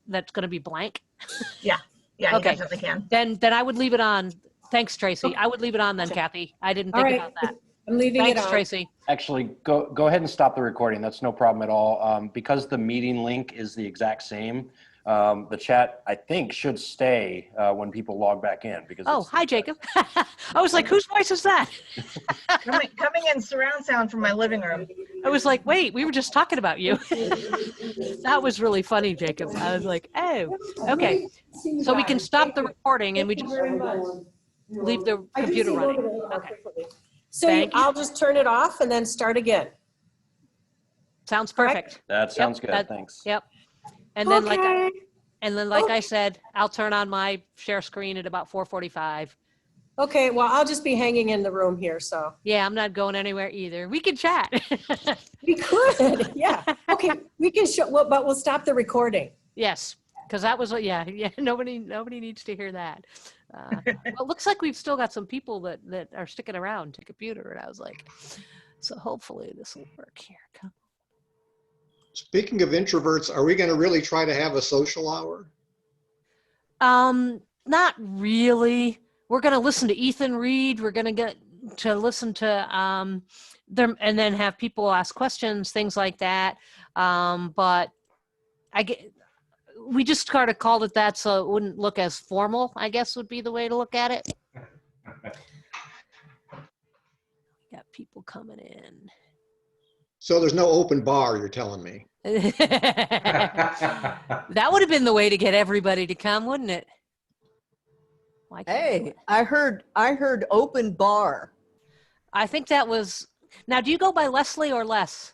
that's going to be blank? Yeah, yeah, Okay. you definitely can. Then I would leave it on. Thanks, Tracy. I would leave it on then, Kathy. I didn't think about that. I'm leaving Thanks, it on. Tracy. Actually, go ahead and stop the recording. That's no problem at all. Because the meeting link is the exact same, the chat, I think, should stay when people log back in. Because Hi, Jacob. I was like, whose voice is that? coming in surround sound from my living room. I was like, wait, we were just talking about you. That was really funny, Jacob. I was like, oh, okay. So we can stop the recording and we just leave the computer running. Okay. So I'll just turn it off and then start again. Sounds perfect. That sounds good. Thanks. Yep. And then like I said, I'll turn on my share screen at about 4:45. Okay, well, I'll just be hanging in the room here, so. Yeah, I'm not going anywhere either. We can chat. We could, yeah. Okay, we can show, well, but we'll stop the recording. Yes, because that was, yeah, nobody needs to hear that. Well, it looks like we've still got some people that are sticking around to computer, and I was like, so hopefully this will work here. Come. Speaking of introverts, are we going to really try to have a social hour? Not really. We're going to listen to Ethan read. We're going to get to listen to them, and then have people ask questions, things like that. But we just kind of called it that so it wouldn't look as formal, I guess would be the way to look at it. Got people coming in. So there's no open bar, you're telling me. That would have been the way to get everybody to come, wouldn't it? Hey, I heard open bar. I think that was, now do you go by Leslie or Les?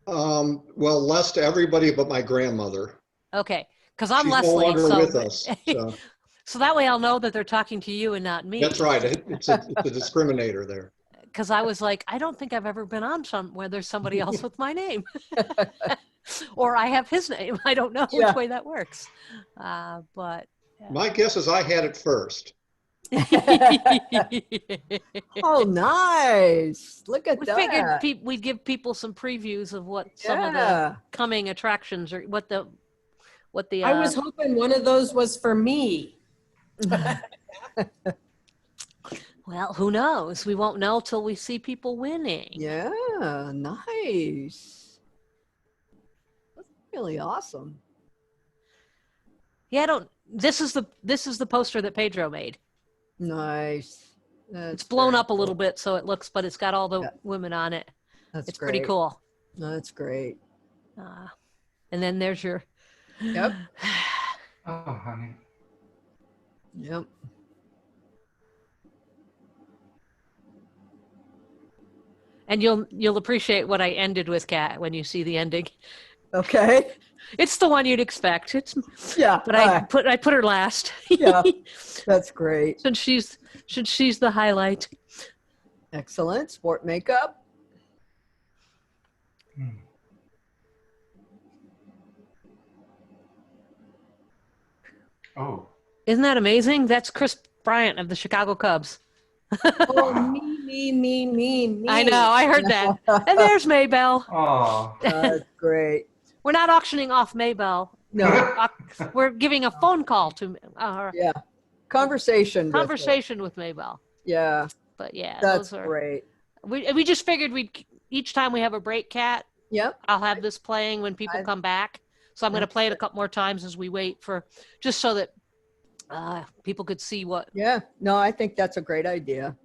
Well, less to everybody but my grandmother. Okay, because I'm She's Leslie. no longer so, with us. So. So that way I'll know that they're talking to you and not me. That's right. It's a discriminator there. Because I was like, I don't think I've ever been on where there's somebody else with my name. Or I have his name. I don't know which way that works. But yeah. My guess is I had it first. Oh, nice. Look at that. We figured we'd give people some previews of what some of the coming attractions or what the I was hoping one of those was for me. Well, who knows? We won't know till we see people winning. Yeah, nice. That's really awesome. Yeah, this is the poster that Pedro made. Nice. It's blown up a little bit so it looks, but it's got all the women on it. It's great. Pretty cool. That's great. And then there's your. Yep. Oh, honey. Yep. And you'll appreciate what I ended with, Kat, when you see the ending. Okay. It's the one you'd expect. But I put her last. Yeah, that's great. Since she's the highlight. Excellent. Sport makeup. Oh. Isn't that amazing? That's Chris Bryant of the Chicago Cubs. Oh, me. I know, I heard that. And there's Maybell. Oh. That's great. We're not auctioning off Maybell. No. We're giving a phone call to yeah. Conversation with Maybell. Yeah. But yeah, that's great. We just figured each time we have a break, Kat. Yep. I'll have this playing when people come back. So I'm going to play it a couple more times as we wait just so that people could see what. Yeah. No, I think that's a great idea.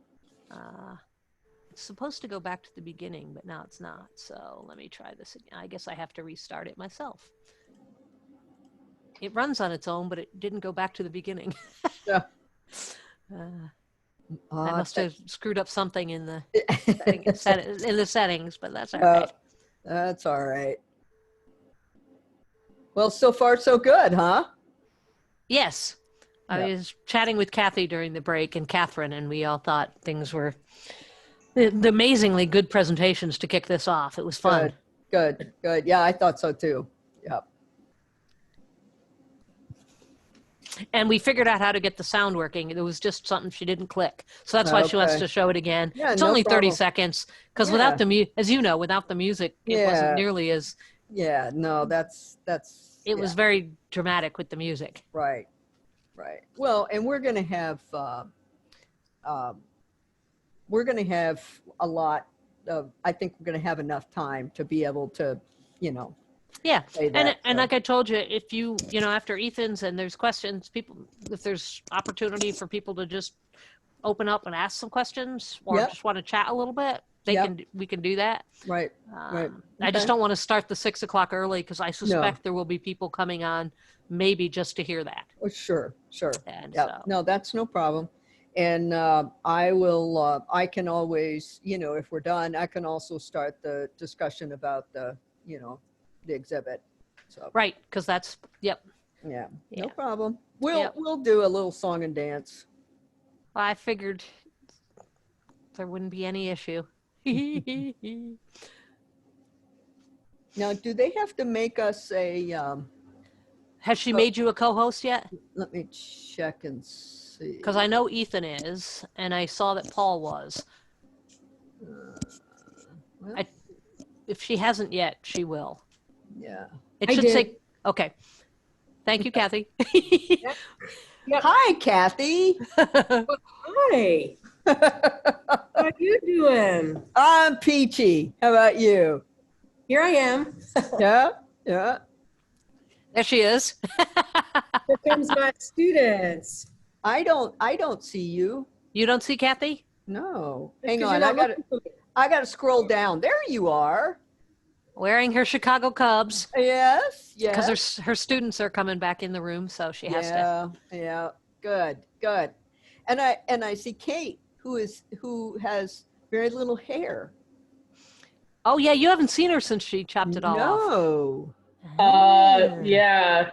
It's supposed to go back to the beginning, but now it's not. So let me try this again. I guess I have to restart it myself. It runs on its own, but it didn't go back to the beginning. Yeah. I must have screwed up something in the settings, but that's all right. That's all right. Well, so far so good, huh? Yes. I was chatting with Kathy during the break and Catherine, and we all thought things were the amazingly good presentations to kick this off. It was fun. Good. Yeah, I thought so too. Yep. And we figured out how to get the sound working. It was just something she didn't click. So that's why she wants to show it again. Yeah, it's no only 30 problem. seconds because without the as you know, without the music, it wasn't nearly as. Yeah, no, that's it was very dramatic with the music. Right. Well, and we're going to have a lot of, I think we're going to have enough time to be able to, Yeah. say that. And so. like I told you, if after Ethan's and there's questions, if there's opportunity for people to just open up and ask some questions or Yep. just want to chat a little bit, we can do that. Right. Right. I just Okay. don't want to start the 6 o'clock early because I suspect there will be people coming on maybe just to hear that. Oh, sure. And Yeah. so, No, that's no problem. And I can always, if we're done, I can also start the discussion about the exhibit. So, right. Because that's, yeah, Yeah. no problem. Yep. We'll do a little song and dance. I figured there wouldn't be any issue. Now, do they have to make us Has she made you a co-host yet? let me check and see. Because I know Ethan is, and I saw that Paul was. Well, If she hasn't yet, she will. yeah. It I should did. say, okay. Thank you, Kathy. Hi, Kathy. Hi, how are you doing? I'm peachy. How about you? Here I am. Yeah. There she is. Here comes my students. I don't see you. You don't see Kathy? No. It's Hang 'cause you're on. not looking for me. I gotta scroll down. There you are. Wearing her Chicago Cubs. Yes. Because her students are coming back in the room, so she has to. Yeah. Good. And I see Kate, who has very little hair. Oh, yeah, you haven't seen her since she chopped it all off. No. Yeah.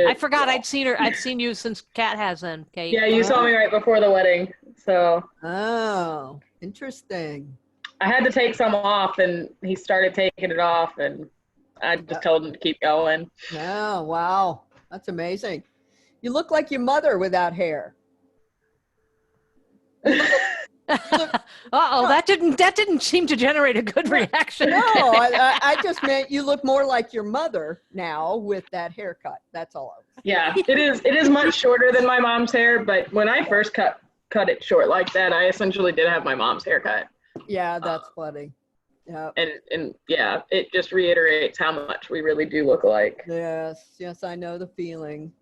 I forgot I'd seen you since Kat has then, Kate. Yeah, you saw me right before the wedding. So Oh, interesting. I had to take some off and he started taking it off and I just told him to keep going. Oh, wow. That's amazing. You look like your mother without hair. Uh-oh, that didn't seem to generate a good reaction. No, I just meant you look more like your mother now with that haircut. That's all. Yeah, it is much shorter than my mom's hair, but when I first cut it short like that, I essentially did have my mom's haircut. Yeah, that's funny. Yeah. And yeah, it just reiterates how much we really do look alike. Yes, I know the feeling.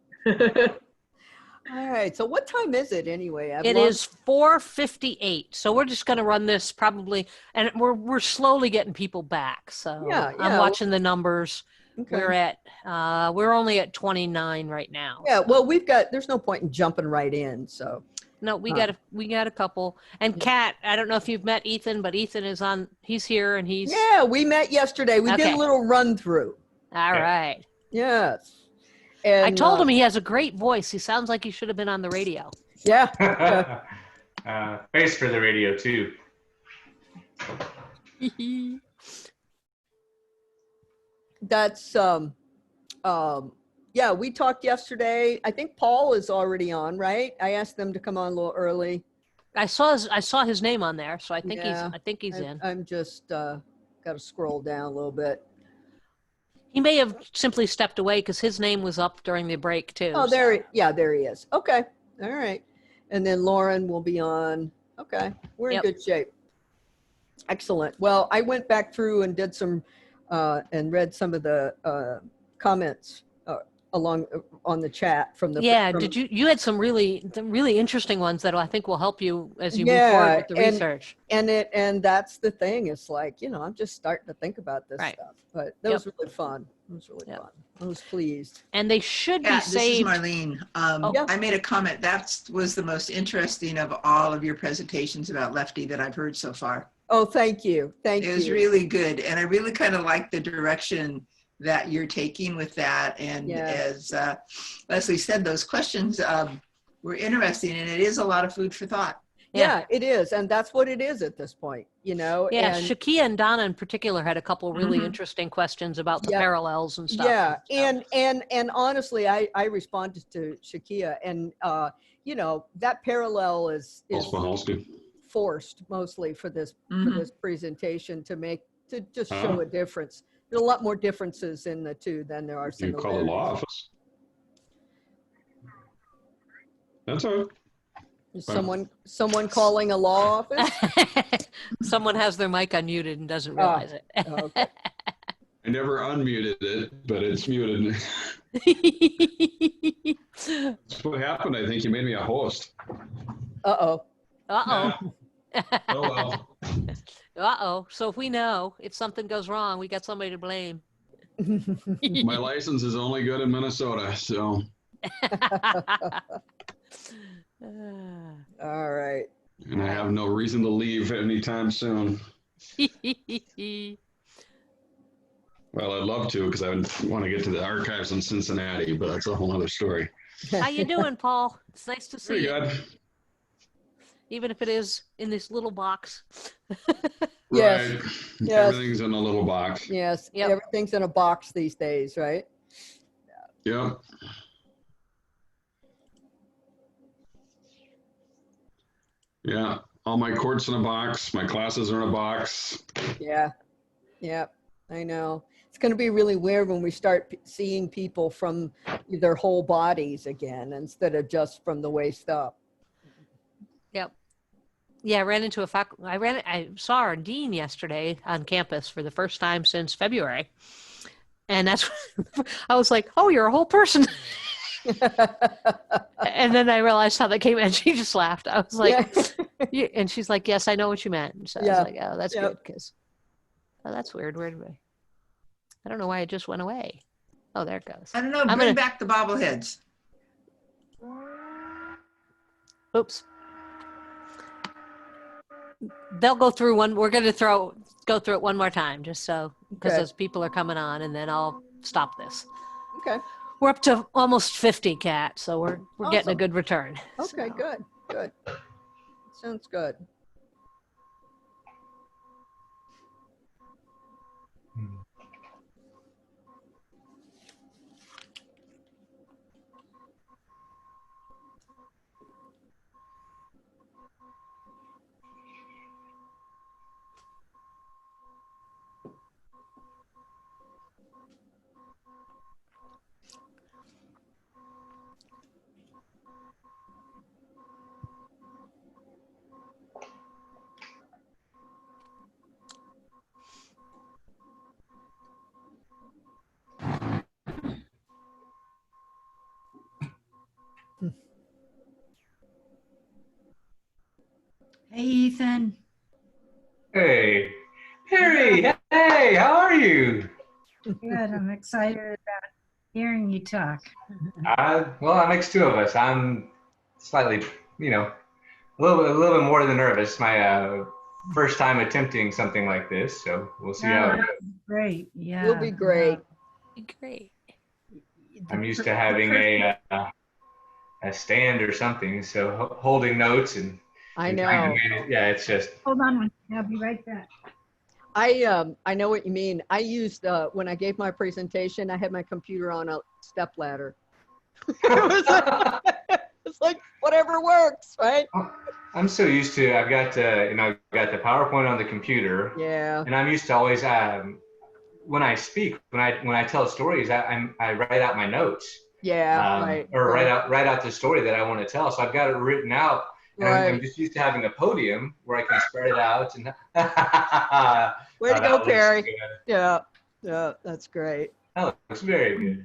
All right, so what time is it anyway? It is 4:58, so we're just going to run this probably, and we're slowly getting people back. So Yeah, I'm watching the numbers. Okay. We're only at 29 right now. Yeah, well, there's no point in jumping right in, so. No, we got a couple. And Kat, I don't know if you've met Ethan, but Ethan is he's here and he's. Yeah, we met yesterday. We did Okay. a little run through. All right. Yes. And, I told him he has a great voice. He sounds like he should have been on the radio. Yeah. Face for the radio too. That's yeah, we talked yesterday. I think Paul is already on, right? I asked them to come on a little early. I saw his name on there, so I think Yeah. he's in. I'm just got to scroll down a little bit. He may have simply stepped away because his name was up during the break too. Oh, so. there he is. Okay. All right. And then Lauren will be on. Okay. We're in Yep. good shape. Excellent. Well, I went back through and did some and read some of the comments along on the chat from the Did you had some really interesting ones that I think will help you as you move forward with the research. And that's the thing. It's like, I'm just starting to think about this Right. stuff. But that was really fun. It was really fun. I was pleased. And they should be This is saved. Marlene. Yeah. I made a comment. That was the most interesting of all of your presentations about Lefty that I've heard so far. Oh, thank you. Thank you. It was really good. And I really kind of like the direction that you're taking with that. And as Leslie said, those questions were interesting, and it is a lot of food for thought. Yeah, it is. And that's what it is at this point, Yeah, and, Shakia and Donna in particular had a couple really interesting questions about the parallels and stuff. Yeah, and honestly, I responded to Shakia, and that parallel is forced mostly for this presentation to just show a difference. There are a lot more differences in the two than there are You similarities. call the law office. That's all right. Is someone calling a law office? Someone has their mic unmuted and doesn't realize it. Okay. I never unmuted it, but it's muted. That's what happened. I think you made me a host. Uh-oh. Uh-oh. Oh, well. Uh-oh. So if we know, if something goes wrong, we got somebody to blame. My license is only good in Minnesota, so. All right. And I have no reason to leave anytime soon. Well, I'd love to because I want to get to the archives in Cincinnati, but that's a whole other story. How you doing, Paul? It's nice to see Pretty you. good. Even if it is in this little box. Yes. Right. Yes. Everything's in a little box. Yes. Yep. Everything's in a box these days, right? Yep. Yeah. All my courts in a box. My classes are in a box. Yeah. Yeah. I know. It's going to be really weird when we start seeing people from their whole bodies again instead of just from the waist up. Yep. Yeah, I ran into I saw our dean yesterday on campus for the first time since February. And that's I was like, "Oh, you're a whole person." And then I realized how that came and she just laughed. I was like, and she's like, "Yes, I know what you meant." And so I was like, "Oh, that's good because that's weird. Where did I don't know why it just went away. Oh, there it goes. I don't know. Bring back the bobbleheads. Oops. They'll go through one. We're going to go through it one more time, just so, because those people are coming on, and then I'll stop this. Okay. We're up to almost 50, Kat, so we're getting a good return. Okay, so. Good. Sounds good. Hey, Ethan. Hey, Perry. Hey, how are you? Good. I'm excited about hearing you talk. Well, that makes two of us. I'm slightly, a little bit more than nervous. My first time attempting something like this, so we'll see how it goes. Great. Yeah. You'll be great. Great. I'm used to having a stand or something, so holding notes and. I know. Yeah, it's just. Hold on. I'll be right back. I know what you mean. I used when I gave my presentation, I had my computer on a step ladder. It's like whatever works, right? I'm so used to. I've got I've got the PowerPoint on the computer. Yeah. And I'm used to always when I speak, when I tell stories, I write out my notes. Yeah. Right. Or write out the story that I want to tell. So I've got it written out. And I'm just used to having a podium where I can spread it out. And way to go, Perry. Yeah, that's great. That looks very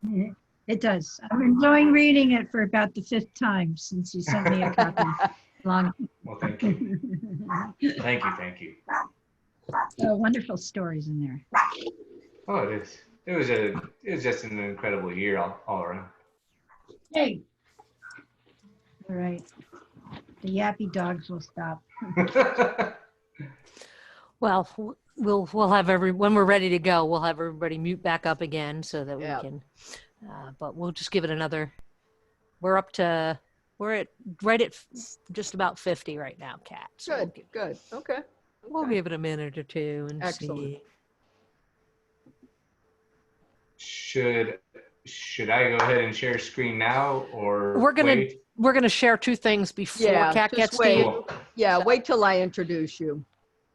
good. It does. I'm enjoying reading it for about the 5th time since you sent me a copy. Well, thank you. Thank you. Wonderful stories in there. Oh, it is. It was just an incredible year all around. Hey. All right. The yappy dogs will stop. Well, we'll have when we're ready to go, we'll have everybody mute back up again so that we can. But we'll just give it another. We're right at just about 50 right now, Kat. So Good. Okay. We'll give it a minute or two and see. Should I go ahead and share screen now, or we're gonna share two things before Kat gets to you. Wait till I introduce you.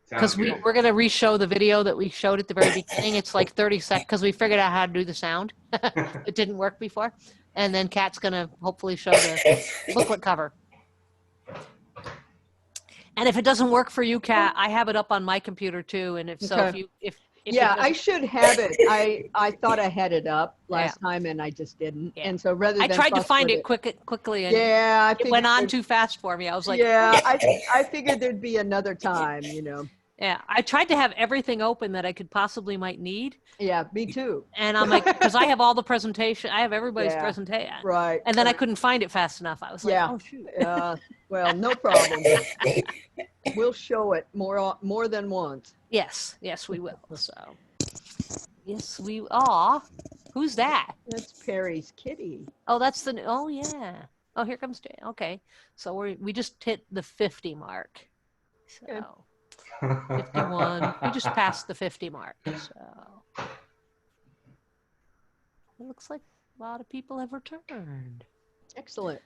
Because we're going to re-show the video that we showed at the very beginning. It's like 30 seconds because we figured out how to do the sound. It didn't work before. And then Kat's going to hopefully show the booklet cover. And if it doesn't work for you, Kat, I have it up on my computer too. And if so, Okay. if Yeah, I should have it. I thought I had it up last time and I just didn't. Yeah. And so rather than I tried to fuss find with it quickly, and yeah, it went on too fast for me. I was like, yeah, I figured there'd be another time, you know. Yeah, I tried to have everything open that I could possibly might need. Yeah, me too. And I'm like, because I have all the presentation, I have everybody's Yeah, presentation. right. And then I couldn't find it fast enough. I was like, Yeah. oh shoot. Well, no problem. We'll show it more than once. Yes, we will. So, yes, we are. Who's that? That's Perry's kitty. Oh, that's oh yeah. Oh, here comes Jay. Okay, so we just hit the 50 mark. So. Good. 51. We just passed the 50 mark. So it looks like a lot of people have returned. Excellent.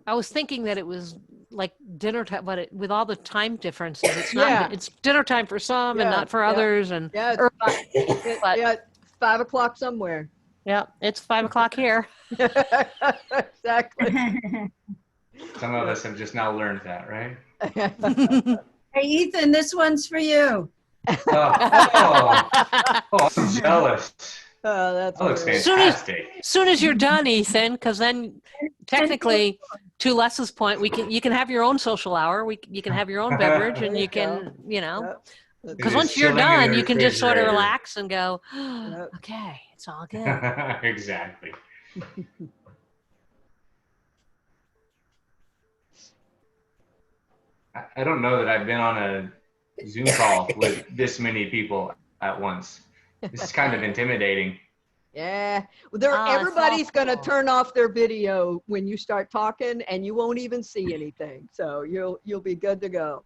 I was thinking that it was like dinner time, but with all the time differences, it's not. Yeah. It's dinner time for some and not for others. And yeah, it's 5 o'clock somewhere. Yeah, it's 5 o'clock here. Exactly. Some of us have just now learned that, right? Hey, Ethan, this one's for you. Oh, I'm jealous. Oh, that's That looks weird. fantastic. Soon as you're done, Ethan, because then technically, to Les's point, you can have your own social hour. You can have your own beverage, and you can, because once you're done, you can just sort of relax and go, okay, it's all good. Exactly. I don't know that I've been on a Zoom call with this many people at once. This is kind of intimidating. Yeah, Ah, everybody's going to cool. turn off their video when you start talking, and you won't even see anything. So you'll be good to go.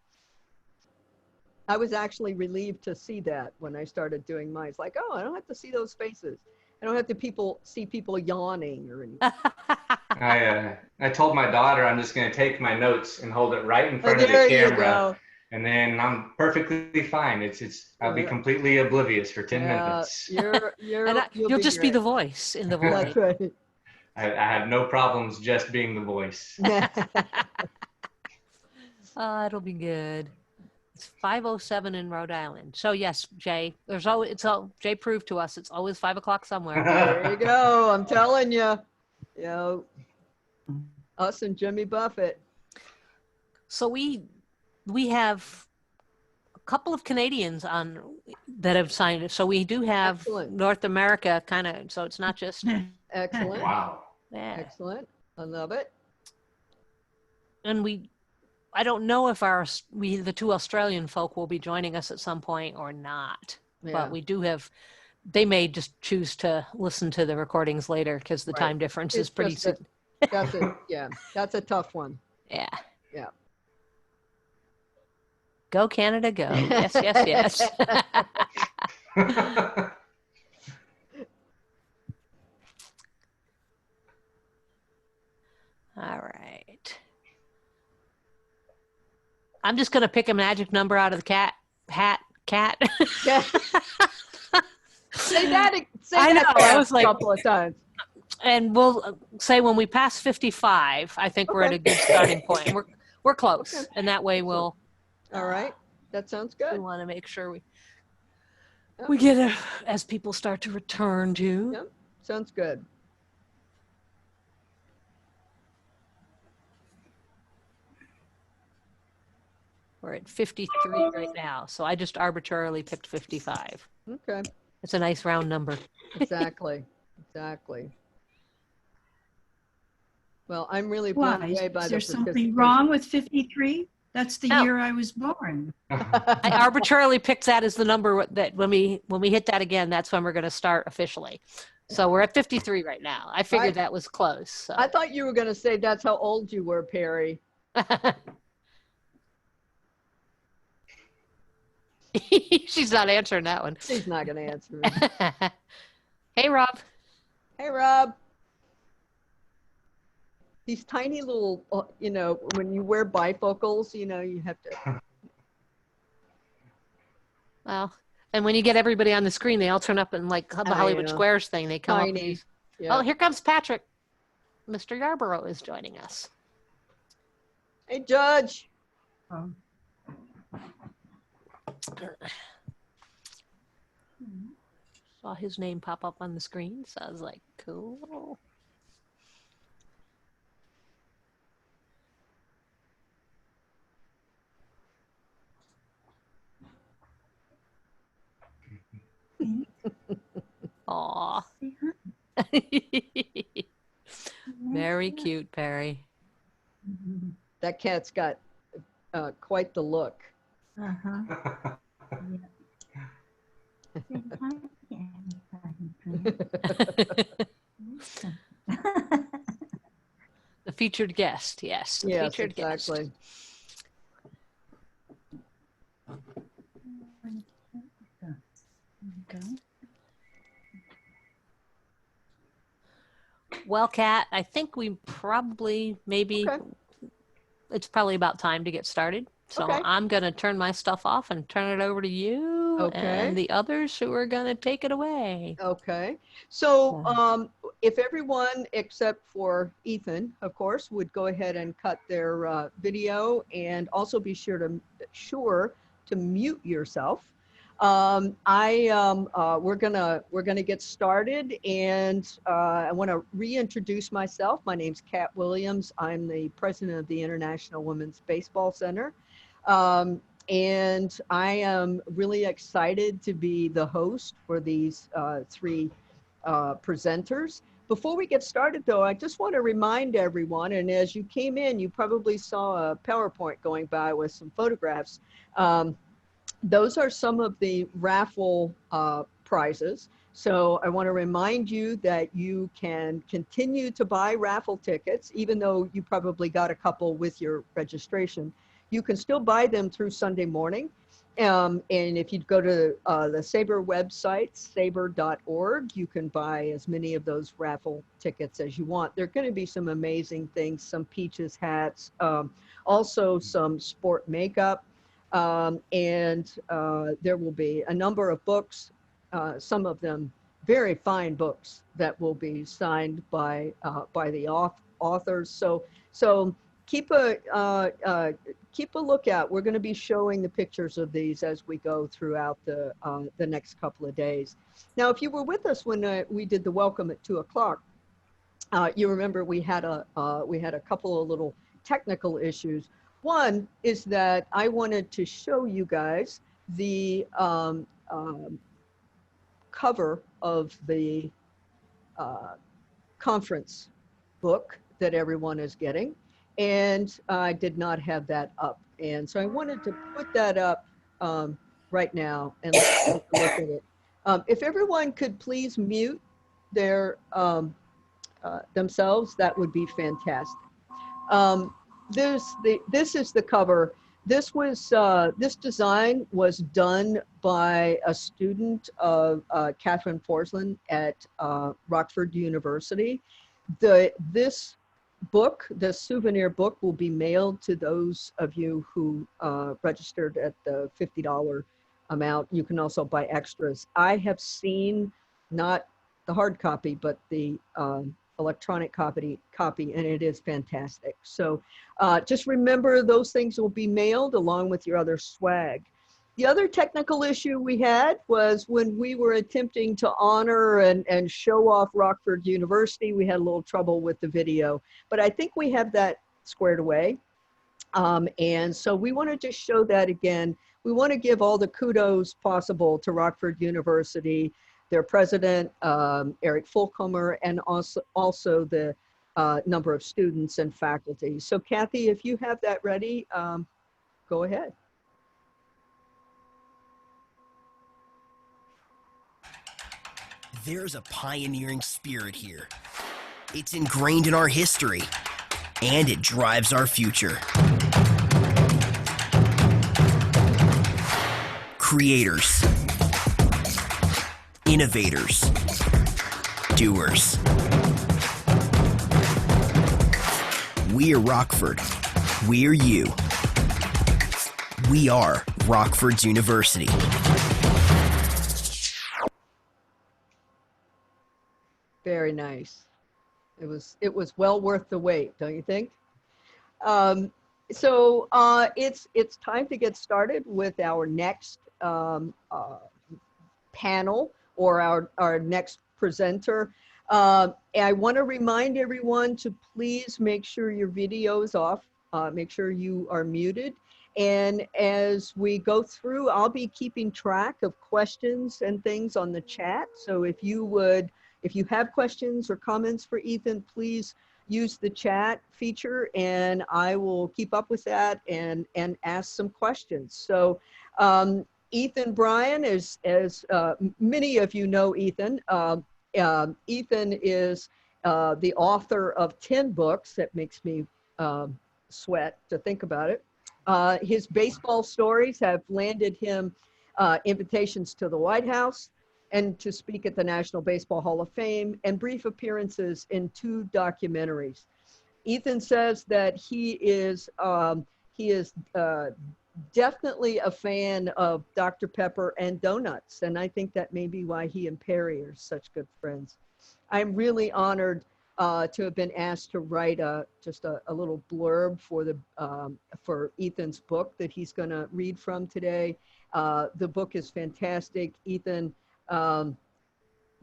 I was actually relieved to see that when I started doing mine. It's like, oh, I don't have to see those faces. I don't have to see people yawning or anything. I told my daughter I'm just going to take my notes and hold it right in front of the There you camera, go. and then I'm perfectly fine. I'll be completely oblivious for 10 minutes. You'll just be the voice in the voice. That's right. I have no problems just being the voice. It'll be good. It's 5:07 in Rhode Island. So yes, Jay, Jay proved to us it's always 5 o'clock somewhere. There you go. I'm telling you. Us and Jimmy Buffett. So we have a couple of Canadians that have signed it. So we do have Excellent. North America kind of. So it's not just Excellent. Wow. Excellent. I love it. And I don't know if the two Australian folk will be joining us at some point or not. Yeah. But we do have. They may just choose to listen to the recordings later because the time difference is pretty. That's a tough one. Yeah. Yeah. Go Canada, go! Yes, yes, yes. All right. I'm just going to pick a magic number out of the cat. Say that I was like, a couple of times. And we'll say when we pass 55, I think we're at a good starting point. We're close, Okay. and that way we'll. All right, that sounds We good. want to make sure we get as people start to return to. Yep, sounds good. We're at 53 right now, so I just arbitrarily picked 55. Okay, It's a nice round number. exactly. Well, I'm really blown Why? away by Is the there something participation. wrong with 53? That's the No. year I was born. I arbitrarily picked that as the number that when we hit that again, that's when we're going to start officially. So we're at 53 right now. I figured that was close. So. I thought you were going to say that's how old you were, Perry. She's not answering that one. She's not going to answer me. Hey, Rob. Hey, Rob. These tiny little, when you wear bifocals, you have to Well, and when you get everybody on the screen, they all turn up in like the Hollywood know. Squares thing. They come up. Tiny. And Yeah. Oh, here comes Patrick. Mr. Yarborough is joining us. Hey, Judge. Saw his name pop up on the screen, so I was like, cool. Aw. Very cute, Perry. That cat's got quite the look. Uh-huh. The featured guest, yes. The Yes, featured exactly. guest. Well, Kat, I think we probably it's probably about time to get started. So Okay. I'm going to turn my stuff off and turn it over to you Okay. and the others who are going to take it away. Okay. So if everyone except for Ethan, of course, would go ahead and cut their video, and also be sure to mute yourself. We're gonna get started, and I want to reintroduce myself. My name's Kat Williams. I'm the president of the International Women's Baseball Center. And I am really excited to be the host for these three presenters. Before we get started, though, I just want to remind everyone, and as you came in, you probably saw a PowerPoint going by with some photographs. Those are some of the raffle prizes. So I want to remind you that you can continue to buy raffle tickets, even though you probably got a couple with your registration. You can still buy them through Sunday morning. And if you go to the SABR website, sabr.org, you can buy as many of those raffle tickets as you want. There are going to be some amazing things, some Peaches hats, also some sport makeup, and there will be a number of books, some of them very fine books that will be signed by the authors. So keep a lookout. We're going to be showing the pictures of these as we go throughout the next couple of days. Now, if you were with us when we did the welcome at 2 o'clock, you remember we had a couple of little technical issues. One is that I wanted to show you guys the cover of the conference book that everyone is getting. And I did not have that up. And so I wanted to put that up right now and let's look at it. If everyone could please mute their themselves, that would be fantastic. This is the cover. This design was done by a student of Catherine Forsland at Rockford University. This book, the souvenir book, will be mailed to those of you who registered at the $50 amount. You can also buy extras. I have seen not the hard copy, but the electronic copy, and it is fantastic. So just remember, those things will be mailed along with your other swag. The other technical issue we had was when we were attempting to honor and show off Rockford University, we had a little trouble with the video, but I think we have that squared away. And so we want to just show that again. We want to give all the kudos possible to Rockford University, their president, Eric Fulcomer, and also the number of students and faculty. So Kathy, if you have that ready, go ahead. There's a pioneering spirit here. It's ingrained in our history, and it drives our future. Creators, innovators, doers. We're Rockford. We're you. We are Rockford University. Very nice. It was well worth the wait, don't you think? So it's time to get started with our next panel, or our next presenter. I want to remind everyone to please make sure your video is off. Make sure you are muted. And as we go through, I'll be keeping track of questions and things on the chat. So if you have questions or comments for Ethan, please use the chat feature and I will keep up with that and ask some questions. So Ethan Bryan, as many of you know Ethan, Ethan is the author of 10 books. That makes me sweat to think about it. His baseball stories have landed him invitations to the White House and to speak at the National Baseball Hall of Fame, and brief appearances in 2 documentaries. Ethan says that he is definitely a fan of Dr. Pepper and donuts, and I think that may be why he and Perry are such good friends. I'm really honored to have been asked to write just a little blurb for Ethan's book that he's going to read from today. The book is fantastic. Ethan,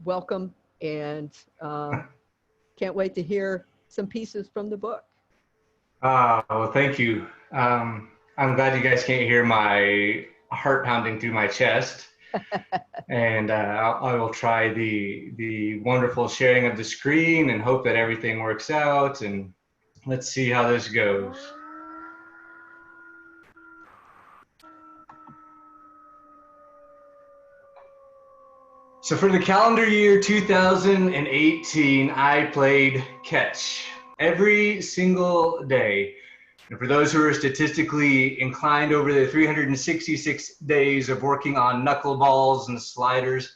welcome, and can't wait to hear some pieces from the book. Well, thank you. I'm glad you guys can't hear my heart pounding through my chest. And I will try the wonderful sharing of the screen and hope that everything works out. And let's see how this goes. So for the calendar year 2018, I played catch every single day. And for those who are statistically inclined, over the 366 days of working on knuckleballs and sliders,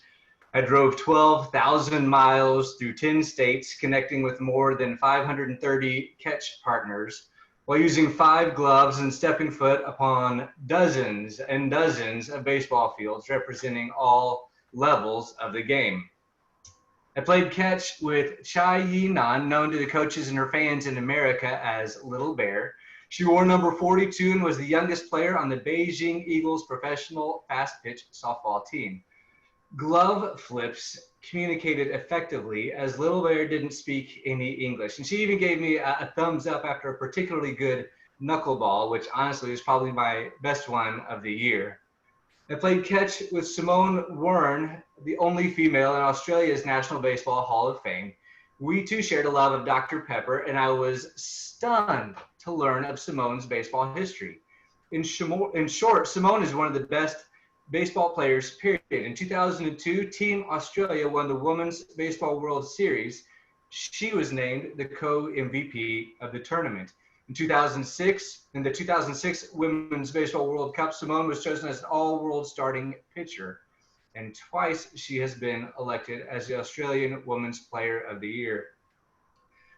I drove 12,000 miles through 10 states, connecting with more than 530 catch partners, while using 5 gloves and stepping foot upon dozens and dozens of baseball fields, representing all levels of the game. I played catch with Chai Yi-nan, known to the coaches and her fans in America as Little Bear. She wore number 42 and was the youngest player on the Beijing Eagles professional fast-pitch softball team. Glove flips communicated effectively, as Little Bear didn't speak any English. And she even gave me a thumbs up after a particularly good knuckleball, which honestly was probably my best one of the year. I played catch with Simone Warren, the only female in Australia's National Baseball Hall of Fame. We too shared a love of Dr. Pepper, and I was stunned to learn of Simone's baseball history. In short, Simone is one of the best baseball players, period. In 2002, Team Australia won the Women's Baseball World Series. She was named the co-MVP of the tournament. In 2006, in the 2006 Women's Baseball World Cup, Simone was chosen as an all-world starting pitcher. And twice she has been elected as the Australian Women's Player of the Year.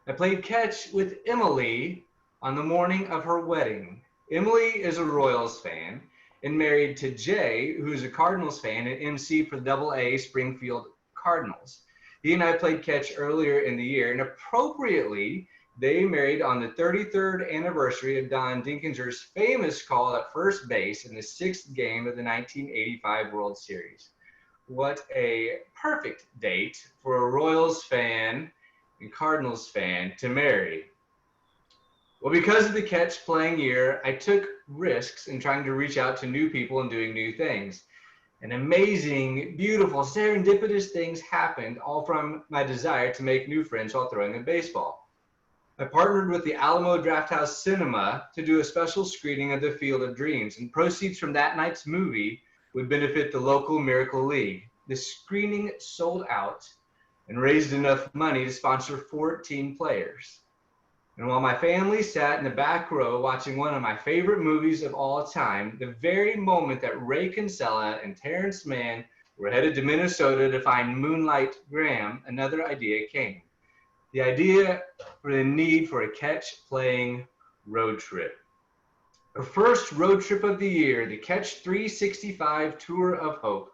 I played catch with Emily on the morning of her wedding. Emily is a Royals fan and married to Jay, who's a Cardinals fan and MC for the AA Springfield Cardinals. He and I played catch earlier in the year, and appropriately, they married on the 33rd anniversary of Don Dinkinger's famous call at first base in the 6th game of the 1985 World Series. What a perfect date for a Royals fan and Cardinals fan to marry. Well, because of the catch playing year, I took risks in trying to reach out to new people and doing new things. And amazing, beautiful, serendipitous things happened, all from my desire to make new friends while throwing a baseball. I partnered with the Alamo Drafthouse Cinema to do a special screening of The Field of Dreams, and proceeds from that night's movie would benefit the local Miracle League. The screening sold out and raised enough money to sponsor 14 players. And while my family sat in the back row watching one of my favorite movies of all time, the very moment that Ray Kinsella and Terrence Mann were headed to Minnesota to find Moonlight Graham, another idea came. The idea for the need for a catch-playing road trip. Our first road trip of the year, the Catch 365 Tour of Hope,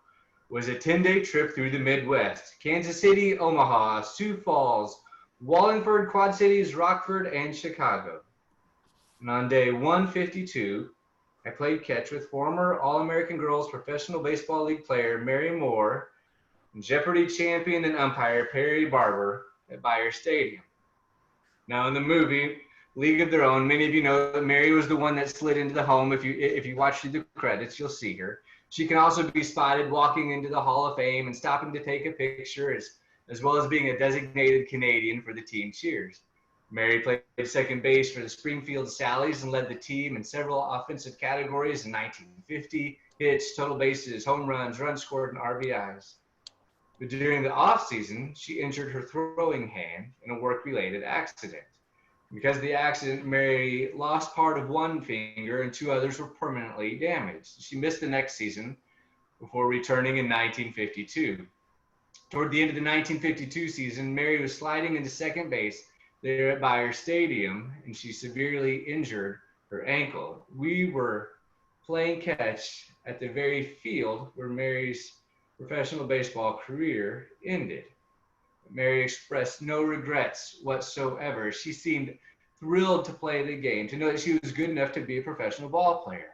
was a 10-day trip through the Midwest: Kansas City, Omaha, Sioux Falls, Wallingford, Quad Cities, Rockford, and Chicago. And on day 152, I played catch with former All-American Girls Professional Baseball League player Mary Moore and Jeopardy champion and umpire Perry Barber at Meyer Stadium. Now in the movie League of Their Own, many of you know that Mary was the one that slid into the home. If you watch through the credits, you'll see her. She can also be spotted walking into the Hall of Fame and stopping to take a picture, as well as being a designated Canadian for the team cheers. Mary played second base for the Springfield Sallies and led the team in several offensive categories in 1950: hits, total bases, home runs, runs scored, and RBIs. But during the offseason, she injured her throwing hand in a work-related accident. Because of the accident, Mary lost part of one finger and two others were permanently damaged. She missed the next season before returning in 1952. Toward the end of the 1952 season, Mary was sliding into second base there at Meyer Stadium, and she severely injured her ankle. We were playing catch at the very field where Mary's professional baseball career ended. Mary expressed no regrets whatsoever. She seemed thrilled to play the game, to know that she was good enough to be a professional ball player.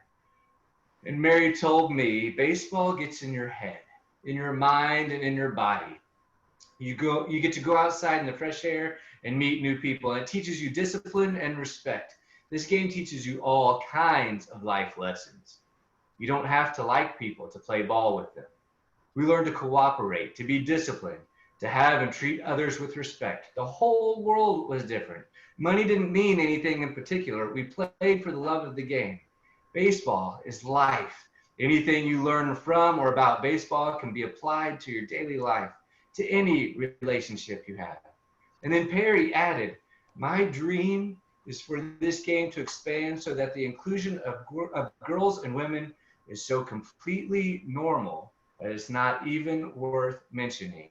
And Mary told me, baseball gets in your head, in your mind, and in your body. You get to go outside in the fresh air and meet new people, and it teaches you discipline and respect. This game teaches you all kinds of life lessons. You don't have to like people to play ball with them. We learn to cooperate, to be disciplined, to have and treat others with respect. The whole world was different. Money didn't mean anything in particular. We played for the love of the game. Baseball is life. Anything you learn from or about baseball can be applied to your daily life, to any relationship you have. And then Perry added, my dream is for this game to expand so that the inclusion of girls and women is so completely normal that it's not even worth mentioning,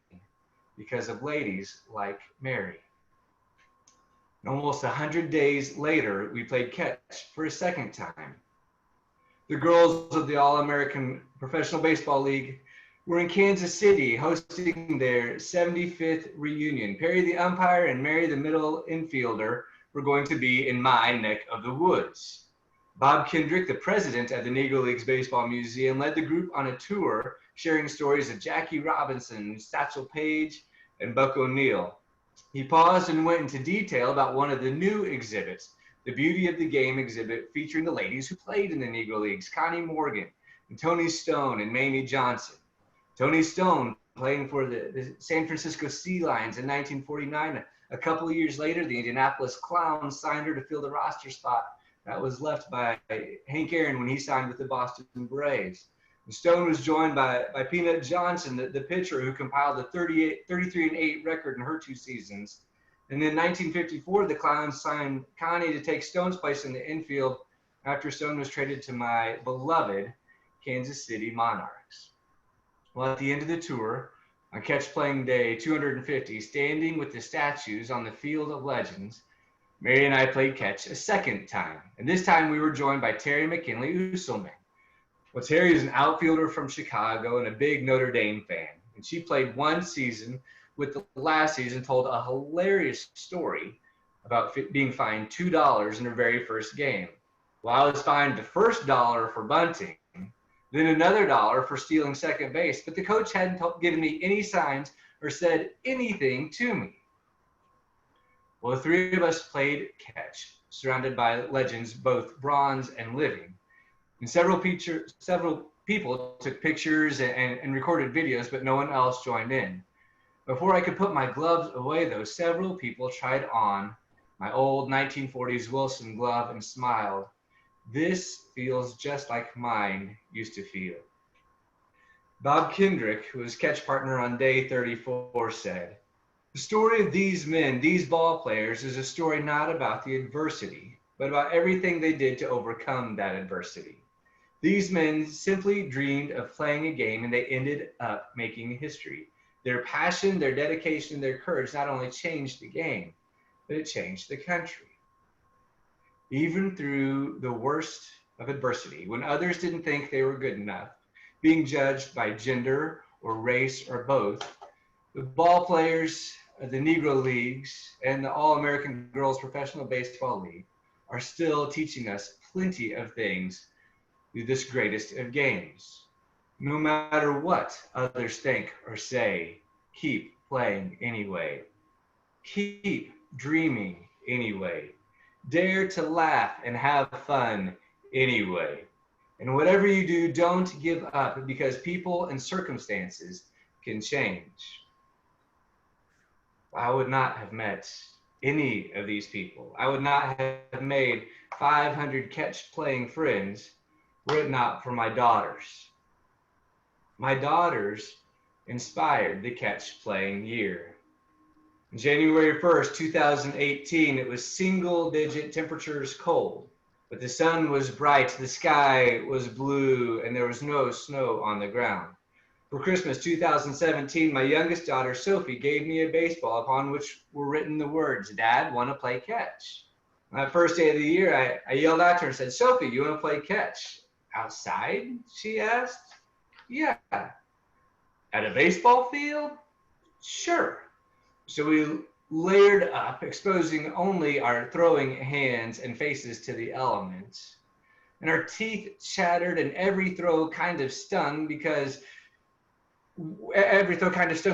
because of ladies like Mary. And almost 100 days later, we played catch for a second time. The girls of the All-American Professional Baseball League were in Kansas City hosting their 75th reunion. Perry, the umpire, and Mary, the middle infielder, were going to be in my neck of the woods. Bob Kendrick, the president of the Negro Leagues Baseball Museum, led the group on a tour sharing stories of Jackie Robinson, Satchel Paige, and Buck O'Neill. He paused and went into detail about one of the new exhibits, the Beauty of the Game exhibit, featuring the ladies who played in the Negro Leagues, Connie Morgan, and Toni Stone, and Mamie Johnson. Toni Stone playing for the San Francisco Sea Lions in 1949. A couple of years later, the Indianapolis Clowns signed her to fill the roster spot that was left by Hank Aaron when he signed with the Boston Braves. And Stone was joined by Peanut Johnson, the pitcher who compiled the 33-8 record in her two seasons. And in 1954, the Clowns signed Connie to take Stone's place in the infield after Stone was traded to my beloved Kansas City Monarchs. Well, at the end of the tour, on catch playing day 250, standing with the statues on the Field of Legends, Mary and I played catch a second time. And this time we were joined by Terry McKinley Usselman. Well, Terry is an outfielder from Chicago and a big Notre Dame fan. And she played one season with the last season, told a hilarious story about being fined $2 in her very first game. Well, I was fined the first $1 for bunting, then another $1 for stealing second base, but the coach hadn't given me any signs or said anything to me. Well, the three of us played catch, surrounded by legends, both bronze and living. And several people took pictures and recorded videos, but no one else joined in. Before I could put my gloves away, though, several people tried on my old 1940s Wilson glove and smiled. This feels just like mine used to feel. Bob Kendrick, who was catch partner on day 34, said, the story of these men, these ball players, is a story not about the adversity, but about everything they did to overcome that adversity. These men simply dreamed of playing a game, and they ended up making history. Their passion, their dedication, their courage not only changed the game, but it changed the country. Even through the worst of adversity, when others didn't think they were good enough, being judged by gender or race or both, the ball players of the Negro Leagues and the All-American Girls Professional Baseball League are still teaching us plenty of things through this greatest of games. No matter what others think or say, keep playing anyway. Keep dreaming anyway. Dare to laugh and have fun anyway. And whatever you do, don't give up, because people and circumstances can change. I would not have met any of these people. I would not have made 500 catch-playing friends were it not for my daughters. My daughters inspired the catch-playing year. January 1st, 2018, it was single-digit temperatures cold, but the sun was bright, the sky was blue, and there was no snow on the ground. For Christmas 2017, my youngest daughter, Sophie, gave me a baseball upon which were written the words, "Dad, want to play catch?" On that first day of the year, I yelled at her and said, "Sophie, you want to play catch?" "Outside?" she asked. "Yeah." "At a baseball field?" "Sure." So we layered up, exposing only our throwing hands and faces to the elements. And our teeth chattered, and every throw kind of stung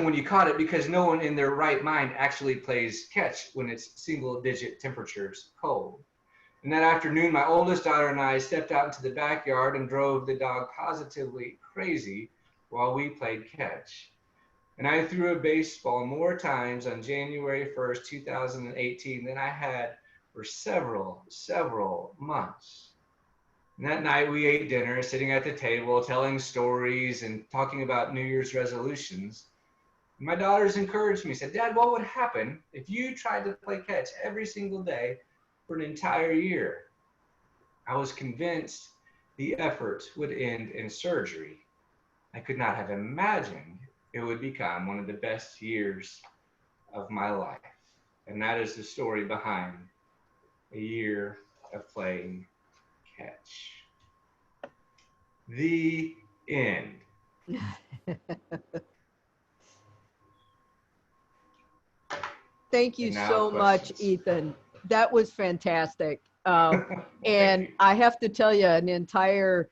when you caught it, because no one in their right mind actually plays catch when it's single-digit temperatures cold. And that afternoon, my oldest daughter and I stepped out into the backyard and drove the dog positively crazy while we played catch. And I threw a baseball more times on January 1st, 2018 than I had for several months. And that night we ate dinner, sitting at the table, telling stories and talking about New Year's resolutions. And my daughters encouraged me, said, "Dad, what would happen if you tried to play catch every single day for an entire year?" I was convinced the effort would end in surgery. I could not have imagined it would become one of the best years of my life. And that is the story behind a year of playing catch. The end. Thank you so much, Ethan. That was fantastic. And I have to tell you, an entire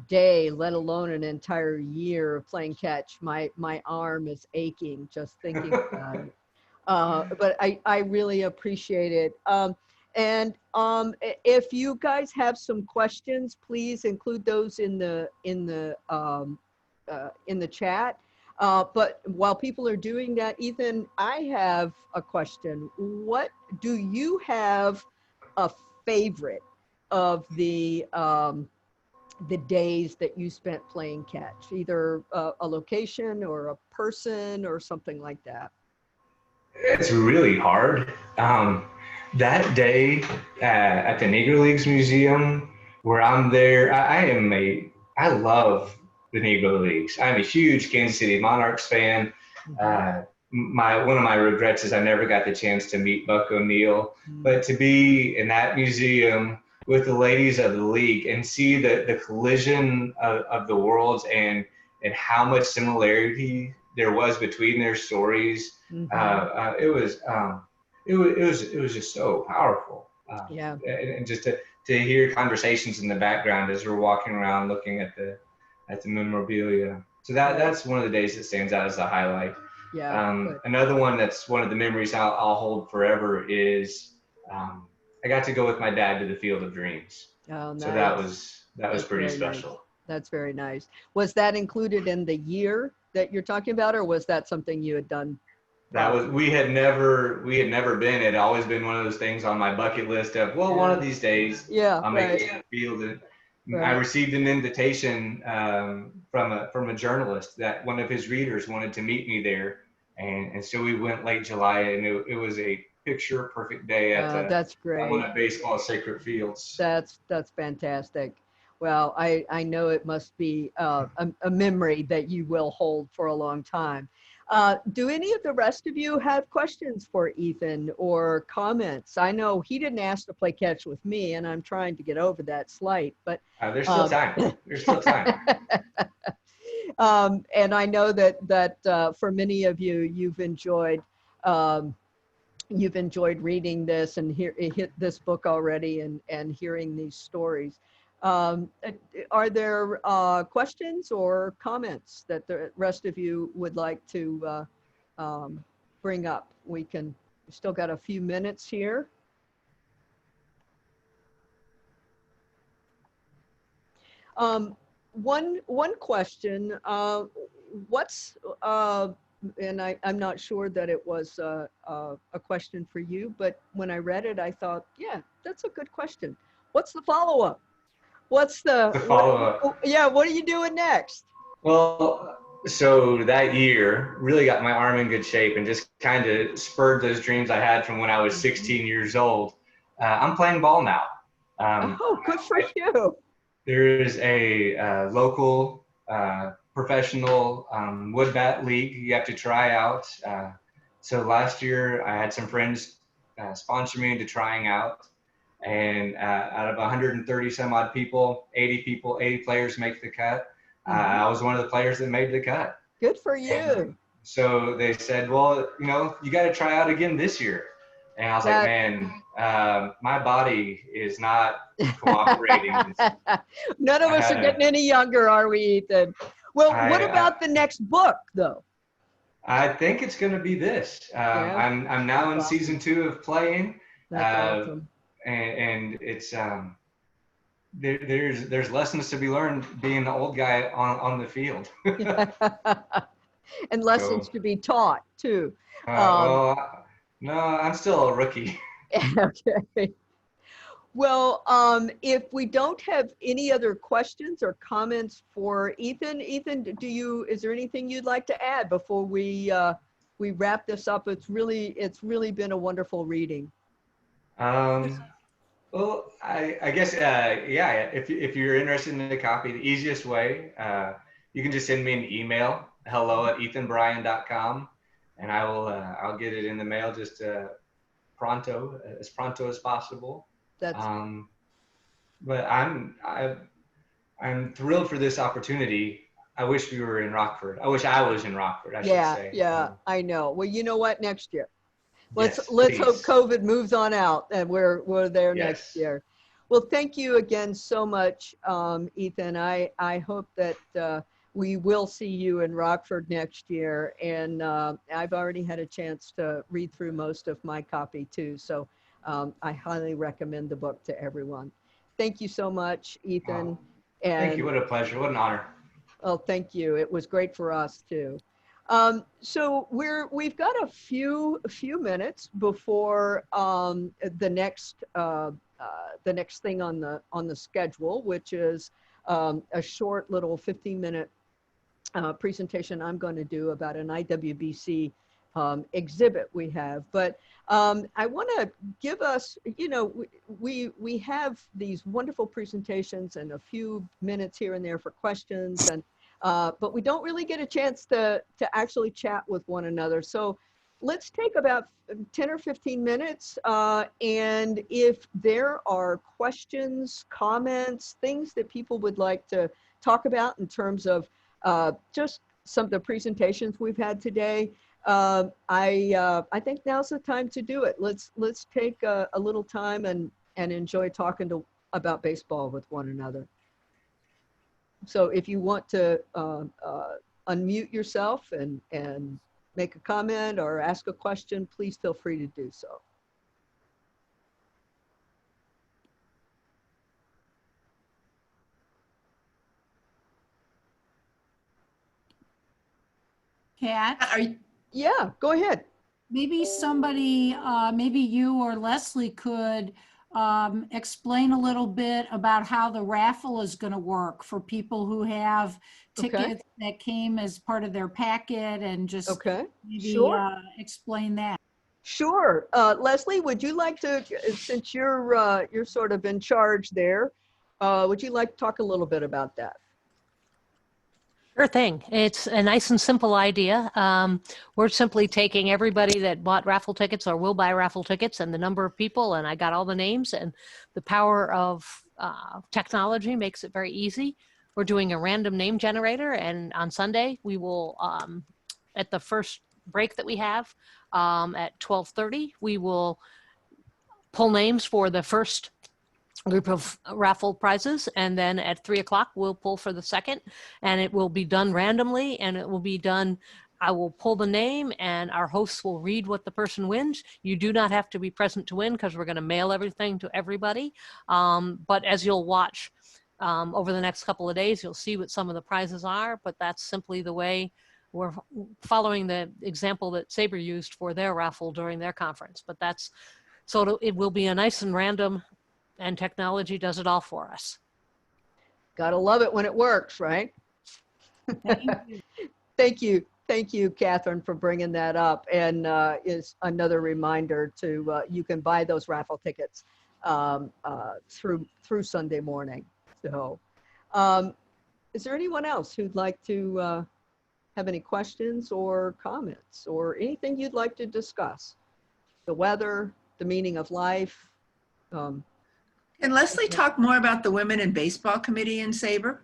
day, let alone an entire year of playing catch, my arm is aching just thinking about it. But I really appreciate it. And if you guys have some questions, please include those in the chat. But while people are doing that, Ethan, I have a question. What do you have a favorite of the days that you spent playing catch, either a location or a person or something like that? It's really hard. That day at the Negro Leagues Museum, where I'm there, I love the Negro Leagues. I'm a huge Kansas City Monarchs fan. One of my regrets is I never got the chance to meet Buck O'Neil, but to be in that museum with the ladies of the league and see the collision of the worlds and how much similarity there was between their stories, it was just so powerful. And just to hear conversations in the background as we're walking around looking at the memorabilia. So that's one of the days that stands out as a highlight. Another one that's one of the memories I'll hold forever is I got to go with my dad to the Field of Dreams. Oh, nice. So that was pretty special. Nice. That's very nice. Was that included in the year that you're talking about, or was that something you had done? We had never been. It had always been one of those things on my bucket list of, one of these days I'll make it to the field. And I received an invitation from a journalist that one of his readers wanted to meet me there, and so we went late July, and it was a picture perfect day at that's great. One of baseball's sacred fields. That's fantastic. Well, I know it must be a memory that you will hold for a long time. Do any of the rest of you have questions for Ethan or comments? I know he didn't ask to play catch with me, and I'm trying to get over that slight, but there's still time. There's still time. And I know that for many of you, you've enjoyed reading this and hit this book already and hearing these stories. Are there questions or comments that the rest of you would like to bring up? We still got a few minutes here. One question, and I'm not sure that it was a question for you, but when I read it, I thought, yeah, that's a good question. What's the follow-up? What's the follow-up? Yeah, what are you doing next? Well, so that year really got my arm in good shape and just kind of spurred those dreams I had from when I was 16 years old. I'm playing ball now. Oh, good for you. There is a local professional wood bat league you have to try out. So last year I had some friends sponsor me into trying out, and out of 130 some odd people, 80 players make the cut. I was one of the players that made the cut. Good for you. So they said, well, you got to try out again this year. And I was like, man, my body is not cooperating. None of us are getting any younger, are we, Ethan? Well, what about the next book, though? I think it's going to be this. I'm now in season 2 of playing. That's awesome. And it's there's lessons to be learned being the old guy on the field. And lessons to be taught too. Well, no, I'm still a rookie. Okay. Well, if we don't have any other questions or comments for Ethan, is there anything you'd like to add before we wrap this up? It's really been a wonderful reading. Well, I guess, yeah, if you're interested in the copy, the easiest way, you can just send me an email, hello@ethanbryan.com, and I'll get it in the mail just as pronto as possible. That's but I'm thrilled for this opportunity. I wish we were in Rockford. I wish I was in Rockford, I should say. Yeah, I know. Well, you know what? Next year. Let's Yes, hope COVID moves on out and we're there next year. Well, thank you again so much, Ethan. I hope that we will see you in Rockford next year. And I've already had a chance to read through most of my copy too. So I highly recommend the book to everyone. Thank you so much, Ethan. Thank you. What a pleasure. What an honor. Oh, thank you. It was great for us too. So we've got a few minutes before the next thing on the schedule, which is a short little 15-minute presentation I'm going to do about an IWBC exhibit we have. But I want to give us, we have these wonderful presentations and a few minutes here and there for questions, and but we don't really get a chance to actually chat with one another. So let's take about 10 or 15 minutes. And if there are questions, comments, things that people would like to talk about in terms of just some of the presentations we've had today, I think now's the time to do it. Let's take a little time and enjoy talking about baseball with one another. So if you want to unmute yourself and make a comment or ask a question, please feel free to do so. Kat? Yeah, go ahead. Maybe somebody, maybe you or Leslie could explain a little bit about how the raffle is going to work for people who have tickets that came as part of their packet, and just maybe explain that. Sure. Leslie, would you like to, since you're sort of in charge there, would you like to talk a little bit about that? Sure thing. It's a nice and simple idea. We're simply taking everybody that bought raffle tickets or will buy raffle tickets and the number of people, and I got all the names, and the power of technology makes it very easy. we're doing a random name generator, and on Sunday we will, at the first break that we have at 12:30, we will pull names for the first group of raffle prizes, and then at 3 o'clock we'll pull for the second, and it will be done randomly, and it will be done, I will pull the name and our hosts will read what the person wins. You do not have to be present to win because we're going to mail everything to everybody, but as you'll watch over the next couple of days, you'll see what some of the prizes are, but that's simply the way we're following the example that SABR used for their raffle during their conference. But that's, so it will be a nice and random, and technology does it all for us. Gotta love it when it works, right? Thank you. Thank you, Catherine, for bringing that up. And is another reminder to, you can buy those raffle tickets through Sunday morning. So is there anyone else who'd like to have any questions or comments or anything you'd like to discuss? The weather, the meaning of life. Can Leslie talk more about the Women in Baseball Committee in SABR?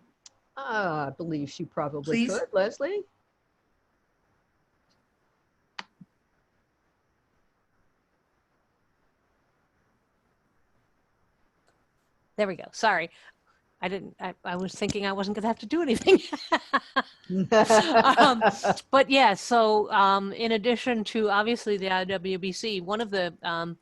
I believe she probably Please. could. Leslie? There we go. Sorry. I was thinking I wasn't going to have to do anything. But yeah, so in addition to obviously the IWBC, one of the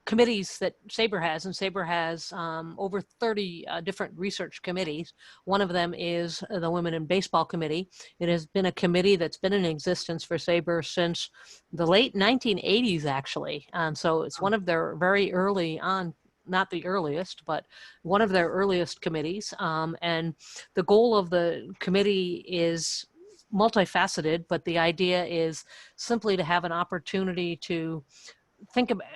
committees that SABR has, and SABR has over 30 different research committees. One of them is the Women in Baseball Committee. It has been a committee that's been in existence for SABR since the late 1980s, actually. So it's one of their very early on, not the earliest, but one of their earliest committees. And the goal of the committee is multifaceted, but the idea is simply to have an opportunity to think about,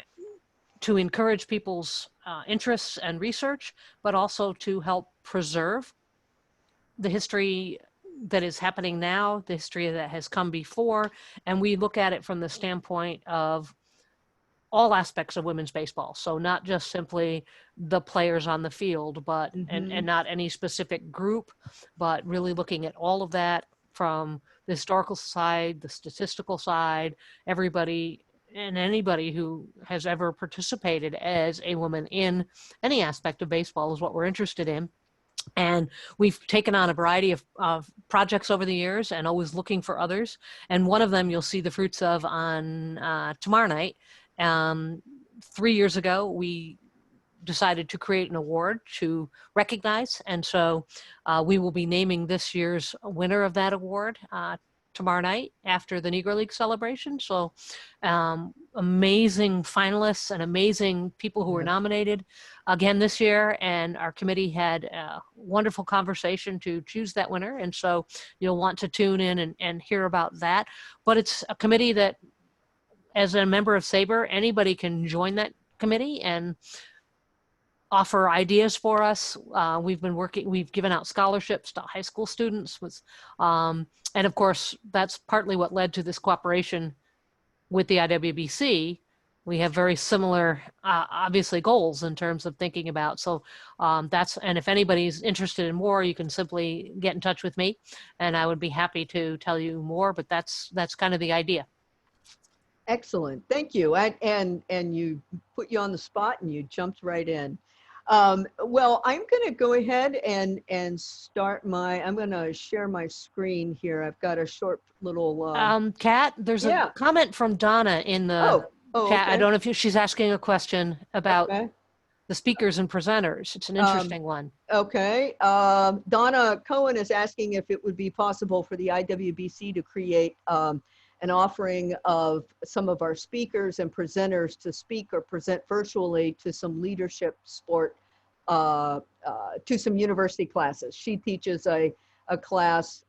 to encourage people's interests and research, but also to help preserve the history that is happening now, the history that has come before. And we look at it from the standpoint of all aspects of women's baseball. So not just simply the players on the field, but and not any specific group, but really looking at all of that from the historical side, the statistical side, everybody and anybody who has ever participated as a woman in any aspect of baseball is what we're interested in. And we've taken on a variety of projects over the years and always looking for others. And one of them you'll see the fruits of on tomorrow night. 3 years ago, we decided to create an award to recognize. And so we will be naming this year's winner of that award tomorrow night after the Negro League celebration. So amazing finalists and amazing people who were nominated again this year. And our committee had a wonderful conversation to choose that winner. And so you'll want to tune in and hear about that. But it's a committee that, as a member of SABR, anybody can join that committee and offer ideas for us. We've given out scholarships to high school students and of course, that's partly what led to this cooperation with the IWBC. We have very similar, obviously, goals in terms of thinking about. So and if anybody's interested in more, you can simply get in touch with me and I would be happy to tell you more, but that's kind of the idea. Excellent. Thank you. And you put you on the spot and you jumped right in. Well, I'm going to go ahead and start I'm going to share my screen here. I've got a short little. Kat, there's a comment from Donna in the chat. Okay. I don't know if she's asking a question about the speakers and presenters. It's an interesting one. Okay. Donna Cohen is asking if it would be possible for the IWBC to create an offering of some of our speakers and presenters to speak or present virtually to some leadership sport, to some university classes. She teaches a class,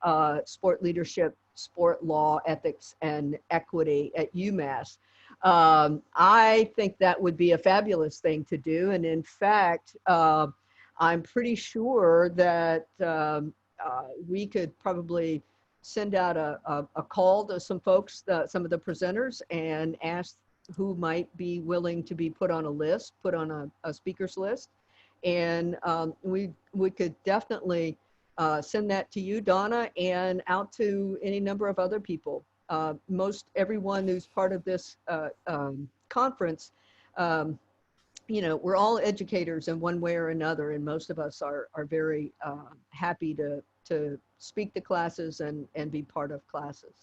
sport leadership, sport law, ethics, and equity at UMass. I think that would be a fabulous thing to do. And in fact, I'm pretty sure that we could probably send out a call to some folks, some of the presenters, and ask who might be willing to be put on a speakers list. And we could definitely send that to you, Donna, and out to any number of other people. Most everyone who's part of this conference, you know, we're all educators in one way or another, and most of us are very happy to speak to classes and be part of classes.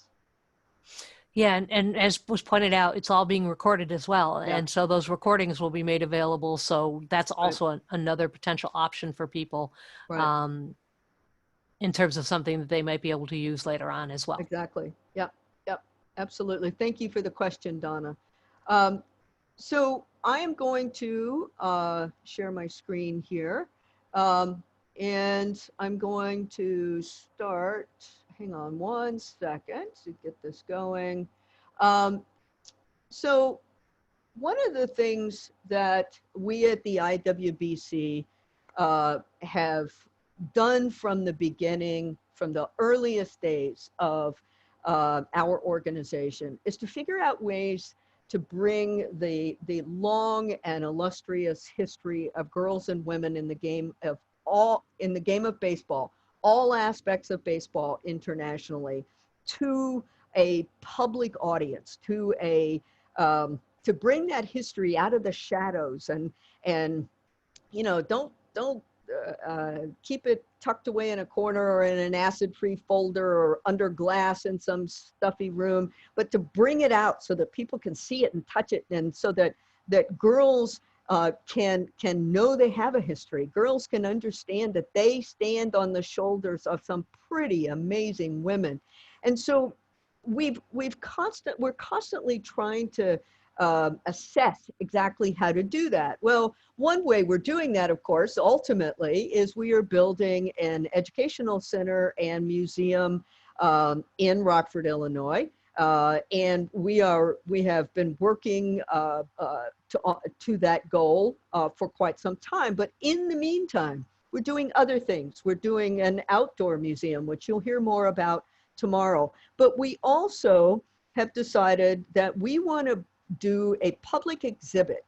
Yeah, and as was pointed out, it's all being recorded as well. Yeah. And so those recordings will be made available. So that's also another potential option for people in terms of something that they might be able to use later on as well. Exactly. Yep. Yep. Absolutely. Thank you for the question, Donna. So I am going to share my screen here. And I'm going to start, hang on one second to get this going. So one of the things that we at the IWBC have done from the beginning, from the earliest days of our organization, is to figure out ways to bring the long and illustrious history of girls and women in the game of baseball, all aspects of baseball internationally, to a public audience, to a to bring that history out of the shadows and you know, don't keep it tucked away in a corner or in an acid-free folder or under glass in some stuffy room, but to bring it out so that people can see it and touch it, and so that girls can know they have a history. Girls can understand that they stand on the shoulders of some pretty amazing women. And so we're constantly trying to assess exactly how to do that. Well, one way we're doing that, of course, ultimately, is we are building an educational center and museum in Rockford, Illinois. And we have been working to that goal for quite some time. But in the meantime, we're doing other things. We're doing an outdoor museum, which you'll hear more about tomorrow. But we also have decided that we want to do a public exhibit.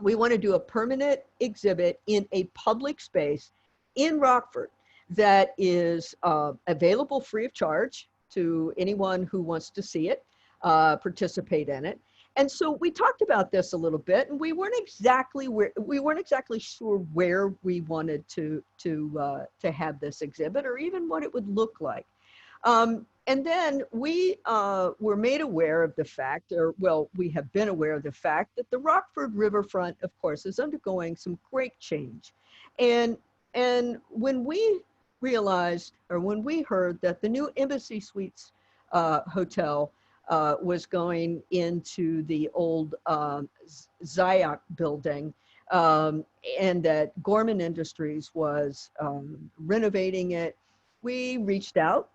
We want to do a permanent exhibit in a public space in Rockford that is available free of charge to anyone who wants to see it, participate in it. And so we talked about this a little bit, and we weren't exactly sure where we wanted to have this exhibit, or even what it would look like. And then we were made aware of the fact, or well, we have been aware of the fact that the Rockford Riverfront, of course, is undergoing some great change. And when we realized, or when we heard that the new Embassy Suites Hotel was going into the old Zayach building, and that Gorman Industries was renovating it, we reached out.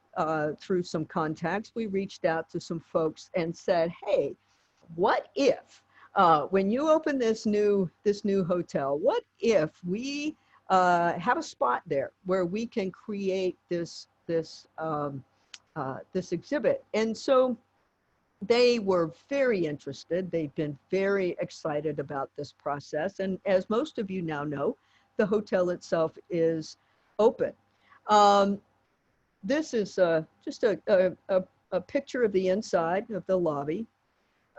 Through some contacts, we reached out to some folks and said, hey, what if, when you open this new hotel, what if we have a spot there where we can create this exhibit? And so they were very interested. They've been very excited about this process. And as most of you now know, the hotel itself is open. This is just a picture of the inside of the lobby.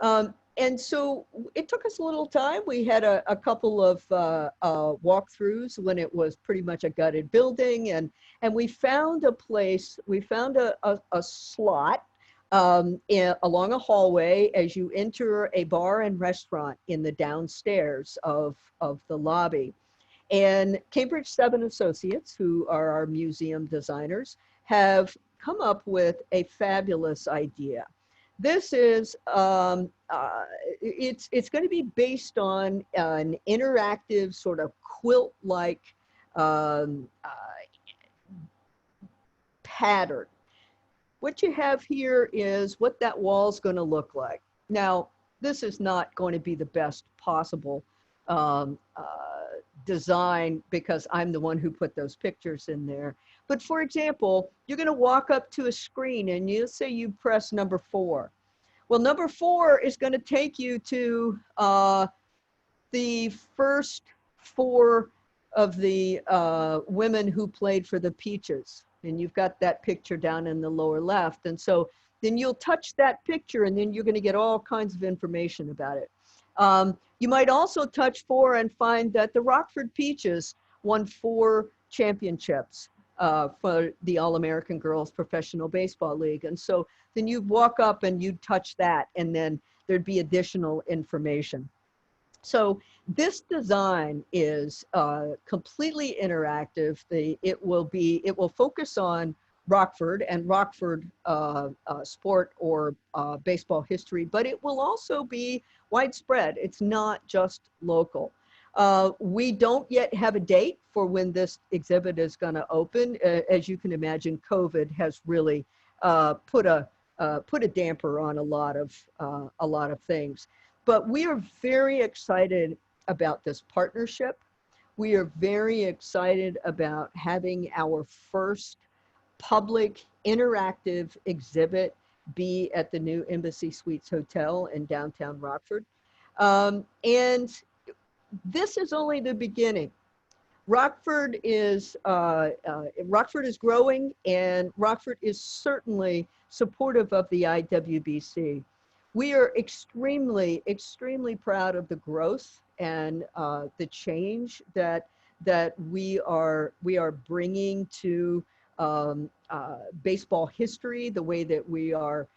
And so it took us a little time. We had a couple of walkthroughs when it was pretty much a gutted building. And we found a place, we found a slot along a hallway as you enter a bar and restaurant in the downstairs of the lobby. And Cambridge 7 Associates, who are our museum designers, have come up with a fabulous idea. This is, it's going to be based on an interactive sort of quilt-like pattern. What you have here is what that wall is going to look like. Now, this is not going to be the best possible design because I'm the one who put those pictures in there. But for example, you're going to walk up to a screen and you say you press number 4. Well, number 4 is going to take you to the first 4 women who played for the Peaches. And you've got that picture down in the lower left. And so then you'll touch that picture and then you're going to get all kinds of information about it. You might also touch 4 and find that the Rockford Peaches won 4 championships for the All-American Girls Professional Baseball League. And so then you walk up and you touch that, and then there'd be additional information. So this design is completely interactive. It will focus on Rockford and Rockford sport or baseball history, but it will also be widespread. It's not just local. We don't yet have a date for when this exhibit is going to open. As you can imagine, COVID has really put a damper on a lot of things. But we are very excited about this partnership. We are very excited about having our first public interactive exhibit be at the new Embassy Suites Hotel in downtown Rockford. And this is only the beginning. Rockford is growing, and Rockford is certainly supportive of the IWBC. We are extremely, extremely proud of the growth and the change that we are bringing to baseball history, the way that we are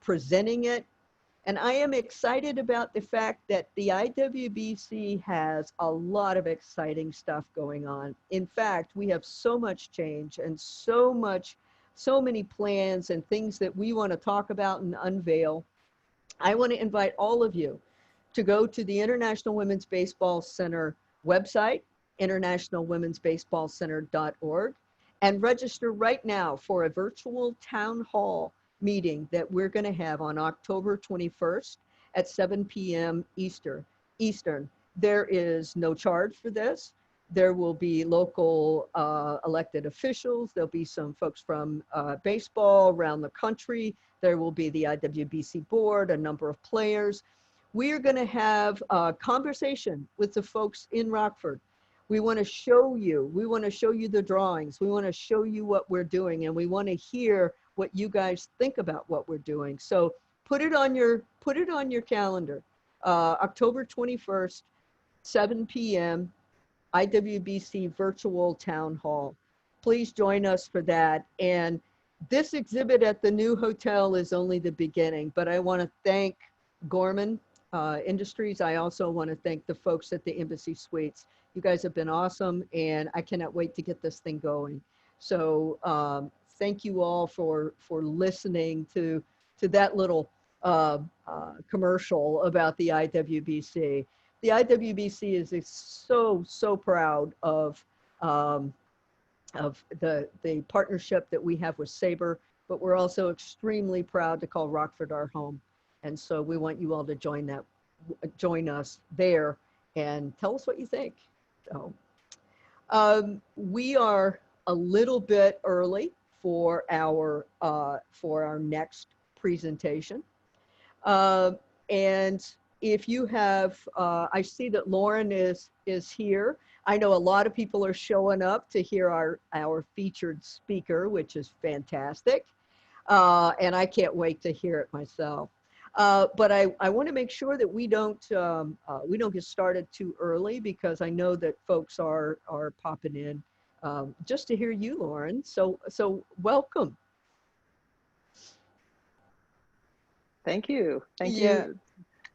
presenting it. And I am excited about the fact that the IWBC has a lot of exciting stuff going on. In fact, we have so much change and so many plans and things that we want to talk about and unveil. I want to invite all of you to go to the International Women's Baseball Center website, internationalwomensbaseballcenter.org, and register right now for a virtual town hall meeting that we're going to have on October 21st at 7 p.m. Eastern. There is no charge for this. There will be local elected officials. There'll be some folks from baseball around the country. There will be the IWBC board, a number of players. We are going to have a conversation with the folks in Rockford. We want to show you the drawings. We want to show you what we're doing, and we want to hear what you guys think about what we're doing. So put it on your calendar. October 21st, 7 p.m., IWBC Virtual Town Hall. Please join us for that. And this exhibit at the new hotel is only the beginning, but I want to thank Gorman Industries. I also want to thank the folks at the Embassy Suites. You guys have been awesome, and I cannot wait to get this thing going. So thank you all for listening to that little commercial about the IWBC. The IWBC is so proud of the partnership that we have with SABR, but we're also extremely proud to call Rockford our home. And so we want you all to join us there and tell us what you think. So we are a little bit early for our next presentation. And if you have, I see that Lauren is here. I know a lot of people are showing up to hear our featured speaker, which is fantastic. And I can't wait to hear it myself. But I want to make sure that we don't get started too early, because I know that folks are popping in just to hear you, Lauren. So welcome. Thank you. Thank you.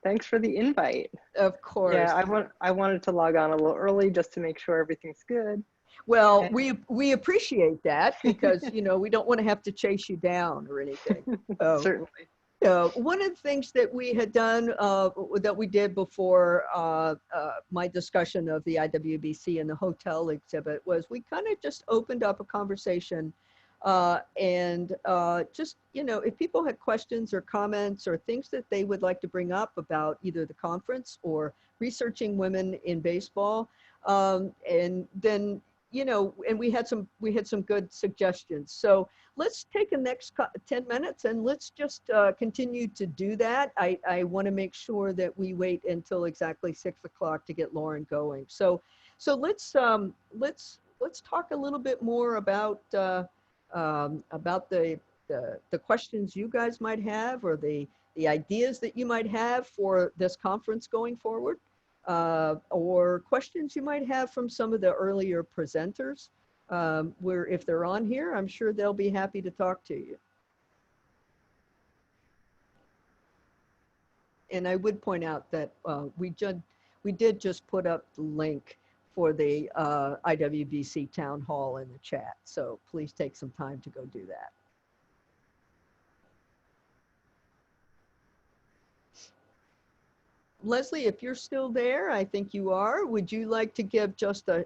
Thanks for the invite. Of course. Yeah, I wanted to log on a little early just to make sure everything's good. Well, we appreciate that, because we don't want to have to chase you down or anything. Certainly. One of the things that we had done, that we did before my discussion of the IWBC and the hotel exhibit, was we kind of just opened up a conversation, and just, if people had questions or comments or things that they would like to bring up about either the conference or researching women in baseball, and then, and we had some good suggestions. So let's take the next 10 minutes and let's just continue to do that. I want to make sure that we wait until exactly 6 o'clock to get Lauren going. So So let's talk a little bit more about the questions you guys might have, or the ideas that you might have for this conference going forward, or questions you might have from some of the earlier presenters. Where if they're on here, I'm sure they'll be happy to talk to you. And I would point out that we did just put up the link for the IWBC town hall in the chat. So please take some time to go do that. Leslie, if you're still there, I think you are. Would you like to give just a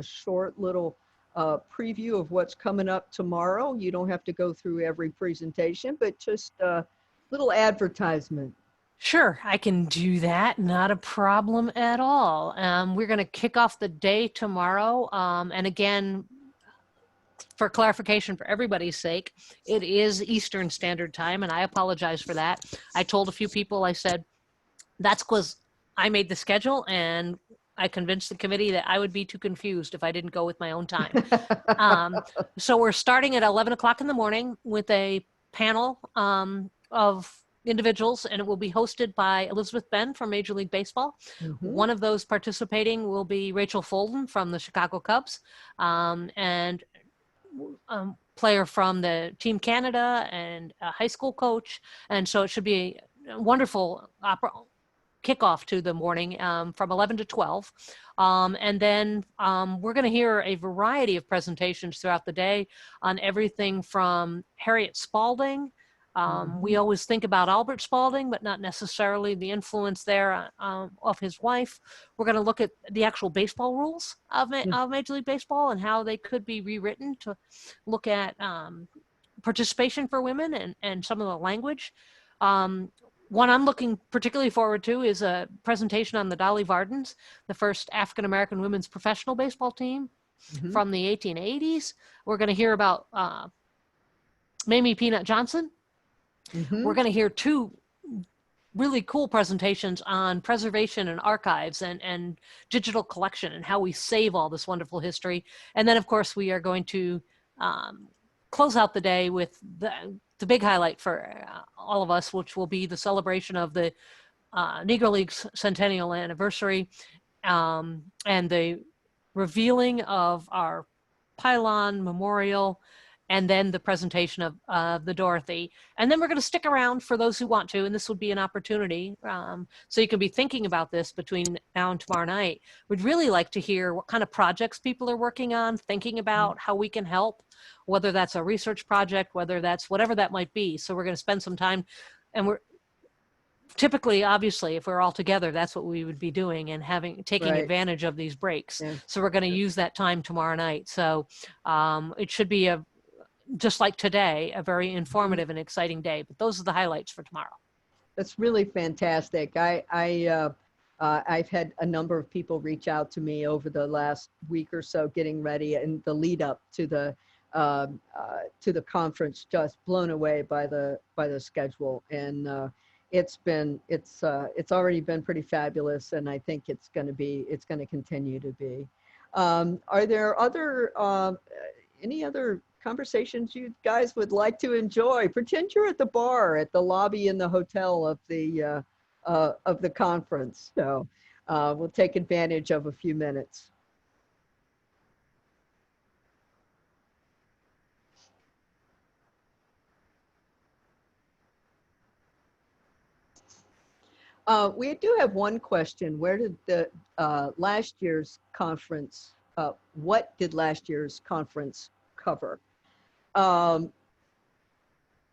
short little preview of what's coming up tomorrow? You don't have to go through every presentation, but just a little advertisement. Sure, I can do that. Not a problem at all. We're going to kick off the day tomorrow. And again, for clarification for everybody's sake, it is Eastern Standard Time, and I apologize for that. I told a few people, I said, that's because I made the schedule and I convinced the committee that I would be too confused if I didn't go with my own time. So we're starting at 11 o'clock in the morning with a panel of individuals, and it will be hosted by Elizabeth Benn from Major League Baseball. One of those participating will be Rachel Folden from the Chicago Cubs, and player from the Team Canada, and a high school coach. And so it should be a wonderful kickoff to the morning from 11 to 12. And then we're going to hear a variety of presentations throughout the day on everything from Harriet Spalding. We always think about Albert Spalding, but not necessarily the influence there of his wife. We're going to look at the actual baseball rules of Major League Baseball and how they could be rewritten to look at participation for women and some of the language. One I'm looking particularly forward to is a presentation on the Dolly Vardens, the first African-American women's professional baseball team from the 1880s. We're going to hear about Mamie Peanut Johnson. We're going to hear two really cool presentations on preservation and archives and digital collection and how we save all this wonderful history. And then, of course, we are going to close out the day with the big highlight for all of us, which will be the celebration of the Negro League's centennial anniversary and the revealing of our pylon memorial, and then the presentation of the Dorothy. And then we're going to stick around for those who want to, and this would be an opportunity. So you can be thinking about this between now and tomorrow night. We'd really like to hear what kind of projects people are working on, thinking about how we can help, whether that's a research project, whether that's whatever that might be. So we're going to spend some time, and we're typically, obviously, if we're all together, that's what we would be doing and taking advantage of these breaks. So we're going to use that time tomorrow night. So it should be just like today, a very informative and exciting day. But those are the highlights for tomorrow. That's really fantastic. I've had a number of people reach out to me over the last week or so, getting ready, and the lead up to the conference, just blown away by the schedule. And it's already been pretty fabulous, and I think it's going to continue to be. Are there any other conversations you guys would like to enjoy? Pretend you're at the bar at the lobby in the hotel of the conference. So we'll take advantage of a few minutes. We do have one question. Where did the last year's conference, what did last year's conference cover?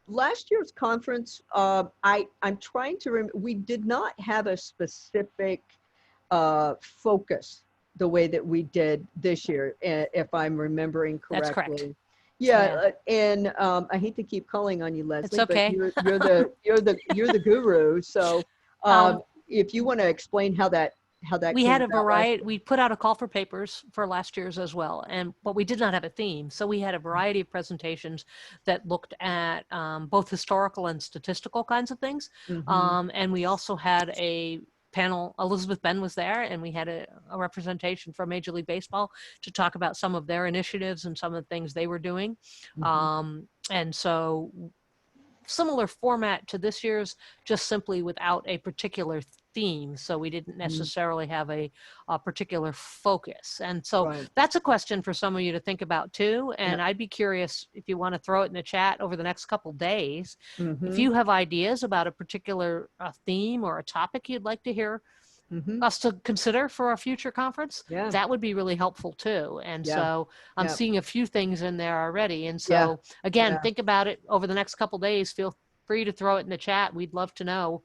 Last year's conference, I'm trying to remember, we did not have a specific focus the way that we did this year, if I'm remembering correctly. That's correct. Yeah, and I hate to keep calling on you, Leslie, it's okay. But you're the guru. So if you want to explain how that we had a variety. We put out a call for papers for last year's as well, but we did not have a theme. So we had a variety of presentations that looked at both historical and statistical kinds of things. And we also had a panel, Elizabeth Benn was there, and we had a representation from Major League Baseball to talk about some of their initiatives and some of the things they were doing. And so similar format to this year's, just simply without a particular theme. So we didn't necessarily have a particular focus. And so that's a question for some of you to think about too. And I'd be curious if you want to throw it in the chat over the next couple days. If you have ideas about a particular theme or a topic you'd like to hear us to consider for our future conference, that would be really helpful too. And so I'm seeing a few things in there already. And so again, think about it over the next couple days. Feel free to throw it in the chat. We'd love to know,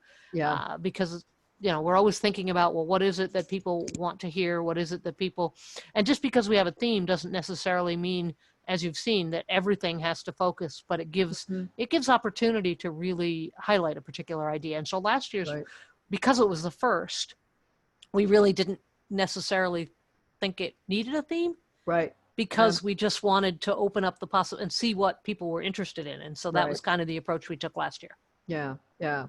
because we're always thinking about, well, what is it that people want to hear? What is it that people, and just because we have a theme doesn't necessarily mean, as you've seen, that everything has to focus, but it gives opportunity to really highlight a particular idea. And so last year's, because it was the first, we really didn't necessarily think it needed a theme, because we just wanted to open up the possible and see what people were interested in. And so that was kind of the approach we took last year. Yeah,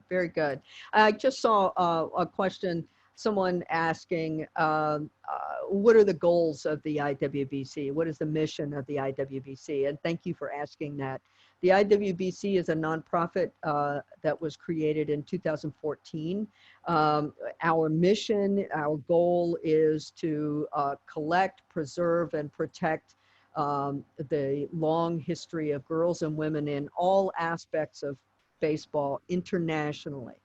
very good. I just saw a question, someone asking, what are the goals of the IWBC? What is the mission of the IWBC? And thank you for asking that. The IWBC is a nonprofit that was created in 2014. Our mission, our goal is to collect, preserve, and protect the long history of girls and women in all aspects of baseball internationally.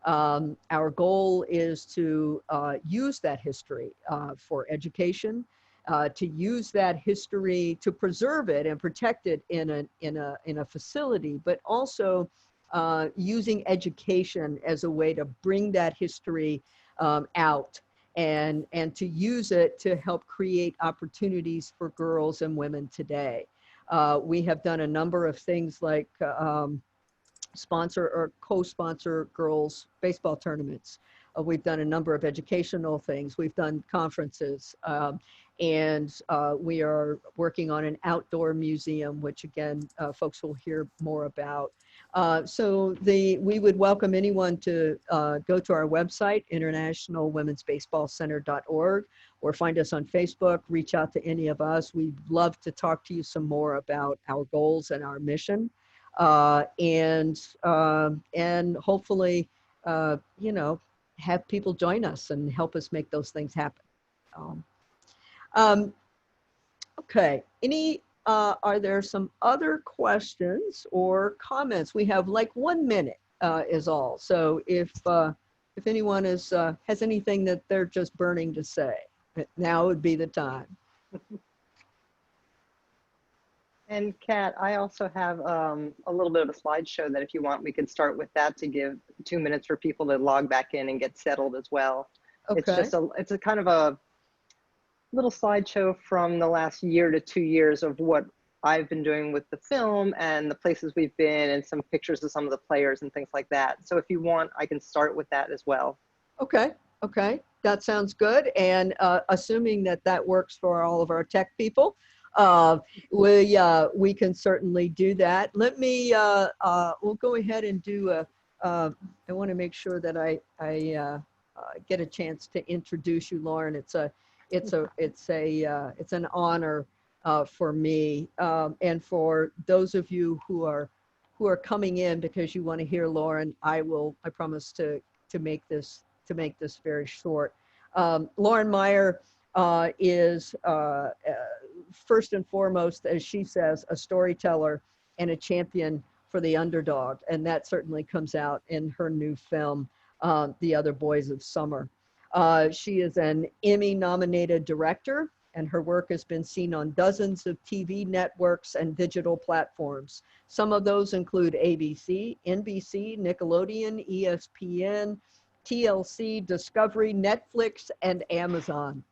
Our goal is to use that history for education, to use that history to preserve it and protect it in a facility, but also using education as a way to bring that history out and to use it to help create opportunities for girls and women today. We have done a number of things like sponsor or co-sponsor girls baseball tournaments. We've done a number of educational things. We've done conferences. And we are working on an outdoor museum, which again, folks will hear more about. So we would welcome anyone to go to our website, internationalwomensbaseballcenter.org, or find us on Facebook, reach out to any of us. We'd love to talk to you some more about our goals and our mission. And hopefully, have people join us and help us make those things happen. Okay, are there some other questions or comments? We have like 1 minute is all. So if anyone has anything that they're just burning to say, now would be the time. And Kat, I also have a little bit of a slideshow that if you want, we could start with that to give 2 minutes for people to log back in and get settled as well. Okay. It's a kind of a little slideshow from the last year to 2 years of what I've been doing with the film and the places we've been and some pictures of some of the players and things like that. So if you want, I can start with that as well. Okay, that sounds good. And assuming that works for all of our tech people, we can certainly do that. Let me, we'll go ahead and do I want to make sure that I get a chance to introduce you, Lauren. It's an honor for me, and for those of you who are coming in because you want to hear Lauren. I promise to make this very short. Lauren Meyer is first and foremost, as she says, a storyteller and a champion for the underdog, and that certainly comes out in her new film, The Other Boys of Summer. She is an Emmy-nominated director, and her work has been seen on dozens of TV networks and digital platforms. Some of those include ABC, NBC, Nickelodeon, ESPN, TLC, Discovery, Netflix, and Amazon.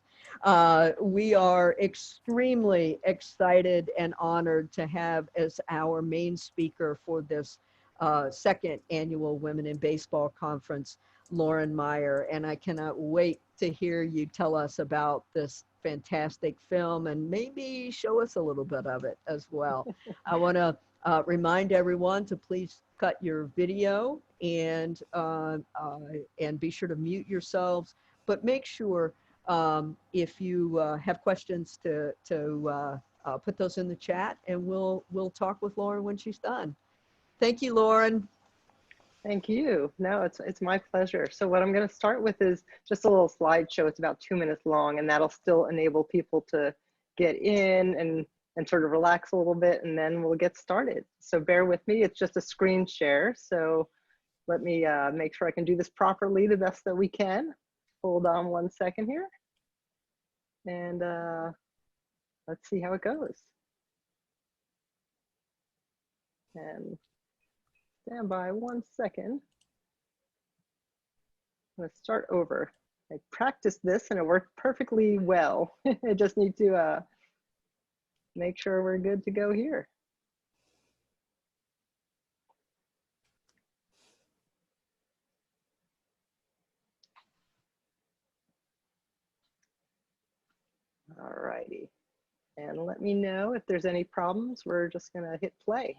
We are extremely excited and honored to have as our main speaker for this second annual Women in Baseball Conference, Lauren Meyer, and I cannot wait to hear you tell us about this fantastic film and maybe show us a little bit of it as well. I want to remind everyone to please cut your video and be sure to mute yourselves. But make sure if you have questions to put those in the chat, and we'll talk with Lauren when she's done. Thank you, Lauren. Thank you. No, it's my pleasure. So what I'm going to start with is just a little slideshow. It's about 2 minutes long, and that'll still enable people to get in and sort of relax a little bit, and then we'll get started. So bear with me. It's just a screen share. So let me make sure I can do this properly the best that we can. Hold on 1 second here. And let's see how it goes. And stand by 1 second. I'm going to start over. I practiced this and it worked perfectly well. I just need to make sure we're good to go here. All righty. And let me know if there's any problems. We're just going to hit play.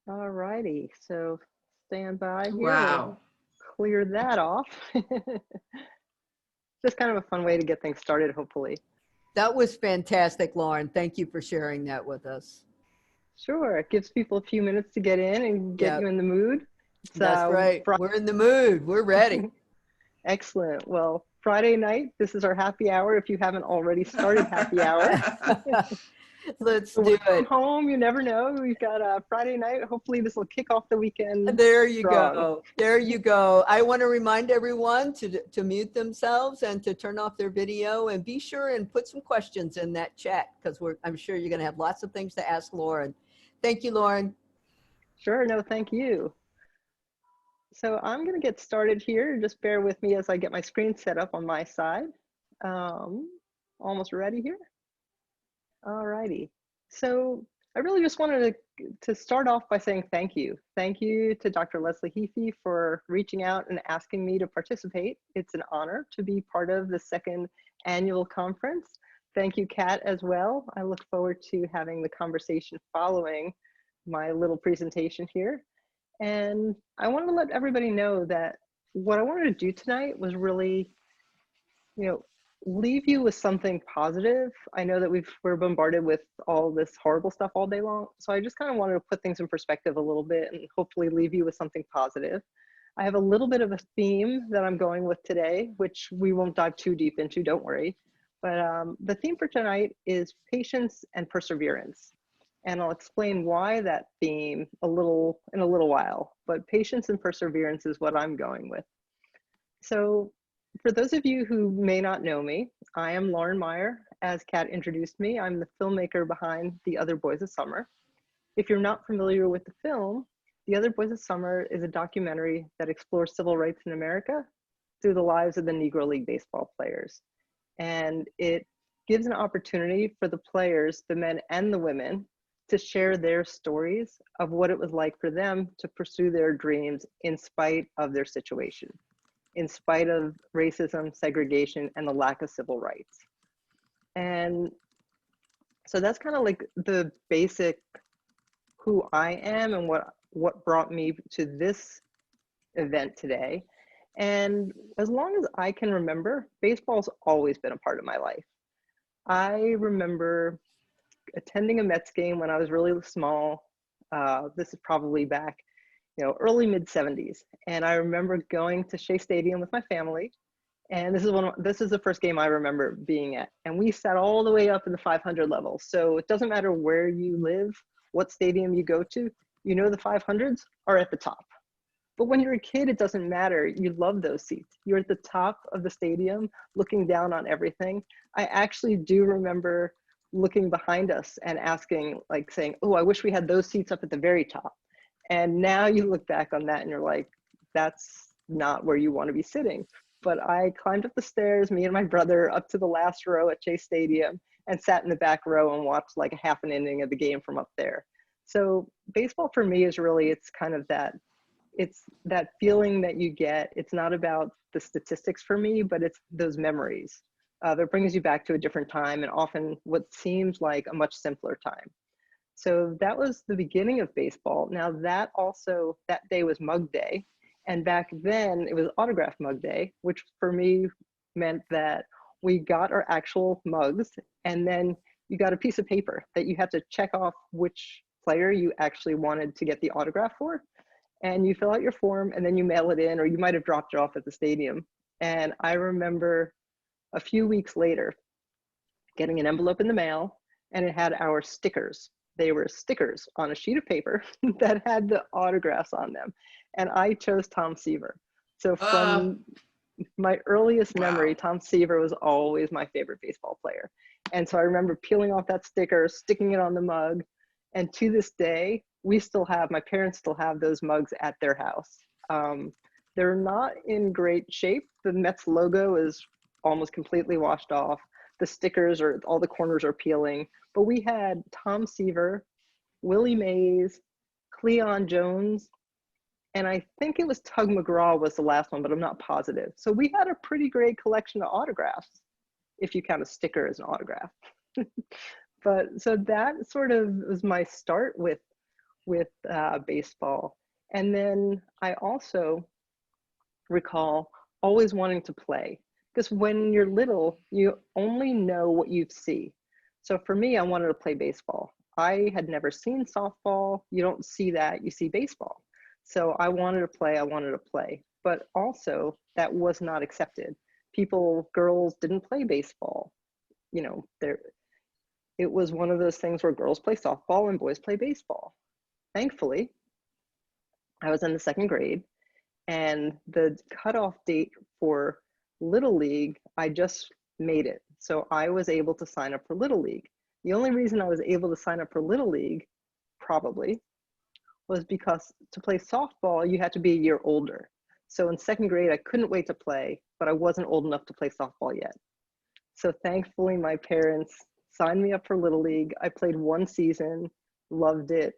All righty, so stand by here. Wow. We'll clear that off. Just kind of a fun way to get things started, hopefully. That was fantastic, Lauren. Thank you for sharing that with us. Sure, it gives people a few minutes to get in and get you in the mood. That's right. We're in the mood. We're ready. Excellent. Well, Friday night, this is our happy hour if you haven't already started happy hour. Let's so do it. Home, you never know. We've got a Friday night. Hopefully this will kick off the weekend. There you strong. go. There you go. I want to remind everyone to mute themselves and to turn off their video, and be sure and put some questions in that chat, because I'm sure you're going to have lots of things to ask Lauren. Thank you, Lauren. Sure. No, thank you. So I'm going to get started here. Just bear with me as I get my screen set up on my side. Almost ready here. All righty. So I really just wanted to start off by saying thank you. Thank you to Dr. Leslie Heafy for reaching out and asking me to participate. It's an honor to be part of the second annual conference. Thank you, Kat, as well. I look forward to having the conversation following my little presentation here. And I wanted to let everybody know that what I wanted to do tonight was really, leave you with something positive. I know that we're bombarded with all this horrible stuff all day long. So I just kind of wanted to put things in perspective a little bit and hopefully leave you with something positive. I have a little bit of a theme that I'm going with today, which we won't dive too deep into, don't worry. But the theme for tonight is patience and perseverance. And I'll explain why that theme in a little while, but patience and perseverance is what I'm going with. So for those of you who may not know me, I am Lauren Meyer. As Kat introduced me, I'm the filmmaker behind The Other Boys of Summer. If you're not familiar with the film, The Other Boys of Summer is a documentary that explores civil rights in America through the lives of the Negro League baseball players. And it gives an opportunity for the players, the men and the women, to share their stories of what it was like for them to pursue their dreams in spite of their situation, in spite of racism, segregation, and the lack of civil rights. And so that's kind of like the basic who I am and what brought me to this event today. And as long as I can remember, baseball's always been a part of my life. I remember attending a Mets game when I was really small. This is probably back, early mid 70s. And I remember going to Shea Stadium with my family. And this is the first game I remember being at. And we sat all the way up in the 500 level. So it doesn't matter where you live, what stadium you go to, the 500s are at the top. But when you're a kid, it doesn't matter. You love those seats. You're at the top of the stadium, looking down on everything. I actually do remember looking behind us and saying, oh, I wish we had those seats up at the very top. And now you look back on that and you're like, that's not where you want to be sitting. But I climbed up the stairs, me and my brother, up to the last row at Chase Stadium and sat in the back row and watched like a half an inning of the game from up there. So baseball for me is really, it's that feeling that you get. It's not about the statistics for me, but it's those memories that brings you back to a different time and often what seems like a much simpler time. So that was the beginning of baseball. Now that day was Mug Day. And back then it was Autograph Mug Day, which for me meant that we got our actual mugs and then you got a piece of paper that you had to check off which player you actually wanted to get the autograph for. And you fill out your form and then you mail it in, or you might've dropped it off at the stadium. And I remember a few weeks later getting an envelope in the mail and it had our stickers. They were stickers on a sheet of paper that had the autographs on them. And I chose Tom Seaver. So from my earliest memory, Tom Seaver was always my favorite baseball player. And so I remember peeling off that sticker, sticking it on the mug. And to this day, my parents still have those mugs at their house. They're not in great shape. The Mets logo is almost completely washed off. The stickers all the corners are peeling. But we had Tom Seaver, Willie Mays, Cleon Jones, and I think it was Tug McGraw was the last one, but I'm not positive. So we had a pretty great collection of autographs, if you count a sticker as an autograph. But so that sort of was my start with baseball. And then I also recall always wanting to play, because when you're little, you only know what you see. So for me, I wanted to play baseball. I had never seen softball. You don't see that, you see baseball. So I wanted to play, but also that was not accepted. Girls didn't play baseball. It was one of those things where girls play softball and boys play baseball. Thankfully, I was in the 2nd grade and the cutoff date for Little League, I just made it. So I was able to sign up for Little League. The only reason I was able to sign up for Little League, probably, was because to play softball, you had to be a year older. So in 2nd grade, I couldn't wait to play, but I wasn't old enough to play softball yet. So thankfully, my parents signed me up for Little League. I played 1 season, loved it.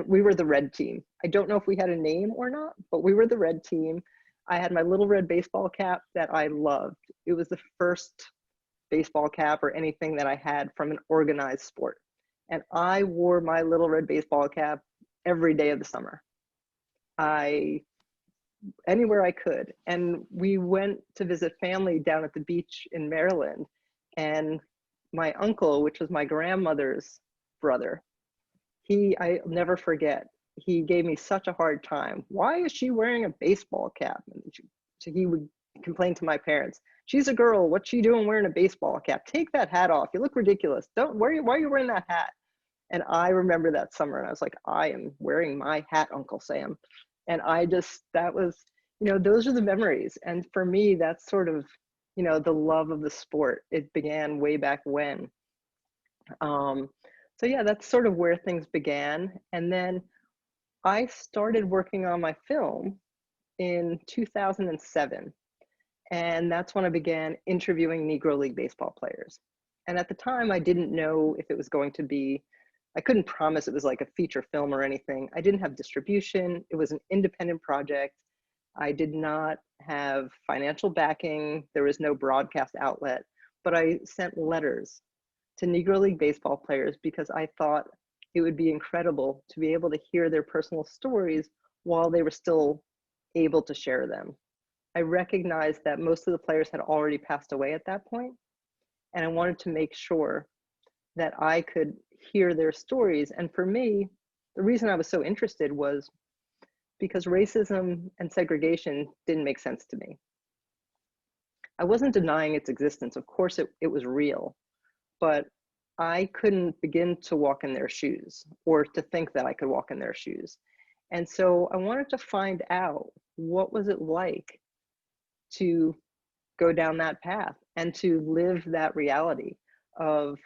We were the red team. I don't know if we had a name or not, but we were the red team. I had my little red baseball cap that I loved. It was the first baseball cap or anything that I had from an organized sport. And I wore my little red baseball cap every day of the summer. Anywhere I could. And we went to visit family down at the beach in Maryland. And my uncle, which was my grandmother's brother, I'll never forget, he gave me such a hard time. Why is she wearing a baseball cap? And he would complained to my parents, she's a girl, what's she doing wearing a baseball cap? Take that hat off, you look ridiculous. Why are you wearing that hat? And I remember that summer and I was like, I am wearing my hat, Uncle Sam. And that was, those are the memories. And for me, that's sort of, the love of the sport. It began way back when. So yeah, that's sort of where things began. And then I started working on my film in 2007. And that's when I began interviewing Negro League baseball players. And at the time, I didn't know if it was going to be, I couldn't promise it was like a feature film or anything. I didn't have distribution. It was an independent project. I did not have financial backing. There was no broadcast outlet, but I sent letters to Negro League baseball players because I thought it would be incredible to be able to hear their personal stories while they were still able to share them. I recognized that most of the players had already passed away at that point, and I wanted to make sure that I could hear their stories. And for me, the reason I was so interested was because racism and segregation didn't make sense to me. I wasn't denying its existence. Of course, it was real, but I couldn't begin to walk in their shoes or to think that I could walk in their shoes. And so I wanted to find out, what was it like to go down that path and to live that reality of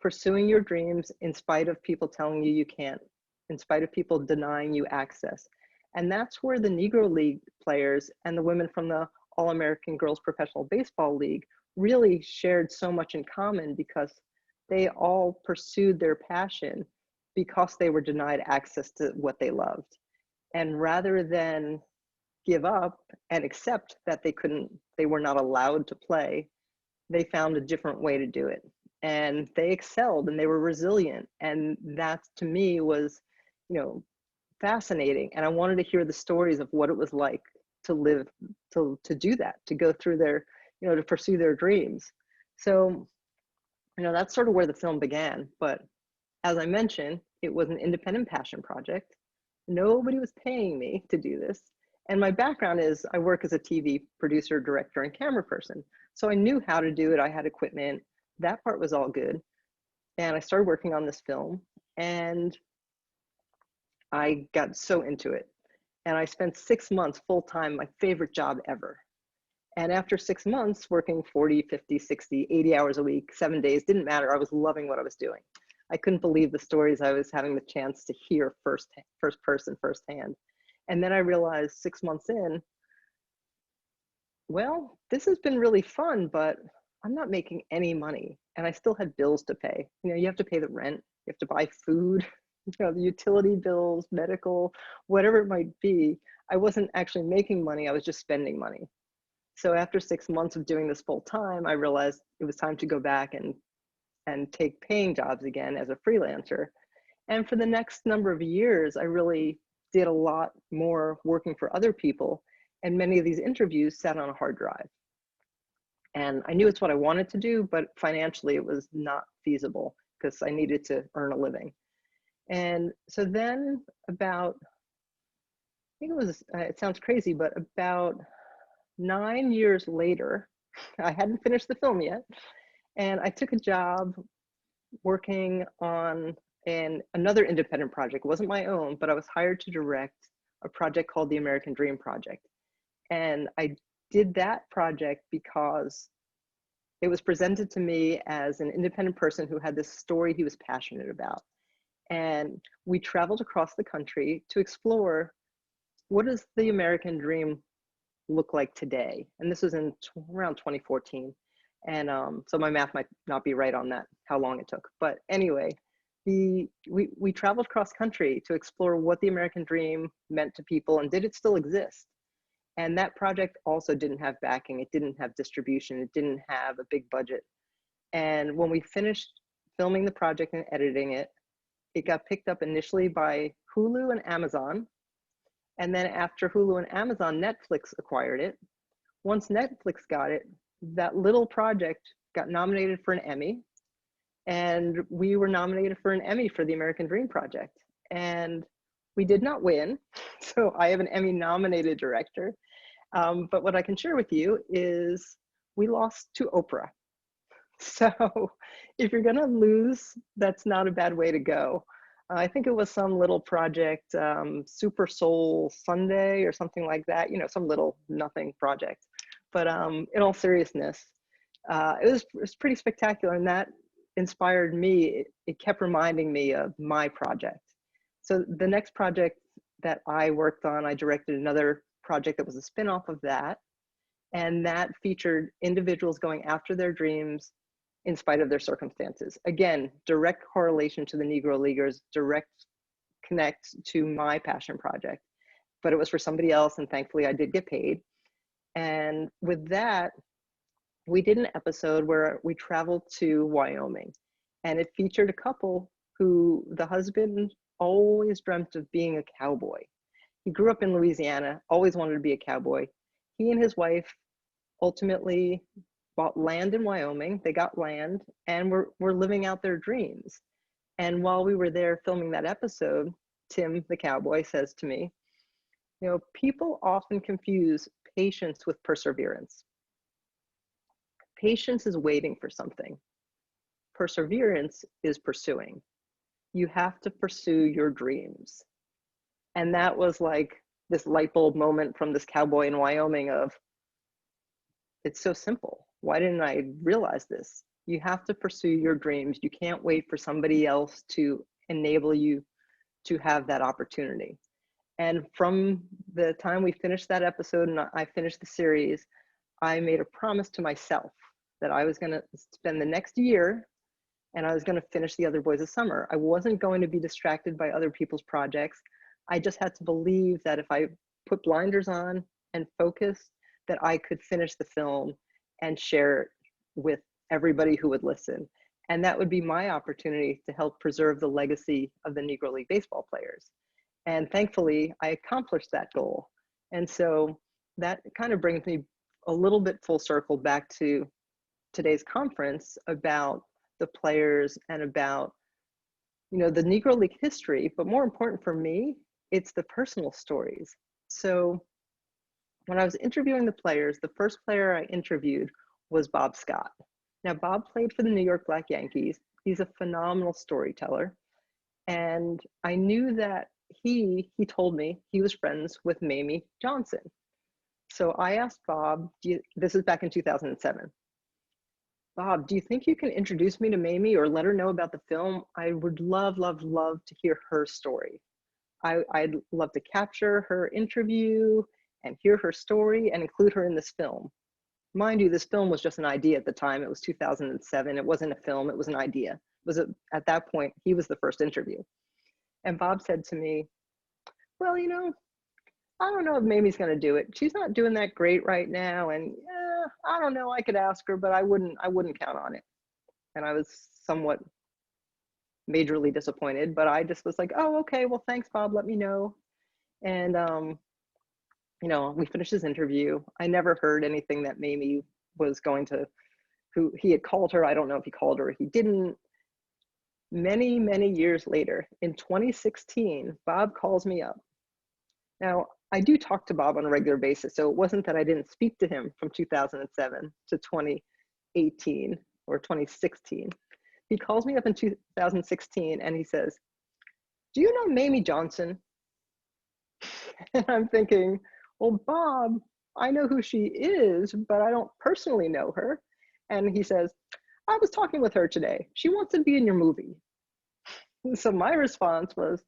pursuing your dreams in spite of people telling you you can't, in spite of people denying you access. And that's where the Negro League players and the women from the All-American Girls Professional Baseball League really shared so much in common, because they all pursued their passion because they were denied access to what they loved. And rather than give up and accept that they were not allowed to play, they found a different way to do it. And they excelled and they were resilient. And that to me was, fascinating. And I wanted to hear the stories of what it was like to live, to do that, to go through their, to pursue their dreams. So, that's sort of where the film began. But as I mentioned, it was an independent passion project. Nobody was paying me to do this. And my background is I work as a TV producer, director, and camera person. So I knew how to do it. I had equipment. That part was all good. And I started working on this film and I got so into it. And I spent 6 months full-time, my favorite job ever. And after 6 months working 40, 50, 60, 80 hours a week, 7 days, didn't matter. I was loving what I was doing. I couldn't believe the stories I was having the chance to hear firsthand. And then I realized 6 months in, well, this has been really fun, but I'm not making any money. And I still had bills to pay. You have to pay the rent, you have to buy food, the utility bills, medical, whatever it might be. I wasn't actually making money, I was just spending money. So after 6 months of doing this full time, I realized it was time to go back and take paying jobs again as a freelancer. And for the next number of years, I really did a lot more working for other people. And many of these interviews sat on a hard drive. And I knew it's what I wanted to do, but financially it was not feasible because I needed to earn a living. And so then about, I think it was, it sounds crazy, but about 9 years later, I hadn't finished the film yet. And I took a job working on another independent project. It wasn't my own, but I was hired to direct a project called the American Dream Project. And I did that project because it was presented to me as an independent person who had this story he was passionate about. And we traveled across the country to explore, what does the American dream look like today? And this was in around 2014. And so my math might not be right on that, how long it took. But anyway, we traveled cross country to explore what the American dream meant to people and did it still exist? And that project also didn't have backing. It didn't have distribution. It didn't have a big budget. And when we finished filming the project and editing it, it got picked up initially by Hulu and Amazon. And then after Hulu and Amazon, Netflix acquired it. Once Netflix got it, that little project got nominated for an Emmy. And we were nominated for an Emmy for the American Dream Project. And we did not win. So I have an Emmy nominated director. But what I can share with you is we lost to Oprah. So if you're gonna lose, that's not a bad way to go. I think it was some little project, Super Soul Sunday or something like that, you know, some little nothing project. But in all seriousness, it was pretty spectacular, and that inspired me. It kept reminding me of my project. So the next project that I worked on, I directed another project that was a spin-off of that. And that featured individuals going after their dreams in spite of their circumstances. Again, direct correlation to the Negro Leaguers, direct connect to my passion project. But it was for somebody else, and thankfully I did get paid. And with that, we did an episode where we traveled to Wyoming, and it featured a couple who the husband always dreamt of being a cowboy. He grew up in Louisiana, always wanted to be a cowboy. He and his wife ultimately bought land in Wyoming. They got land and were living out their dreams. And while we were there filming that episode, Tim, the cowboy, says to me, you know, people often confuse patience with perseverance. Patience is waiting for something. Perseverance is pursuing. You have to pursue your dreams. And that was like this light bulb moment from this cowboy in Wyoming of, it's so simple. Why didn't I realize this? You have to pursue your dreams. You can't wait for somebody else to enable you to have that opportunity. And from the time we finished that episode and I finished the series, I made a promise to myself that I was going to spend the next year and I was going to finish The Other Boys of Summer. I wasn't going to be distracted by other people's projects. I just had to believe that if I put blinders on and focus, that I could finish the film and share it with everybody who would listen. And that would be my opportunity to help preserve the legacy of the Negro League baseball players. And thankfully, I accomplished that goal. And so that kind of brings me a little bit full circle back to today's conference about the players and about, you know, the Negro League history, but more important for me, it's the personal stories. So when I was interviewing the players, the first player I interviewed was Bob Scott. Now, Bob played for the New York Black Yankees. He's a phenomenal storyteller. And I knew that he told me he was friends with Mamie Johnson. So I asked Bob, this is back in 2007. Bob, do you think you can introduce me to Mamie or let her know about the film? I would love, love, love to hear her story. I'd love to capture her interview and hear her story and include her in this film. Mind you, this film was just an idea at the time. It was 2007. It wasn't a film, it was an idea. At that point, he was the first interview. And Bob said to me, well, you know, I don't know if Mamie's gonna do it. She's not doing that great right now. And I don't know, I could ask her, but I wouldn't count on it. And I was somewhat majorly disappointed, but I just was like, oh, okay, well, thanks, Bob, let me know. And, you know, we finished his interview. I never heard anything that Mamie was going to, who he had called her. I don't know if he called her or he didn't. Many, many years later, in 2016, Bob calls me up. Now, I do talk to Bob on a regular basis, so it wasn't that I didn't speak to him from 2007 to 2018 or 2016. He calls me up in 2016 and he says, do you know Mamie Johnson? And I'm thinking, well, Bob, I know who she is, but I don't personally know her. And he says, I was talking with her today. She wants to be in your movie. So my response was,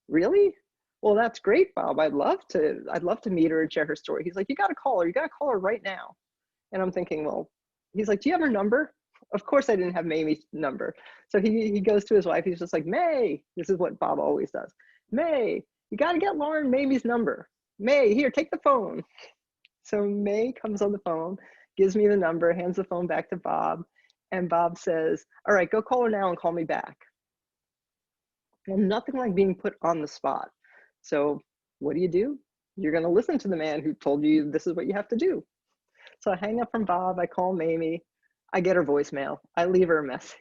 really? Well, that's great, Bob. I'd love to meet her and share her story. He's like, you got to call her. You got to call her right now. And I'm thinking, well, he's like, do you have her number? Of course I didn't have Mamie's number. So he goes to his wife. He's just like, May, this is what Bob always does. May, you got to get Lauren Mamie's number. May, here, take the phone. So May comes on the phone, gives me the number, hands the phone back to Bob. And Bob says, all right, go call her now and call me back. Well, nothing like being put on the spot. So what do? You're going to listen to the man who told you this is what you have to do. So I hang up from Bob. I call Mamie. I get her voicemail. I leave her a message.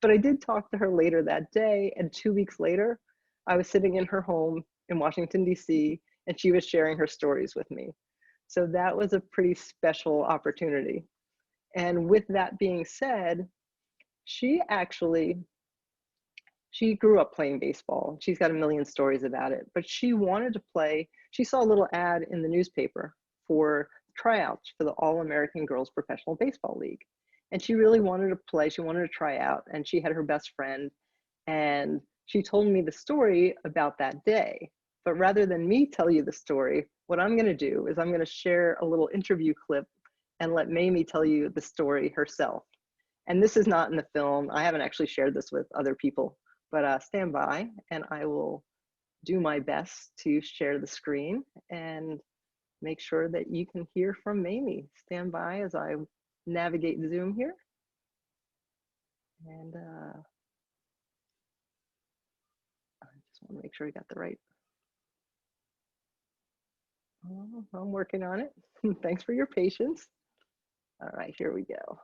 But I did talk to her later that day. And 2 weeks later, I was sitting in her home in Washington, D.C., and she was sharing her stories with me. So that was a pretty special opportunity. And with that being said, she grew up playing baseball. She's got a million stories about it, but she wanted to play. She saw a little ad in the newspaper for tryouts for the All-American Girls Professional Baseball League. And she really wanted to play. She wanted to try out, and she had her best friend. And she told me the story about that day. But rather than me tell you the story, what I'm going to do is I'm going to share a little interview clip and let Mamie tell you the story herself. And this is not in the film. I haven't actually shared this with other people, but stand by and I will do my best to share the screen and make sure that you can hear from Mamie. Stand by as I navigate Zoom here. And I just want to make sure we got the right. Oh, I'm working on it. Thanks for your patience. All right, here we go.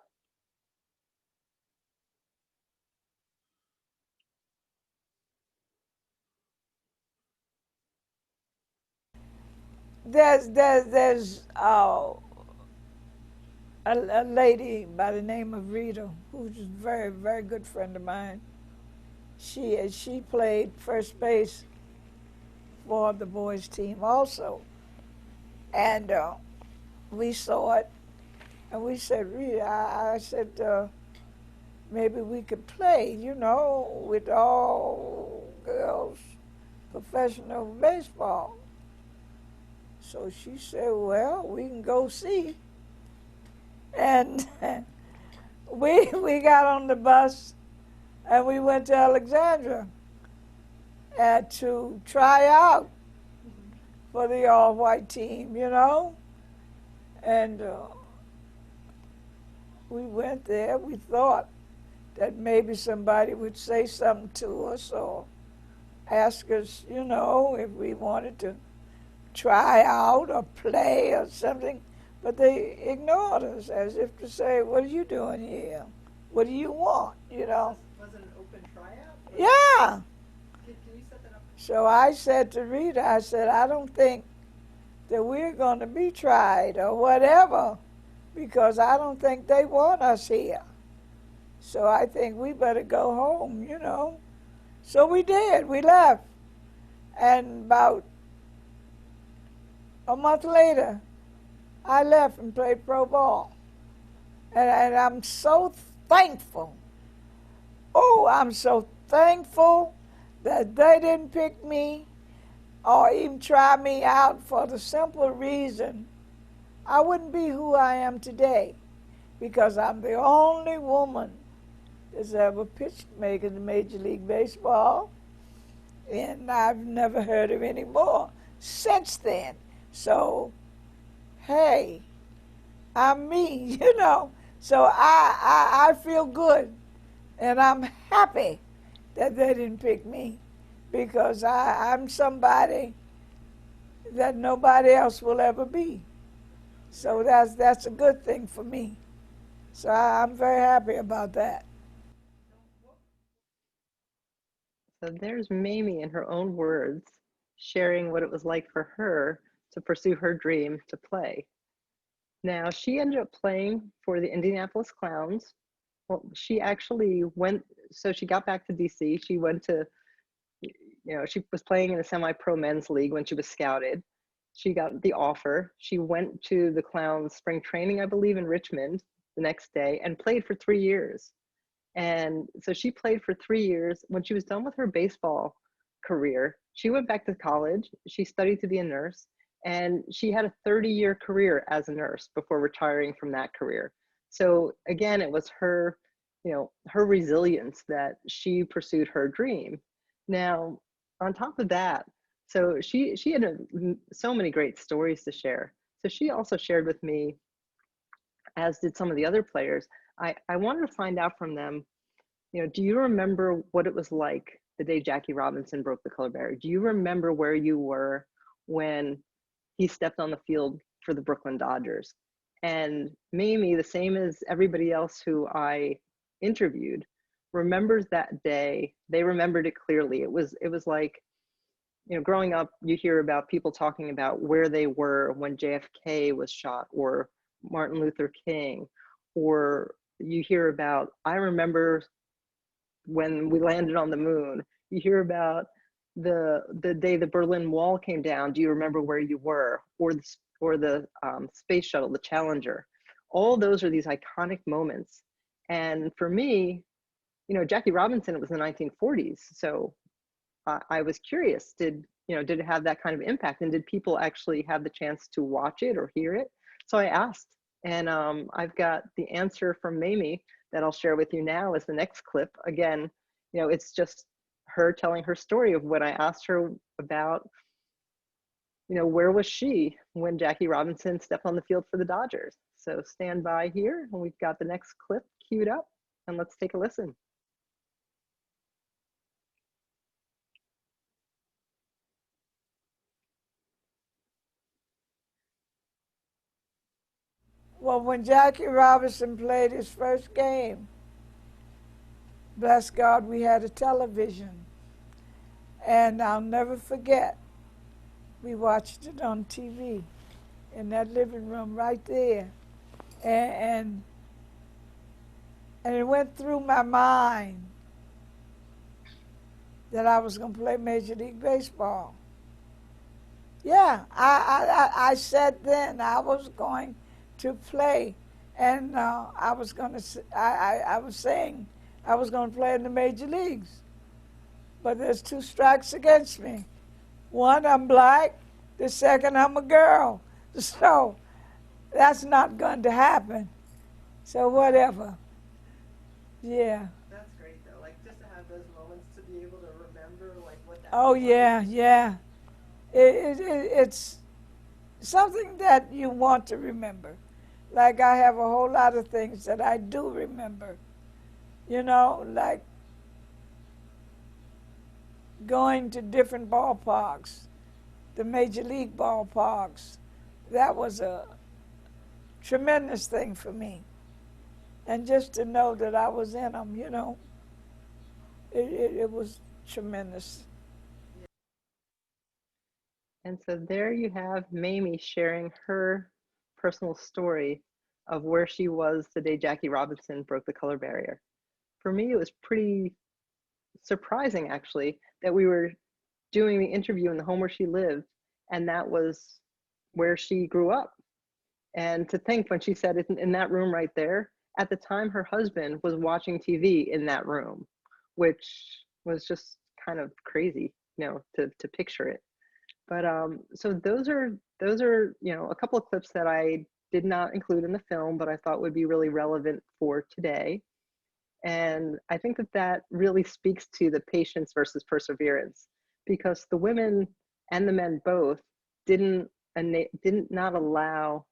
There's a lady by the name of Rita, who's a very, very good friend of mine. She played first base for the boys team also. And we saw it, and we said, Rita, I said, maybe we could play, you know, with all girls professional baseball. So she said, well, we can go see. And we got on the bus and we went to Alexandria to try out for the all-white team, you know. And we went there. We thought that maybe somebody would say something to us or ask us, you know, if we wanted to try out or play or something. But they ignored us as if to say, what are you doing here? What do you want, you know? Was it an open tryout? Yeah. Can you set that up? So I said to Rita, I said, I don't think that we're going to be tried or whatever, because I don't think they want us here. So I think we better go home, you know. So we did. We left. And about a month later, I left and played pro ball. And I'm so thankful. Oh, I'm so thankful that they didn't pick me or even try me out, for the simple reason I wouldn't be who I am today, because I'm the only woman that's ever pitched making Major League Baseball, and I've never heard of any more since then. So, hey, I'm me, you know. So I feel good, and I'm happy that they didn't pick me, because I'm somebody that nobody else will ever be. So that's a good thing for me. So I'm very happy about that. So there's Mamie in her own words, sharing what it was like for her to pursue her dream to play. Now, she ended up playing for the Indianapolis Clowns. Well, she actually went, so she got back to DC. She went to, you know, she was playing in a semi-pro men's league when she was scouted. She got the offer. She went to the Clowns spring training, I believe, in Richmond the next day and played for 3 years. And so she played for 3 years. When she was done with her baseball career, she went back to college. She studied to be a nurse, and she had a 30-year career as a nurse before retiring from that career. So again, it was her, you know, her resilience that she pursued her dream. Now, on top of that, so she had so many great stories to share. So she also shared with me, as did some of the other players. I wanted to find out from them, you know, do you remember what it was like the day Jackie Robinson broke the color barrier? Do you remember where you were when he stepped on the field for the Brooklyn Dodgers? And Mamie, the same as everybody else who I interviewed, remembers that day. They remembered it clearly. It was like, you know, growing up, you hear about people talking about where they were when JFK was shot, or Martin Luther King, or you hear about, I remember when we landed on the moon. You hear about the day the Berlin Wall came down. Do you remember where you were? Or the space shuttle, the Challenger. All those are these iconic moments. And for me, you know, Jackie Robinson, it was the 1940s. So I was curious, did it have that kind of impact? And did people actually have the chance to watch it or hear it? So I asked, and I've got the answer from Mamie that I'll share with you now as the next clip. Again, you know, it's just her telling her story of when I asked her about, you know, where was she when Jackie Robinson stepped on the field for the Dodgers? So stand by here, and we've got the next clip queued up, and let's take a listen. Well, when Jackie Robinson played his first game, bless God, we had a television. And I'll never forget, we watched it on TV in that living room right there. And it went through my mind that I was going to play Major League Baseball. Yeah, I said then I was going to play, and I was saying I was going to play in the major leagues. But there's 2 strikes against me. One, I'm black. The second, I'm a girl. So that's not going to happen. So whatever. Yeah. That's great though, like just to have those moments to be able to remember like what that Oh was like. yeah. It's something that you want to remember. Like I have a whole lot of things that I do remember. You know, like going to different ballparks, the major league ballparks. That was a tremendous thing for me. And just to know that I was in them, you know, it was tremendous. And so there you have Mamie sharing her personal story of where she was the day Jackie Robinson broke the color barrier. For me, it was pretty surprising, actually, that we were doing the interview in the home where she lived, and that was where she grew up. And to think when she said it in that room right there, at the time her husband was watching TV in that room, which was just kind of crazy, you know, to picture it. But so those are you know, a couple of clips that I did not include in the film, but I thought would be really relevant for today. And I think that really speaks to the patience versus perseverance, because the women and the men both did not allow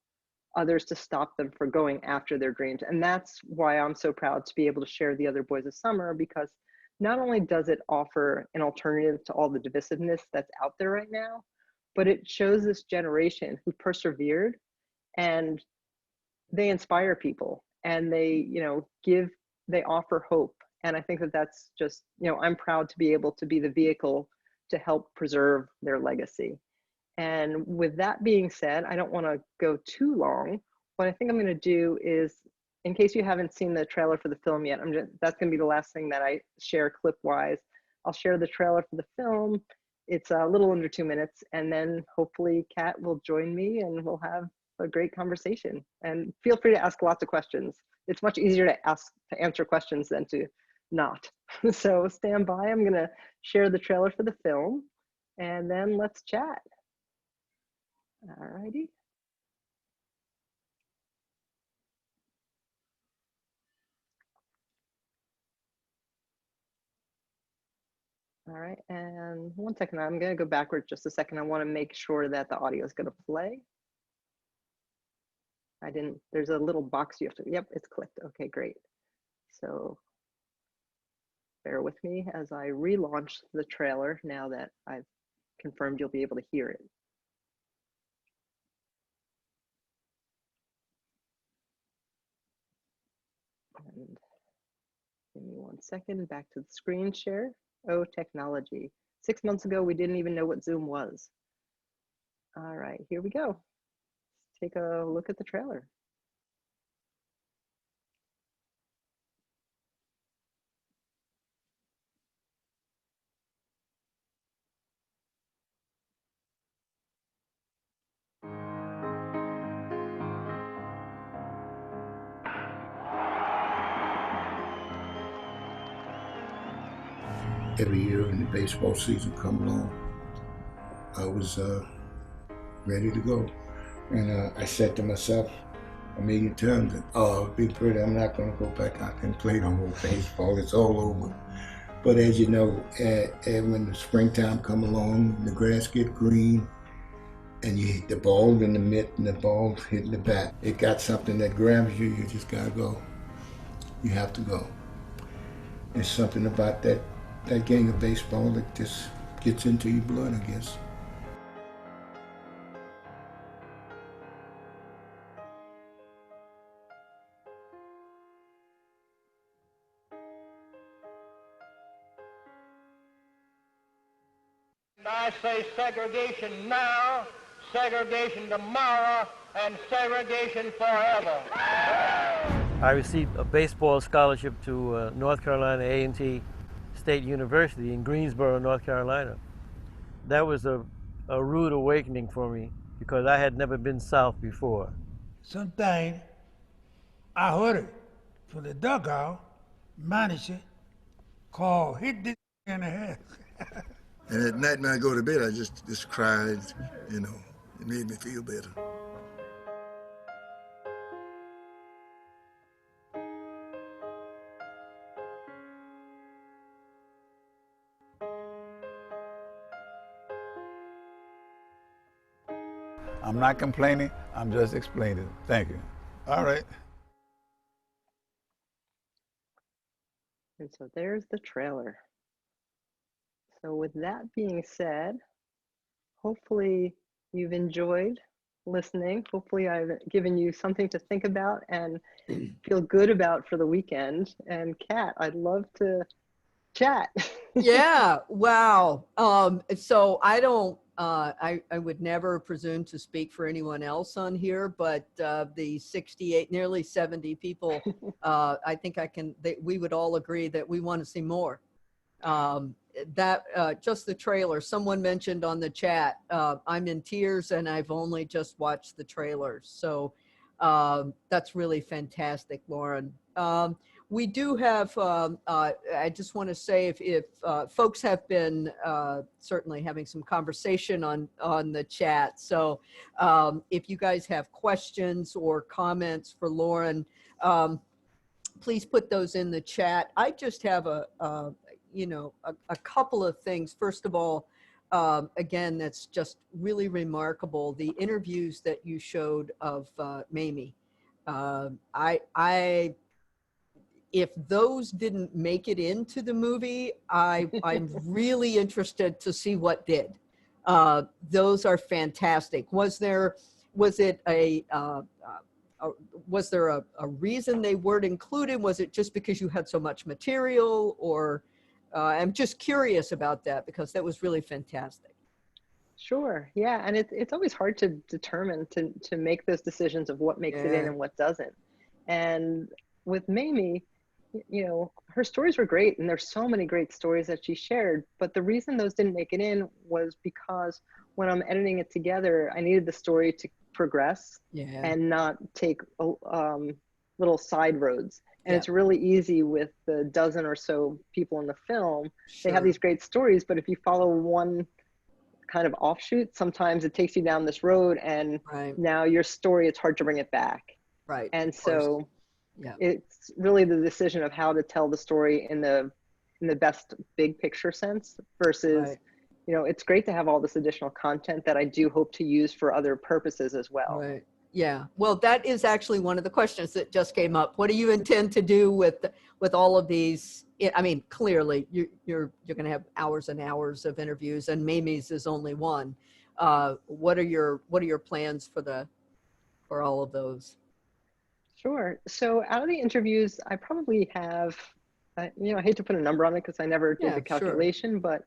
others to stop them from going after their dreams. And that's why I'm so proud to be able to share The Other Boys of Summer, because not only does it offer an alternative to all the divisiveness that's out there right now, but it shows this generation who persevered, and they inspire people, and they, you know, they offer hope. And I think that that's just, you know, I'm proud to be able to be the vehicle to help preserve their legacy. And with that being said, I don't want to go too long. What I think I'm going to do is, in case you haven't seen the trailer for the film yet, that's going to be the last thing that I share clip-wise. I'll share the trailer for the film. It's a little under 2 minutes, and then hopefully Kat will join me and we'll have a great conversation. And feel free to ask lots of questions. It's much easier to answer questions than to not. So stand by. I'm going to share the trailer for the film, and then let's chat. All righty. All right, and 1 second, I'm gonna go backwards just a second. I wanna make sure that the audio is gonna play. There's a little box you have to, yep, it's clicked. Okay, great. So bear with me as I relaunch the trailer now that I've confirmed you'll be able to hear it. And give me 1 second, back to the screen share. Oh, technology. 6 months ago, we didn't even know what Zoom was. All right, here we go. Let's take a look at the trailer. Every year when the baseball season come along, I was ready to go. And I said to myself a million times, oh, Big Bird, I'm not going to go back out and play no more baseball. It's all over. But as you know, when the springtime come along, the grass get green, and you hit the ball in the mitt and the ball hitting the bat, it got something that grabs you. You just got to go. You have to go. There's something about that game of baseball that just gets into your blood, I guess. I say segregation now, segregation tomorrow, and segregation forever. I received a baseball scholarship to North Carolina A&T State University in Greensboro, North Carolina. That was a rude awakening for me because I had never been south before. Sometimes I heard it from the dugout manager called, hit this in the head. And at night when I go to bed, I just cried, you know. It made me feel better. I'm not complaining, I'm just explaining. Thank you. All right. And so there's the trailer. So with that being said, hopefully you've enjoyed listening. Hopefully I've given you something to think about and feel good about for the weekend. And Kat, I'd love to chat. Yeah, wow. So I don't, I would never presume to speak for anyone else on here, but the 68, nearly 70 people, I think we would all agree that we want to see more. Just the trailer, someone mentioned on the chat, I'm in tears and I've only just watched the trailer. So that's really fantastic, Lauren. We do have, I just want to say if folks have been certainly having some conversation on the chat. So if you guys have questions or comments for Lauren, please put those in the chat. I just have a couple of things. First of all, again, that's just really remarkable. The interviews that you showed of Mamie. If those didn't make it into the movie, I'm really interested to see what did. Those are fantastic. Was there a reason they weren't included? Was it just because you had so much material, or I'm just curious about that because that was really fantastic. Sure, yeah, and it's always hard to determine to make those decisions of what makes it in and what doesn't. And with Mamie, you know, her stories were great, and there's so many great stories that she shared, but the reason those didn't make it in was because when I'm editing it together, I needed the story to progress and not take little side roads. And it's really easy with the dozen or so people in the film. They have these great stories, but if you follow one kind of offshoot, sometimes it takes you down this road, and now your story, it's hard to bring it back. Right. And so it's really the decision of how to tell the story in the best big picture sense versus, you know, it's great to have all this additional content that I do hope to use for other purposes as well. Right. Yeah. Well, that is actually one of the questions that just came up. What do you intend to do with all of these? I mean, clearly you're going to have hours and hours of interviews, and Mamie's is only one. What are your plans for all of those? Sure. So out of the interviews, I probably have, you know, I hate to put a number on it because I never did the calculation, but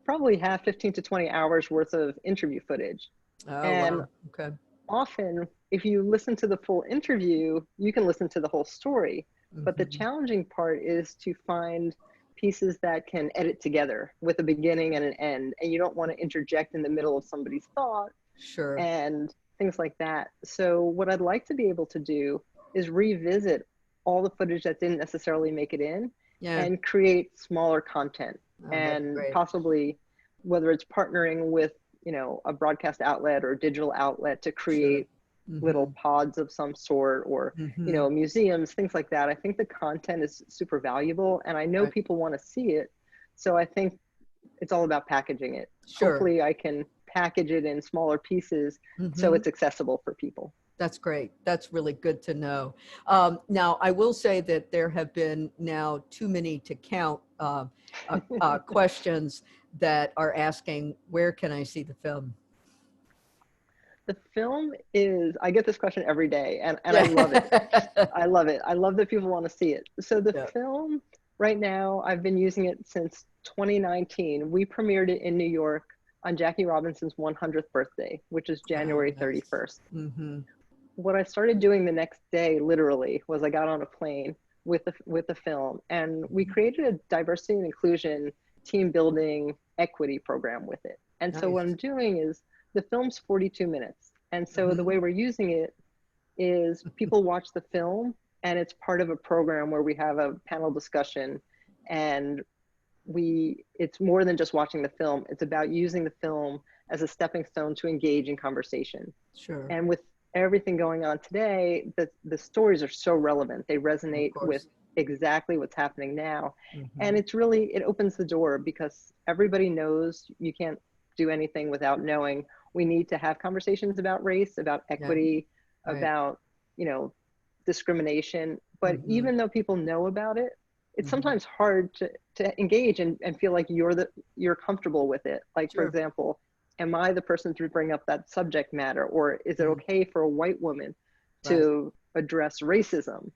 probably have 15 to 20 hours worth of interview footage. Oh, And wow. Okay. often, if you listen to the full interview, you can listen to the whole story. But the challenging part is to find pieces that can edit together with a beginning and an end, and you don't want to interject in the middle of somebody's thought. Sure. And things like that. So what I'd like to be able to do is revisit all the footage that didn't necessarily make it in, and create smaller content. And possibly, whether it's partnering with, you know, a broadcast outlet or digital outlet to create little pods of some sort, or you know, museums, things like that. I think the content is super valuable, and I know people want to see it. So I think it's all about packaging it. Hopefully I can package it in smaller pieces so it's accessible for people. That's great. That's really good to know. Now, I will say that there have been now too many to count questions that are asking, where can I see the film? The film is, I get this question every day, and I love it. I love it. I love that people want to see it. So the film right now, I've been using it since 2019. We premiered it in New York on Jackie Robinson's 100th birthday, which is January 31st. What I started doing the next day, literally, was I got on a plane with the film, and we created a diversity and inclusion team building equity program with it. And so what I'm doing is, the film's 42 minutes. And so the way we're using it is people watch the film, and it's part of a program where we have a panel discussion, and it's more than just watching the film. It's about using the film as a stepping stone to engage in conversation. Sure. And with everything going on today, the stories are so relevant. They resonate with exactly what's happening now. And it's really, it opens the door, because everybody knows you can't do anything without knowing. We need to have conversations about race, about equity, about, you know, discrimination. But even though people know about it, it's sometimes hard to engage and feel like you're comfortable with it. Like, for example, am I the person to bring up that subject matter? Or is it okay for a white woman to address racism?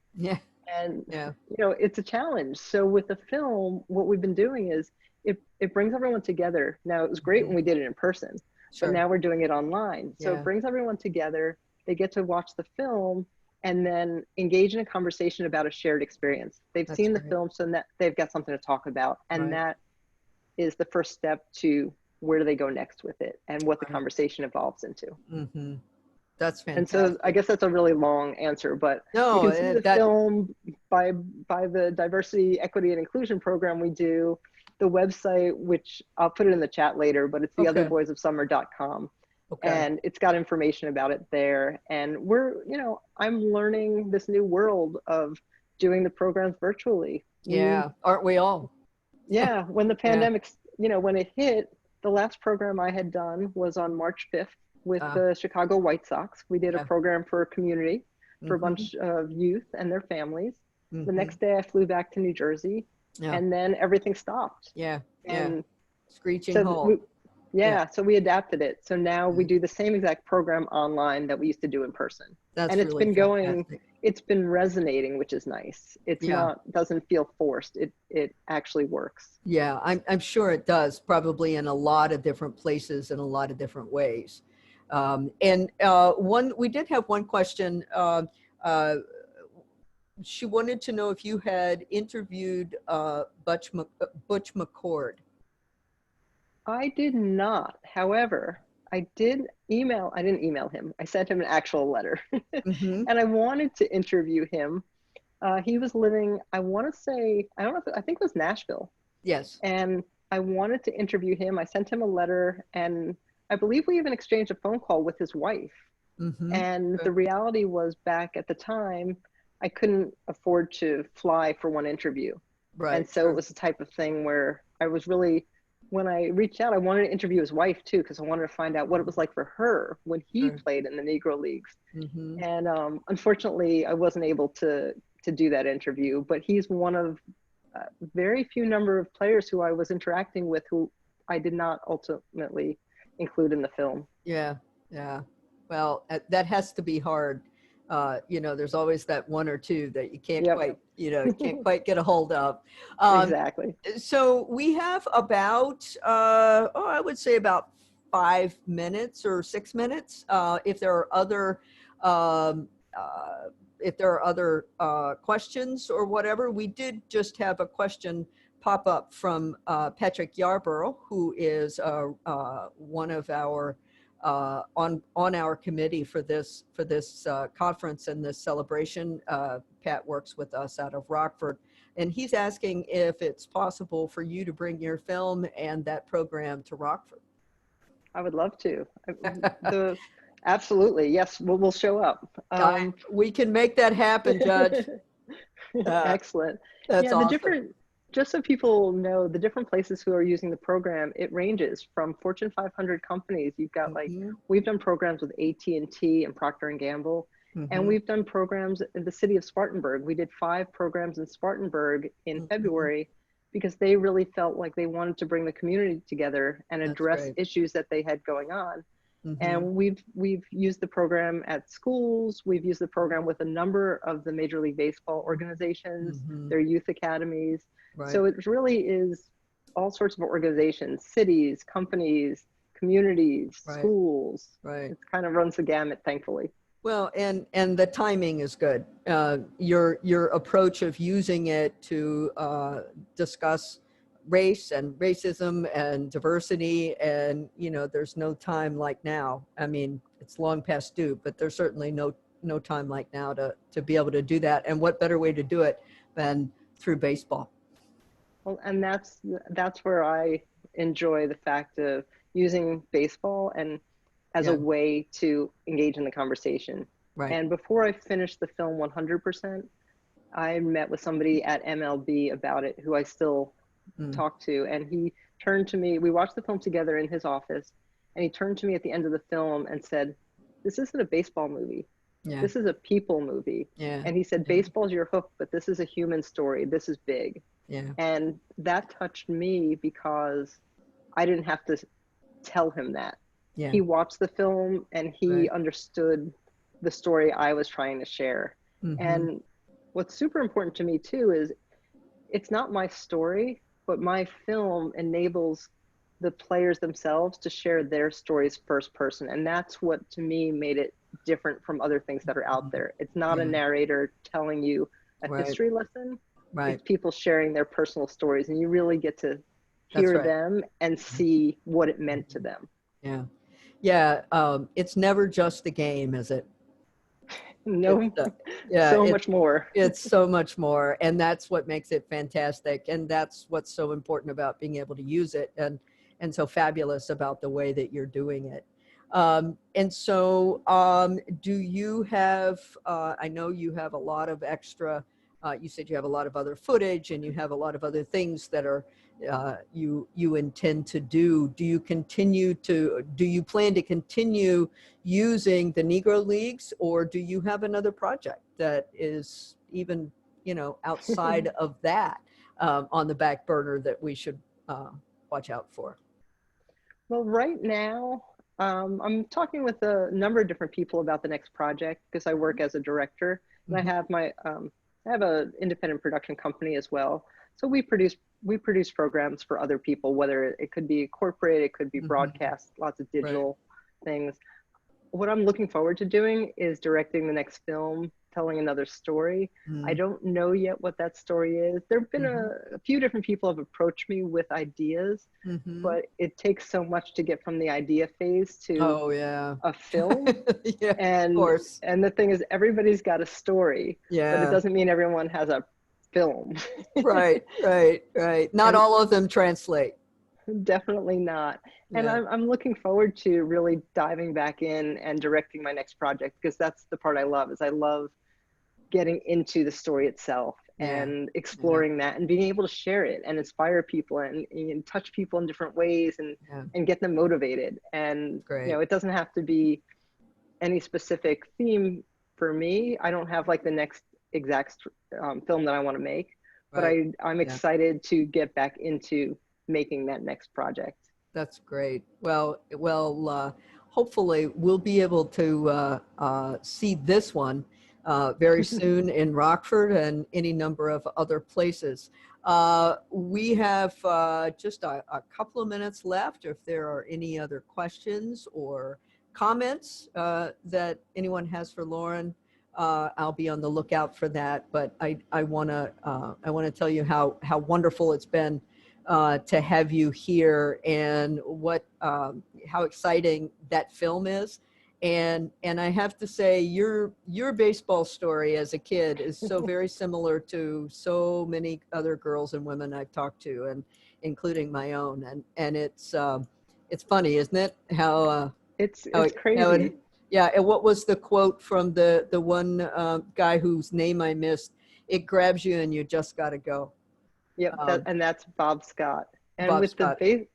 And, you know, it's a challenge. So with the film, what we've been doing is it brings everyone together. Now, it was great when we did it in person, but now we're doing it online. So it brings everyone together. They get to watch the film and then engage in a conversation about a shared experience. They've seen the film, so that they've got something to talk about. And that is the first step to where do they go next with it and what the conversation evolves into. That's fantastic. And so I guess that's a really long answer, but you can see the film by the diversity, equity, and inclusion program we do. The website, which I'll put it in the chat later, but it's theotherboysofsummer.com. And it's got information about it there. And we're, you know, I'm learning this new world of doing the programs virtually. Aren't we all? Yeah, when the pandemic, you know, when it hit, the last program I had done was on March 5th with the Chicago White Sox. We did a program for a community, for a bunch of youth and their families. The next day I flew back to New Jersey, and then everything stopped. And screeching so halt. So we adapted it. So now we do the same exact program online that we used to do in person. That's and it's really been going, fantastic. it's been resonating, which is nice. It's doesn't feel forced. It actually works. Yeah, I'm sure it does, probably in a lot of different places in a lot of different ways. We did have one question. She wanted to know if you had interviewed Butch McCord. I did not. However, I didn't email him. I sent him an actual letter. And I wanted to interview him. He was living, I want to say, I think it was Nashville. Yes. And I wanted to interview him. I sent him a letter, and I believe we even exchanged a phone call with his wife. And the reality was, back at the time, I couldn't afford to fly for one interview. And so it was the type of thing where I was really, when I reached out, I wanted to interview his wife too, because I wanted to find out what it was like for her when he played in the Negro Leagues. And unfortunately, I wasn't able to do that interview, but he's one of very few number of players who I was interacting with who I did not ultimately include in the film. Yeah. Well, that has to be hard there's always that one or two that you can't Yep. quite, can't quite get a hold of. Exactly. So we have about, I would say about 5 minutes or 6 minutes. If there are other, questions or whatever, we did just have a question pop up from Patrick Yarborough, who is one of our on our committee for this conference and this celebration. Pat works with us out of Rockford, and he's asking if it's possible for you to bring your film and that program to Rockford. I would love to. Absolutely, yes, we'll show up. We can make that happen, Judge. Excellent. That's yeah, awesome. Just so people know, the different places who are using the program, it ranges from Fortune 500 companies. You've got we've done programs with AT&T and Procter & Gamble, and we've done programs in the city of Spartanburg. We did 5 programs in Spartanburg in February because they really felt like they wanted to bring the community together and address issues that they had going on. And we've used the program at schools. We've used the program with a number of the Major League Baseball organizations, their youth academies. So it really is all sorts of organizations, cities, companies, communities, schools. It kind of runs the gamut, thankfully. Well, and the timing is good. Your approach of using it to discuss race and racism and diversity, and there's no time like now. I mean, it's long past due, but there's certainly no time like now to be able to do that. And what better way to do it than through baseball? Well, and that's where I enjoy the fact of using baseball and as a way to engage in the conversation. And before I finished the film 100%, I met with somebody at MLB about it who I still talk to, and he turned to me. We watched the film together in his office, and he turned to me at the end of the film and said, "This isn't a baseball movie. This is a people movie." And he said, "Baseball's your hook, but this is a human story. This is big." And that touched me because I didn't have to tell him that. He watched the film and he understood the story I was trying to share. And what's super important to me too is it's not my story, but my film enables the players themselves to share their stories first person. And that's what to me made it different from other things that are out there. It's not a narrator telling you a history lesson. It's people sharing their personal stories, and you really get to hear them and see what it meant to them. It's never just the game, is it? No, so much more. It's so much more, and that's what makes it fantastic, and that's what's so important about being able to use it, and so fabulous about the way that you're doing it. And so do you have, I know you have a lot of extra, you said you have a lot of other footage and you have a lot of other things that are you intend to do. Do you plan to continue using the Negro Leagues, or do you have another project that is even, outside of that on the back burner that we should watch out for? Well, right now, I'm talking with a number of different people about the next project because I work as a director, and I have I have an independent production company as well. So we produce programs for other people, whether it could be corporate, it could be broadcast, lots of digital things. What I'm looking forward to doing is directing the next film, telling another story. I don't know yet what that story is. There have been a few different people have approached me with ideas, but it takes so much to get from the idea phase to a film. Of course. And the thing is, everybody's got a story, but it doesn't mean everyone has a film. Right. Not all of them translate. Definitely not. And I'm looking forward to really diving back in and directing my next project, because that's the part I love, is I love getting into the story itself and exploring that and being able to share it and inspire people and touch people in different ways and get them motivated. And it doesn't have to be any specific theme for me. I don't have like the next exact film that I want to make, but I'm excited to get back into making that next project. That's great. Well, hopefully we'll be able to see this one very soon in Rockford and any number of other places. We have just a couple of minutes left. If there are any other questions or comments that anyone has for Lauren, I'll be on the lookout for that. But I want to tell you how wonderful it's been to have you here, and how exciting that film is. And I have to say, your baseball story as a kid is so very similar to so many other girls and women I've talked to, and including my own. And it's funny, isn't it? How it's crazy. Yeah. And what was the quote from the one guy whose name I missed? It grabs you and you just got to go. Yep, and that's Bob Scott. And Bob with Scott. the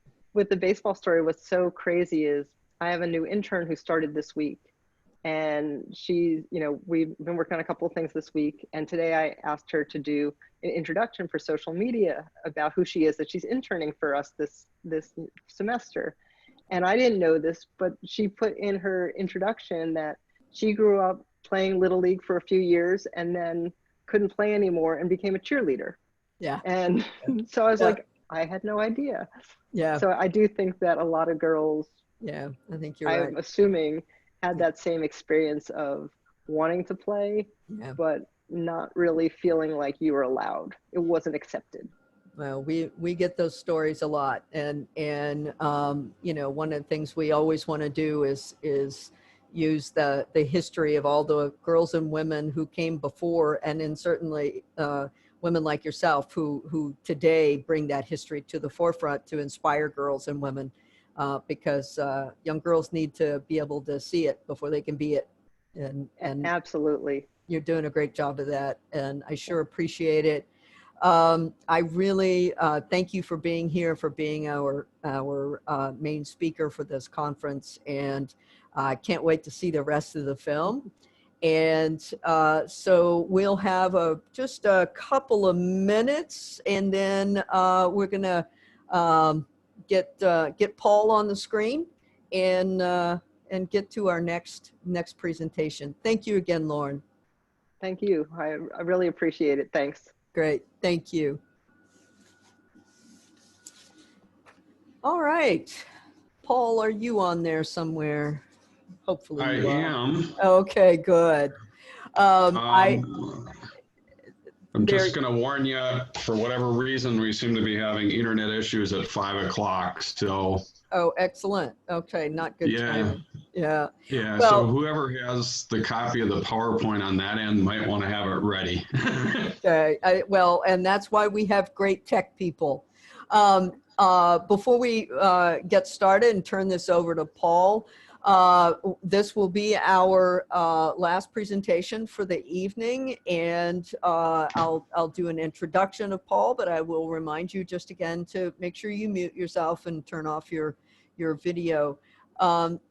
baseball story, what's so crazy is I have a new intern who started this week, and she's, we've been working on a couple of things this week, and today I asked her to do an introduction for social media about who she is, that she's interning for us this semester. And I didn't know this, but she put in her introduction that she grew up playing Little League for a few years and then couldn't play anymore and became a cheerleader. Yeah. And so I was like, I had no idea. Yeah. So I do think that a lot of girls, yeah, I think you're right. I'm assuming, had that same experience of wanting to play, but not really feeling like you were allowed. It wasn't accepted. Well, we get those stories a lot, and one of the things we always want to do is use the history of all the girls and women who came before, and then certainly women like yourself who today bring that history to the forefront to inspire girls and women, because young girls need to be able to see it before they can be it. And absolutely, you're doing a great job of that, and I sure appreciate it. I really thank you for being here, for being our main speaker for this conference, and I can't wait to see the rest of the film. And so we'll have just a couple of minutes, and then we're gonna get Paul on the screen and get to our next presentation. Thank you again, Lauren. Thank you. I really appreciate it. Thanks. Great. Thank you. All right. Paul, are you on there somewhere? Hopefully I you are. am. Okay, good. I'm just going to warn you, for whatever reason, we seem to be having internet issues at 5 o'clock. So. Oh, excellent. Okay, not good timing. Yeah. Yeah, well, so whoever has the copy of the PowerPoint on that end might want to have it ready. Okay, well, and that's why we have great tech people. Before we get started and turn this over to Paul, this will be our last presentation for the evening, and I'll do an introduction of Paul, but I will remind you just again to make sure you mute yourself and turn off your video.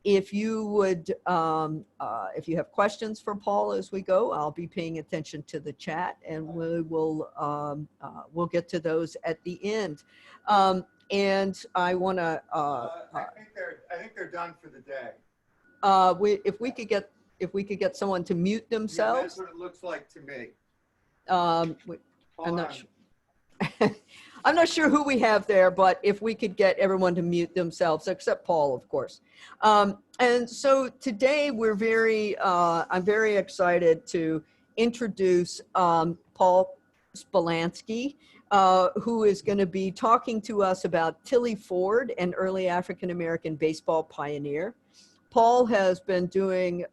If you would, if you have questions for Paul as we go, I'll be paying attention to the chat, and we'll get to those at the end. And I want to. I think they're done for the day. If we could get someone to mute themselves. Yeah, that's what it looks like to me. I'm not sure. I'm not sure who we have there, but if we could get everyone to mute themselves, except Paul, of course. And so today I'm very excited to introduce Paul Spyhalski, who is going to be talking to us about Tillie Ford, an early African-American baseball pioneer. Paul has been doing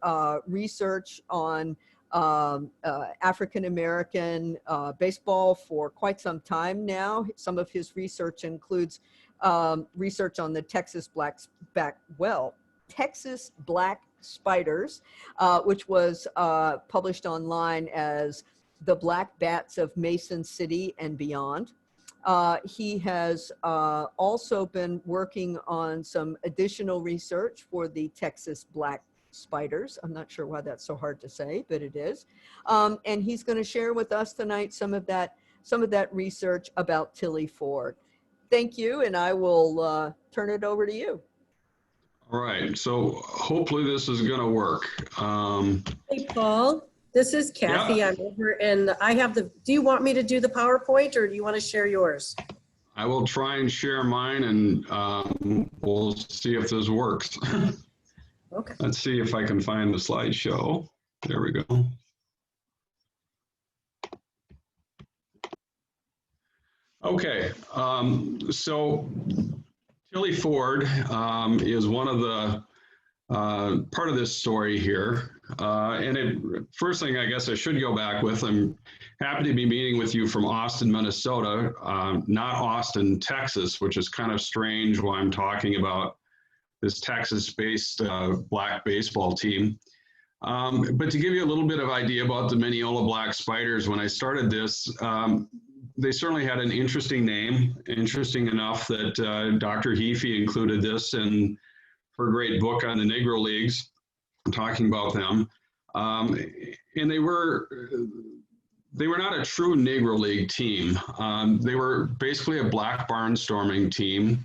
research on African-American baseball for quite some time now. Some of his research includes research on the Texas Black Spiders, which was published online as The Black Bats of Mason City and Beyond. He has also been working on some additional research for the Texas Black Spiders. I'm not sure why that's so hard to say, but it is. And he's going to share with us tonight some of that research about Tillie Ford. Thank you, and I will turn it over to you. All right, so hopefully this is going to work. Hey, Paul. This is Kathy. I'm over and I have the, do you want me to do the PowerPoint or do you want to share yours? I will try and share mine and we'll see if this works. Okay. Let's see if I can find the slideshow. There we go. Okay, so Tillie Ford is one of the part of this story here. First thing I guess I should go back with, I'm happy to be meeting with you from Austin, Minnesota, not Austin, Texas, which is kind of strange why I'm talking about this Texas-based black baseball team. But to give you a little bit of idea about the Mineola Black Spiders, when I started this, they certainly had an interesting name, interesting enough that Dr. Heafy included this in her great book on the Negro Leagues, talking about them. And they were not a true Negro League team. They were basically a black barnstorming team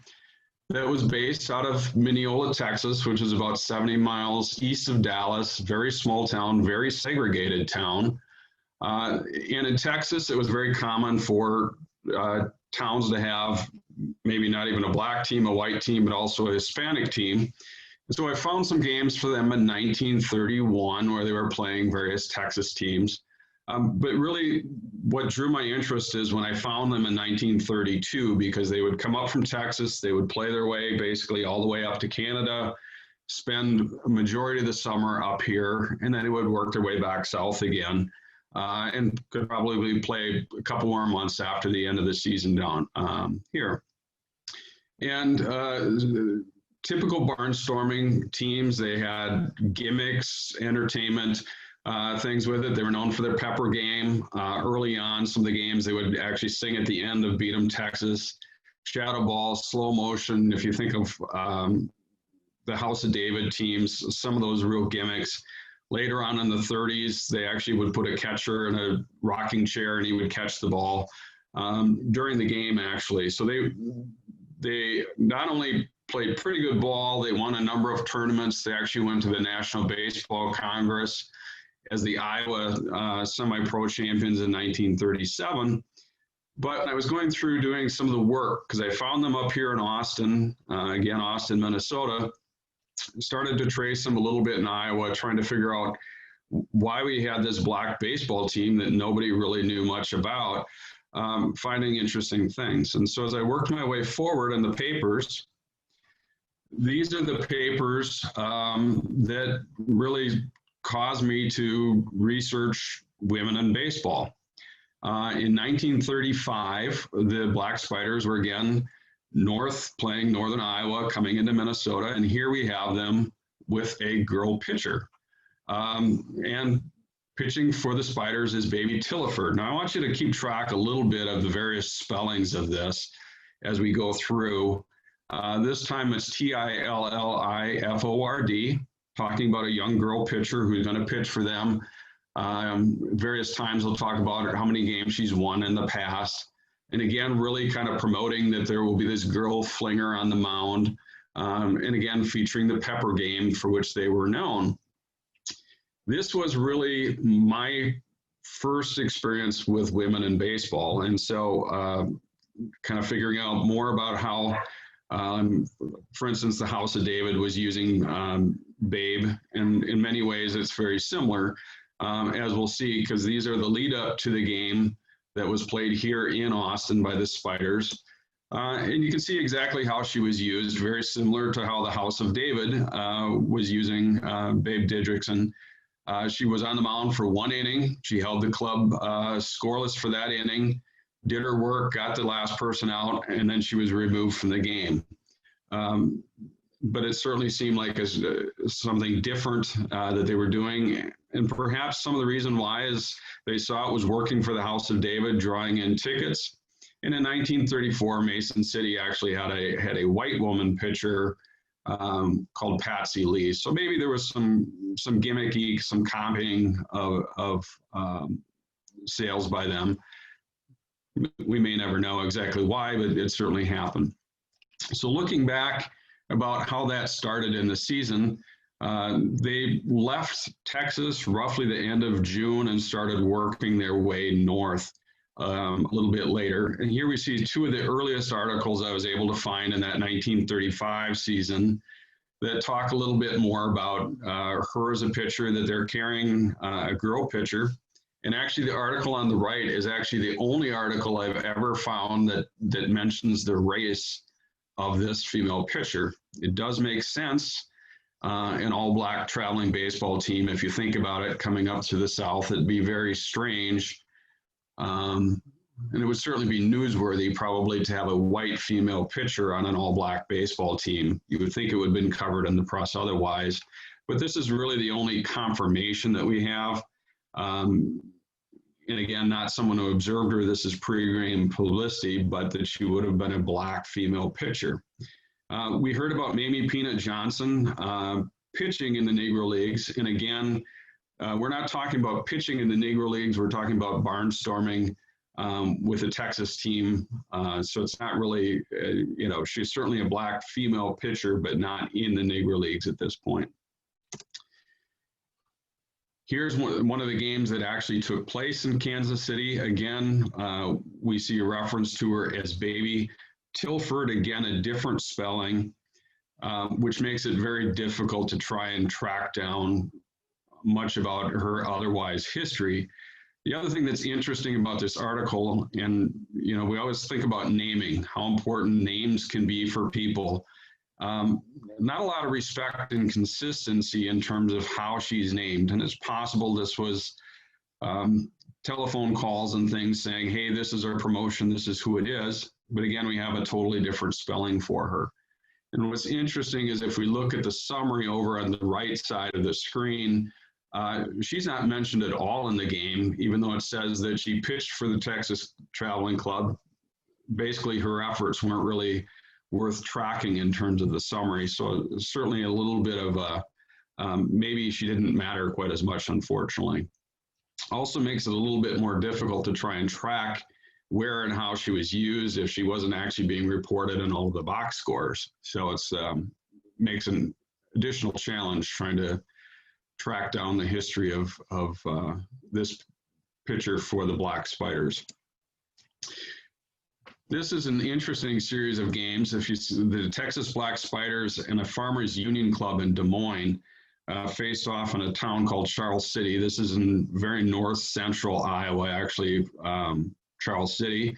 that was based out of Mineola, Texas, which is about 70 miles east of Dallas, very small town, very segregated town. And in Texas, it was very common for towns to have maybe not even a black team, a white team, but also a Hispanic team. And so I found some games for them in 1931 where they were playing various Texas teams. But really what drew my interest is when I found them in 1932, because they would come up from Texas, they would play their way basically all the way up to Canada, spend a majority of the summer up here, and then they would work their way back south again. And could probably play a couple more months after the end of the season down here. And typical barnstorming teams, they had gimmicks, entertainment, things with it. They were known for their pepper game. Early on, some of the games they would actually sing at the end of Beat 'em Texas, shadow ball, slow motion. If you think of the House of David teams, some of those real gimmicks. Later on in the 30s, they actually would put a catcher in a rocking chair and he would catch the ball during the game, actually. So they not only played pretty good ball, they won a number of tournaments. They actually went to the National Baseball Congress as the Iowa semi-pro champions in 1937. But I was going through doing some of the work because I found them up here in Austin, again, Austin, Minnesota. Started to trace them a little bit in Iowa, trying to figure out why we had this black baseball team that nobody really knew much about, finding interesting things. And so as I worked my way forward in the papers, these are the papers that really caused me to research women in baseball. In 1935, the Black Spiders were again north, playing northern Iowa, coming into Minnesota, and here we have them with a girl pitcher. And pitching for the Spiders is baby Tilliford. Now I want you to keep track a little bit of the various spellings of this as we go through. This time it's Tilliford, talking about a young girl pitcher who's going to pitch for them. Various times they'll talk about how many games she's won in the past. And again, really kind of promoting that there will be this girl flinger on the mound. And again, featuring the pepper game for which they were known. This was really my first experience with women in baseball. And so kind of figuring out more about how, for instance, the House of David was using Babe. And in many ways, it's very similar, as we'll see, because these are the lead up to the game that was played here in Austin by the Spiders. And you can see exactly how she was used, very similar to how the House of David was using Babe Didrikson. She was on the mound for 1 inning. She held the club scoreless for that inning, did her work, got the last person out, and then she was removed from the game. But it certainly seemed like something different that they were doing. And perhaps some of the reason why is they saw it was working for the House of David, drawing in tickets. And in 1934, Mason City actually had a white woman pitcher called Patsy Lee. So maybe there was some gimmicky, some comping of sales by them. We may never know exactly why, but it certainly happened. So looking back about how that started in the season, They left Texas roughly the end of June and started working their way north a little bit later. And here we see two of the earliest articles I was able to find in that 1935 season that talk a little bit more about her as a pitcher, that they're carrying a girl pitcher. And actually the article on the right is actually the only article I've ever found that mentions the race of this female pitcher. It does make sense. An all-black traveling baseball team, if you think about it, coming up to the South, it'd be very strange. And it would certainly be newsworthy probably to have a white female pitcher on an all-black baseball team. You would think it would have been covered in the press otherwise. But this is really the only confirmation that we have. And again, not someone who observed her, this is pre-game publicity, but that she would have been a black female pitcher. We heard about Mamie Peanut Johnson pitching in the Negro Leagues. And again, we're not talking about pitching in the Negro Leagues, we're talking about barnstorming with a Texas team. So it's not really, she's certainly a black female pitcher, but not in the Negro Leagues at this point. Here's one of the games that actually took place in Kansas City. Again, we see a reference to her as Baby Tilford, again, a different spelling, which makes it very difficult to try and track down much about her otherwise history. The other thing that's interesting about this article, and we always think about naming, how important names can be for people. Not a lot of respect and consistency in terms of how she's named. And it's possible this was telephone calls and things saying, hey, this is our promotion, this is who it is. But again, we have a totally different spelling for her. And what's interesting is if we look at the summary over on the right side of the screen, she's not mentioned at all in the game, even though it says that she pitched for the Texas Traveling Club. Basically, her efforts weren't really worth tracking in terms of the summary. So certainly a little bit of maybe she didn't matter quite as much, unfortunately. Also makes it a little bit more difficult to try and track where and how she was used if she wasn't actually being reported in all of the box scores. So it's makes an additional challenge trying to track down the history of this pitcher for the Black Spiders. This is an interesting series of games. If you see the Texas Black Spiders and the Farmers Union Club in Des Moines faced off in a town called Charles City. This is in very north central Iowa, actually, Charles City.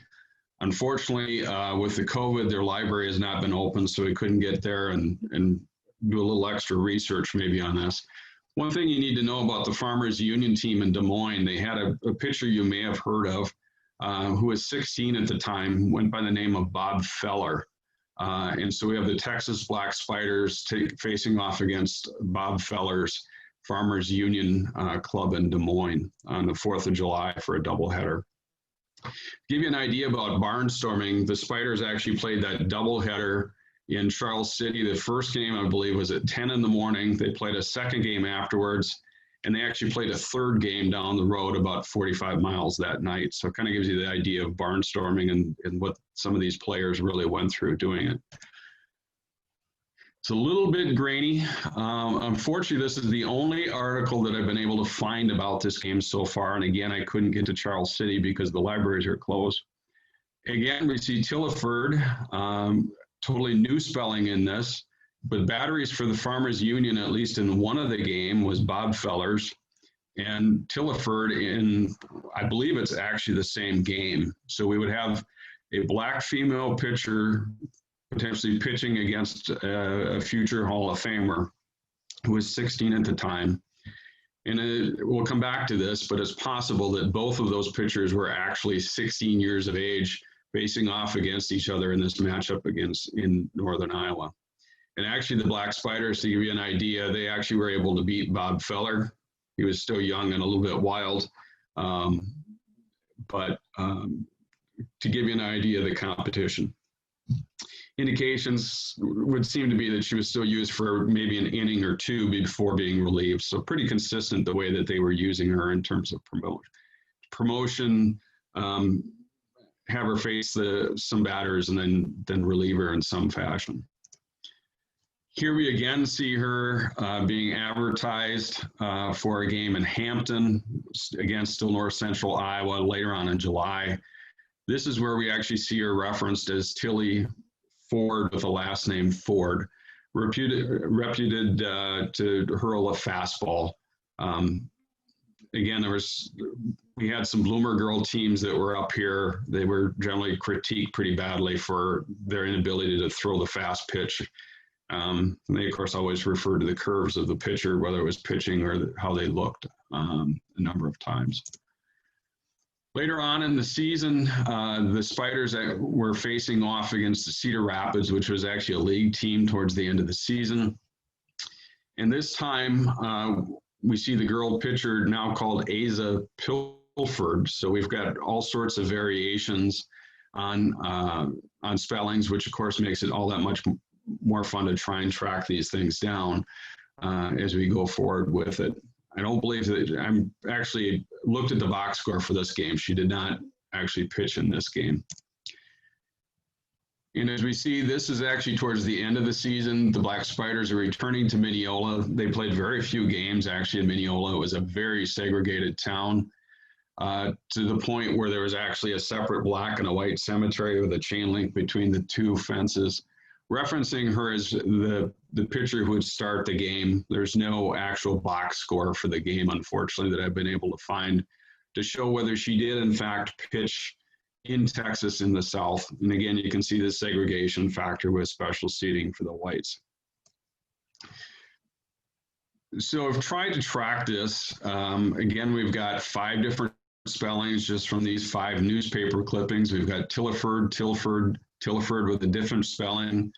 Unfortunately, with the COVID, their library has not been open, so we couldn't get there and do a little extra research maybe on this. One thing you need to know about the Farmers Union team in Des Moines, they had a pitcher you may have heard of, who was 16 at the time, went by the name of Bob Feller. And so we have the Texas Black Spiders facing off against Bob Feller's Farmers Union Club in Des Moines on the 4th of July for a doubleheader. To give you an idea about barnstorming, the Spiders actually played that doubleheader in Charles City. The first game, I believe, was at 10 in the morning. They played a second game afterwards, and they actually played a third game down the road about 45 miles that night. So it kind of gives you the idea of barnstorming and what some of these players really went through doing it. It's a little bit grainy. Unfortunately, this is the only article that I've been able to find about this game so far. And again, I couldn't get to Charles City because the libraries are closed. Again, we see Tilliford, totally new spelling in this, but batteries for the Farmers Union, at least in one of the game, was Bob Feller's, and Tilliford in, I believe it's actually the same game. So we would have a black female pitcher potentially pitching against a future Hall of Famer who was 16 at the time. And we'll come back to this, but it's possible that both of those pitchers were actually 16 years of age facing off against each other in this matchup in Northern Iowa. And actually the Black Spiders, to give you an idea, they actually were able to beat Bob Feller. He was still young and a little bit wild. But to give you an idea of the competition. Indications would seem to be that she was still used for maybe an inning or two before being relieved. So pretty consistent the way that they were using her in terms of promotion, have her face some batters and then relieve her in some fashion. Here we again see her being advertised for a game in Hampton, again, still North Central Iowa, later on in July. This is where we actually see her referenced as Tillie Ford with the last name Ford, reputed to hurl a fastball. Again, we had some Bloomer Girl teams that were up here. They were generally critiqued pretty badly for their inability to throw the fast pitch. And they, of course, always referred to the curves of the pitcher, whether it was pitching or how they looked a number of times. Later on in the season, the Spiders were facing off against the Cedar Rapids, which was actually a league team towards the end of the season. And this time, we see the girl pitcher now called Asa Pilford. So we've got all sorts of variations on spellings, which of course makes it all that much more fun to try and track these things down as we go forward with it. I don't believe that I'm actually looked at the box score for this game. She did not actually pitch in this game. And as we see, this is actually towards the end of the season. The Black Spiders are returning to Mineola. They played very few games actually in Mineola. It was a very segregated town to the point where there was actually a separate black and a white cemetery with a chain link between the two fences. Referencing her as the pitcher who would start the game. There's no actual box score for the game, unfortunately, that I've been able to find to show whether she did, in fact, pitch in Texas in the South. And again, you can see the segregation factor with special seating for the whites. So I've tried to track this. Again, we've got 5 different spellings just from these 5 newspaper clippings. We've got Tilliford, Tilliford with a different spelling,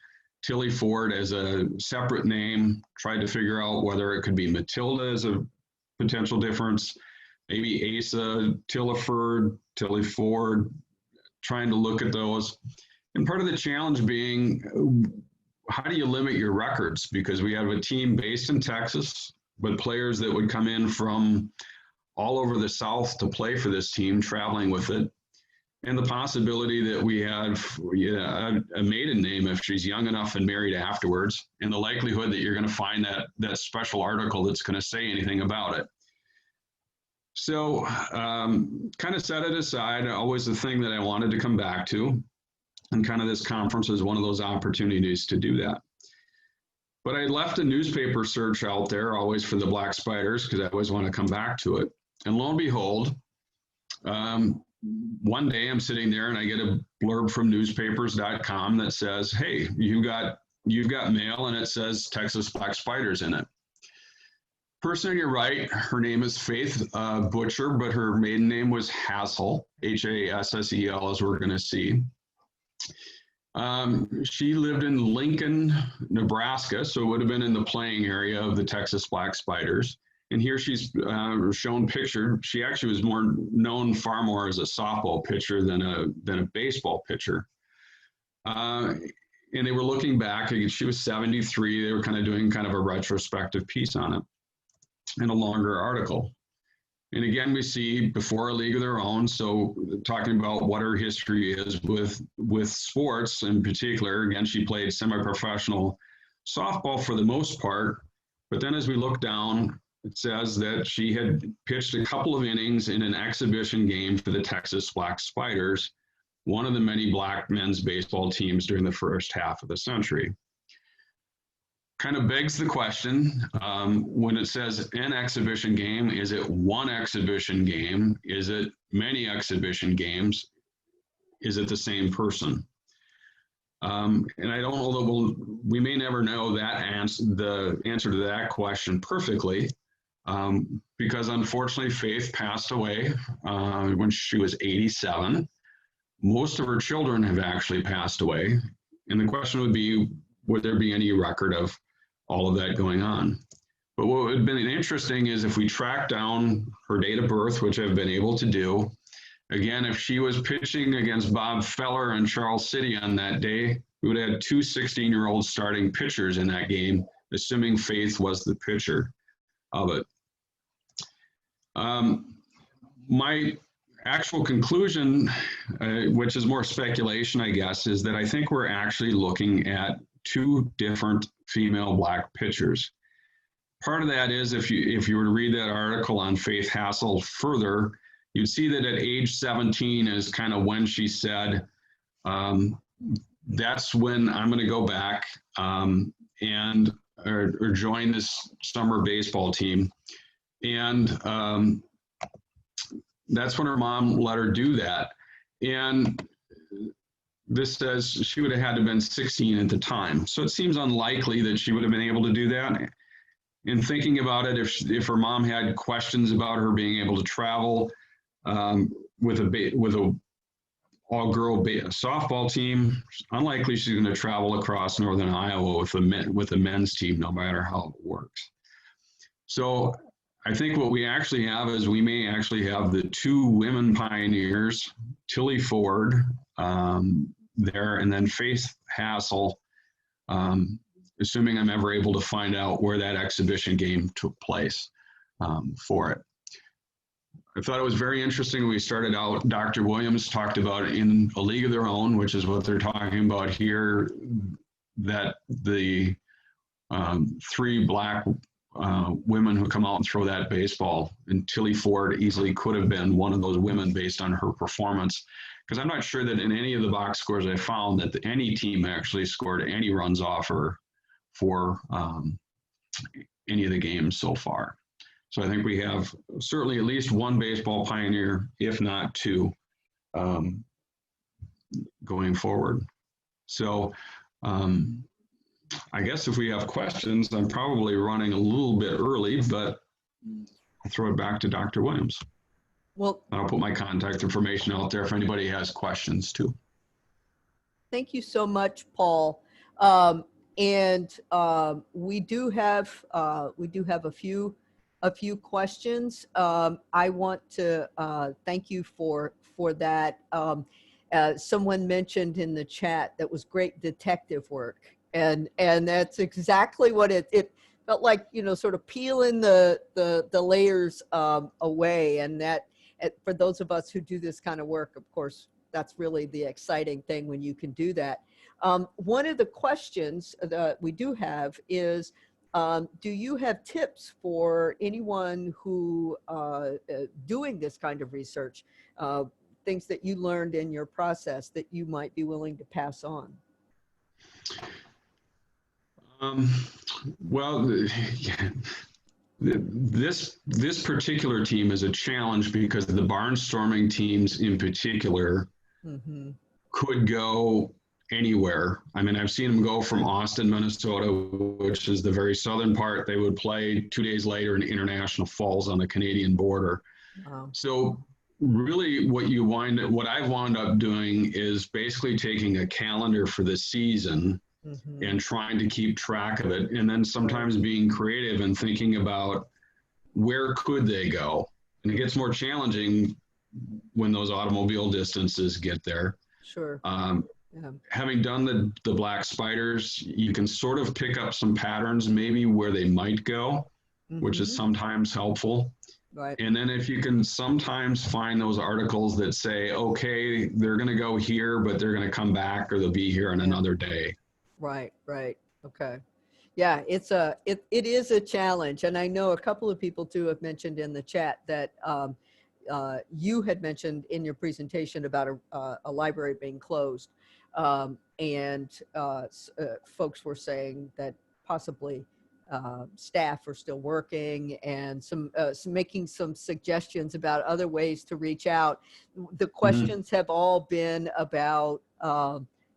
Tillie Ford as a separate name, tried to figure out whether it could be Matilda as a potential difference, maybe Asa, Tilliford, Tillie Ford, trying to look at those. And part of the challenge being, how do you limit your records? Because we have a team based in Texas, but players that would come in from all over the South to play for this team, traveling with it. And the possibility that we have a maiden name if she's young enough and married afterwards, and the likelihood that you're going to find that special article that's going to say anything about it. So kind of set it aside, always the thing that I wanted to come back to. And kind of this conference is one of those opportunities to do that. But I left a newspaper search out there, always for the Black Spiders, because I always want to come back to it. And lo and behold, one day I'm sitting there and I get a blurb from newspapers.com that says, hey, you've got mail, and it says Texas Black Spiders in it. Person on your right, her name is Faith Butcher, but her maiden name was Hassel, Hassel, as we're going to see. She lived in Lincoln, Nebraska, so it would have been in the playing area of the Texas Black Spiders. And here she's shown pictured. She actually was known far more as a softball pitcher than a baseball pitcher. And they were looking back. She was 73. They were kind of doing kind of a retrospective piece on it and a longer article. And again, we see before a league of their own. So talking about what her history is with sports in particular. Again, she played semi-professional softball for the most part. But then as we look down, it says that she had pitched a couple of innings in an exhibition game for the Texas Black Spiders, one of the many black men's baseball teams during the first half of the century. Kind of begs the question, when it says an exhibition game, is it one exhibition game? Is it many exhibition games? Is it the same person? And I don't know that we may never know the answer to that question perfectly. Because unfortunately Faith passed away when she was 87. Most of her children have actually passed away. And the question would be, would there be any record of all of that going on? But what would have been interesting is if we track down her date of birth, which I've been able to do. Again, if she was pitching against Bob Feller in Charles City on that day, we would have had 2 16-year-old starting pitchers in that game, assuming Faith was the pitcher of it. My actual conclusion, which is more speculation, I guess, is that I think we're actually looking at 2 different female black pitchers. Part of that is if you were to read that article on Faith Hassel further, you'd see that at age 17 is kind of when she said, that's when I'm going to go back or join this summer baseball team. And that's when her mom let her do that. And this says she would have had to have been 16 at the time. So it seems unlikely that she would have been able to do that. And thinking about it, if her mom had questions about her being able to travel with a all-girl softball team, unlikely she's going to travel across northern Iowa with the men's team, no matter how it works. So I think what we actually have is we may actually have the 2 women pioneers, Tillie Ford there, and then Faith Hassel, assuming I'm ever able to find out where that exhibition game took place for it. I thought it was very interesting. We started out, Dr. Williams talked about in A League of Their Own, which is what they're talking about here, that the 3 black women who come out and throw that baseball, and Tillie Ford easily could have been one of those women based on her performance. Because I'm not sure that in any of the box scores I found that any team actually scored any runs off her for any of the games so far. So I think we have certainly at least 1 baseball pioneer, if not 2, going forward. So I guess if we have questions, I'm probably running a little bit early, but I'll throw it back to Dr. Williams. Well, I'll put my contact information out there if anybody has questions too. thank you so much, Paul. We do have a few questions. I want to thank you for that. Someone mentioned in the chat that was great detective work, and that's exactly what it felt like. Sort of peeling the layers away, and that for those of us who do this kind of work, of course, that's really the exciting thing when you can do that. One of the questions that we do have is, do you have tips for anyone who doing this kind of research, things that you learned in your process that you might be willing to pass on? Well, this particular team is a challenge because the barnstorming teams in particular could go anywhere. I mean, I've seen them go from Austin, Minnesota, which is the very southern part. They would play 2 days later in International Falls on the Canadian border. Wow. So really what I've wound up doing is basically taking a calendar for the season and trying to keep track of it. And then sometimes being creative and thinking about where could they go? And it gets more challenging when those automobile distances get there. Sure. Yeah. Having done the black spiders, you can sort of pick up some patterns maybe where they might go, which is sometimes helpful. Right. And then if you can sometimes find those articles that say, okay, they're going to go here, but they're going to come back, or they'll be here on another day. Right. Okay. Yeah, it is a challenge. And I know a couple of people too have mentioned in the chat that you had mentioned in your presentation about a library being closed. Folks were saying that possibly staff are still working, and some making some suggestions about other ways to reach out. The questions have all been about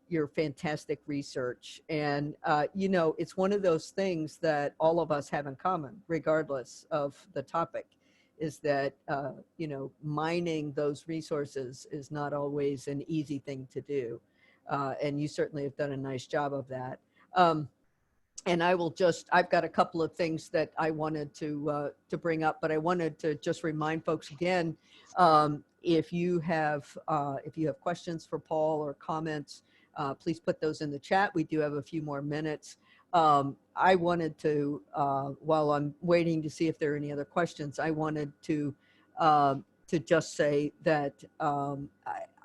your fantastic research, and it's one of those things that all of us have in common, regardless of the topic, is that mining those resources is not always an easy thing to do, and you certainly have done a nice job of that. And I've got a couple of things that I wanted to bring up, but I wanted to just remind folks again, if you have questions for Paul or comments, please put those in the chat. We do have a few more minutes. I wanted to, while I'm waiting to see if there are any other questions, I wanted to just say that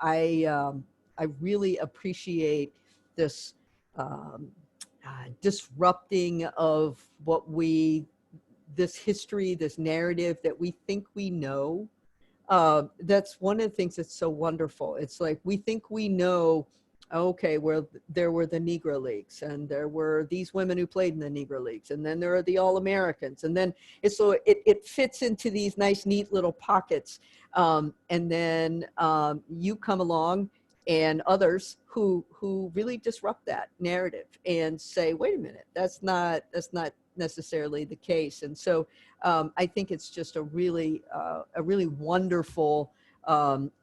I really appreciate this disrupting of this history, this narrative that we think we know. That's one of the things that's so wonderful. It's like we think we know, okay, well, there were the Negro Leagues, and there were these women who played in the Negro Leagues, and then there are the All-Americans, and then it fits into these nice, neat little pockets. And then you come along, and others who really disrupt that narrative and say, wait a minute, that's not necessarily the case. And so I think it's just a really wonderful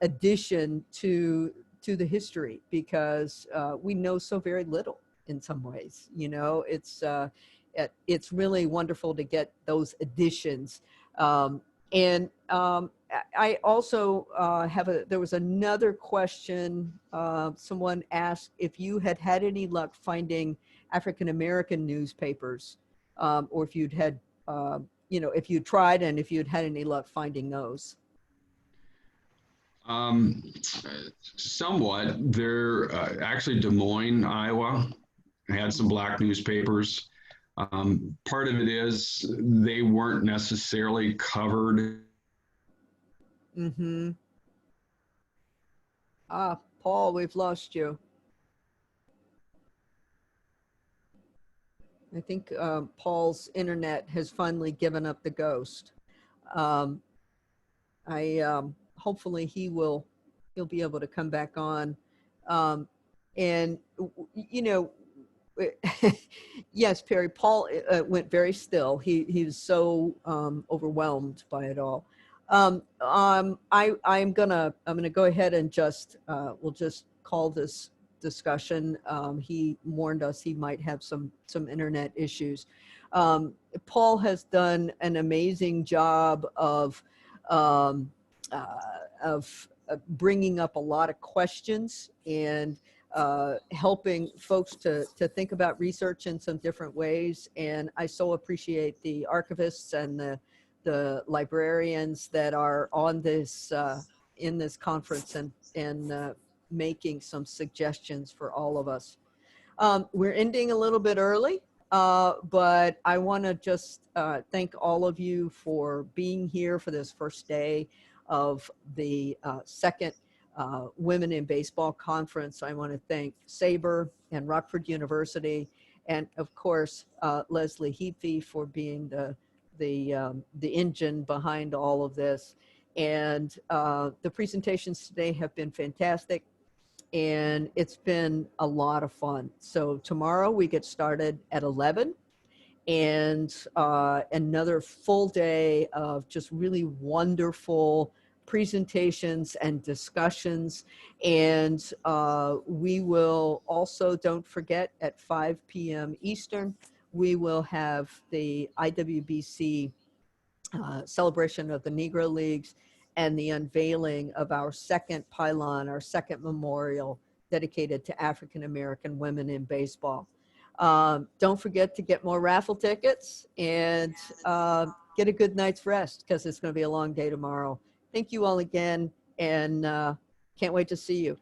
addition to the history, because we know so very little in some ways. You know, it's really wonderful to get those additions. And I also there was another question. Someone asked if you had any luck finding African-American newspapers, or if you'd had, if you tried, and if you'd had any luck finding those. Somewhat. They're actually Des Moines, Iowa, had some black newspapers. Part of it is they weren't necessarily covered. Mm-hmm. Paul, we've lost you. I think Paul's internet has finally given up the ghost. Hopefully he'll be able to come back on. And you know, yes, Perry, Paul went very still. He was so overwhelmed by it all. I'm gonna go ahead and we'll just call this discussion. He warned us he might have some internet issues. Paul has done an amazing job of bringing up a lot of questions and helping folks to think about research in some different ways. And I so appreciate the archivists and the librarians that are on this in this conference and making some suggestions for all of us. We're ending a little bit early, but I want to just thank all of you for being here for this first day of the second Women in Baseball Conference. I want to thank SABR and Rockford University, and of course Leslie Heaphy for being the engine behind all of this. And the presentations today have been fantastic, and it's been a lot of fun. So tomorrow we get started at 11, and another full day of just really wonderful presentations and discussions. And we will also, don't forget, at 5 p.m. Eastern, we will have the IWBC celebration of the Negro Leagues and the unveiling of our second pylon, our second memorial dedicated to African-American women in baseball. Don't forget to get more raffle tickets and get a good night's rest, because it's going to be a long day tomorrow. Thank you all again, and can't wait to see you.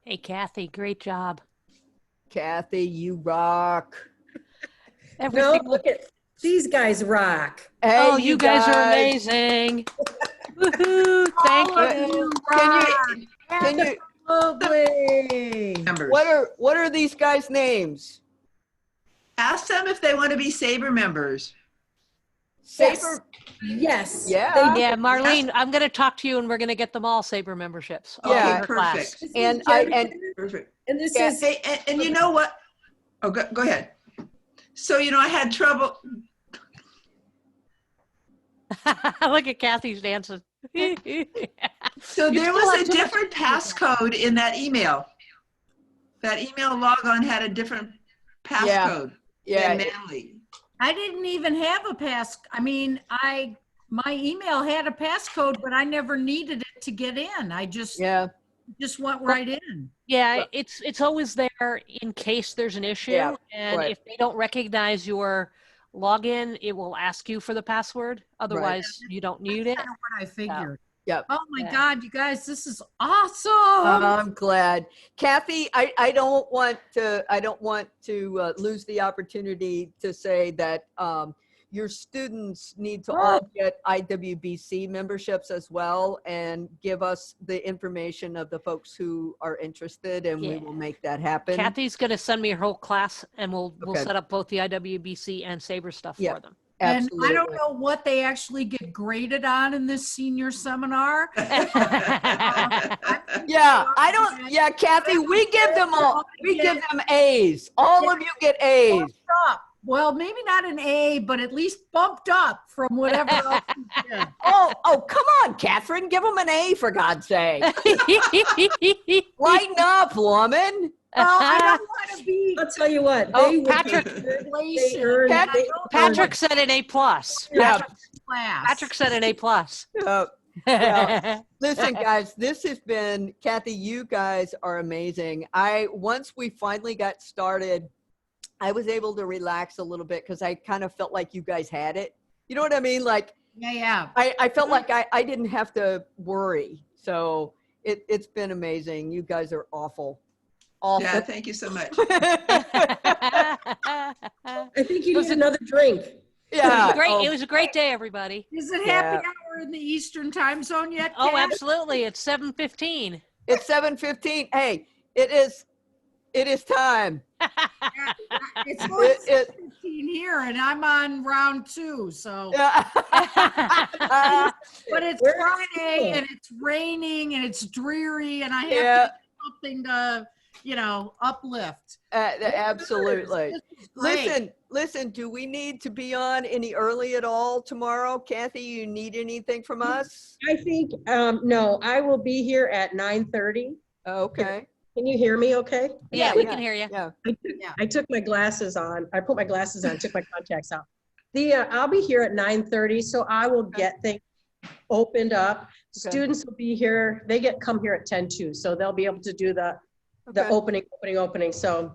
Hey, Kathy, great job. Kathy, you rock. No, look at these guys rock. Hey, oh, you guys are amazing. Woohoo! Thank you. Can you? Lovely. What are these guys' names? Ask them if they want to be SABR members. SABR? Yes. Yeah. Yeah, Marlene, I'm going to talk to you, and we're going to get them all SABR memberships. Yeah, her perfect. Class. And perfect. And this Yeah, is and you know what? Oh, go ahead. So, you know, I had trouble. Look at Kathy's dancing. So there was a different passcode in that email. That email logon had a different passcode than Manly. I didn't even have a pass. I mean, I my email had a passcode, but I never needed it to get in. I just went right in. Yeah, it's always there in case there's an issue. Yeah, and right. if they don't recognize your login, it will ask you for the password. Otherwise, you don't need it. That's kind of what I figured. Yep. Oh my God, you guys, this is awesome. I'm glad. Kathy, I don't want to lose the opportunity to say that your students need to all get IWBC memberships as well, and give us the information of the folks who are interested, and we will make that happen. Kathy's going to send me her whole class, and we'll set up both the IWBC and SABR stuff for them. Absolutely. And I don't know what they actually get graded on in this senior seminar. Yeah, Kathy, we give them A's. All of you get A's. Well, maybe not an A, but at least bumped up from whatever else you did. Oh, come on, Catherine. Give them an A, for God's sake. Lighten up, woman. Well, I don't want to be. I'll tell you what. Oh, Patrick said an A+. Yeah. Patrick said an A+. Yeah. Listen, guys, this has been, Kathy, you guys are amazing. Once we finally got started, I was able to relax a little bit because I kind of felt like you guys had it. You know what I mean? Like, I felt like I didn't have to worry. So it's been amazing. You guys are awful. Yeah, thank you so much. I think you need another drink. Yeah. It was a great day, everybody. Is it happy hour in the Eastern time zone yet, Kat? Oh, absolutely. It's 7:15. It's 7:15. Hey, it is time. It's 7:15 here, and I'm on round 2, so. But it's Friday, and it's raining, and it's dreary, and I have to do something to, uplift. Absolutely. Listen, do we need to be on any early at all tomorrow? Kathy, you need anything from us? I think, no, I will be here at 9:30. Okay. Can you hear me okay? Yeah, we can hear you. Yeah. I took my glasses on. I put my glasses on, took my contacts out. I'll be here at 9:30, so I will get things opened up. Students will be here. They come here at 10 too, so they'll be able to do the opening. So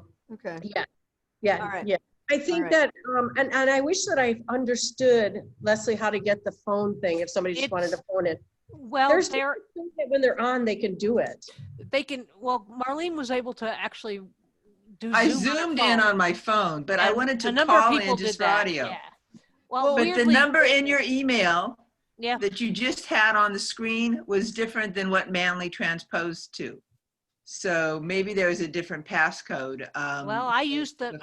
yeah. All right. Yeah. I think that, and I wish that I understood, Leslie, how to get the phone thing if somebody just wanted to phone it. Well, when they're on, they can do it. They can. Well, Marlene was able to actually do. I Zoom zoomed in on my phone, but I wanted to call in just for audio. Yeah. Well, but the number in your email Yeah. that you just had on the screen was different than what Manly transposed to. So maybe there was a different passcode. Well, I used the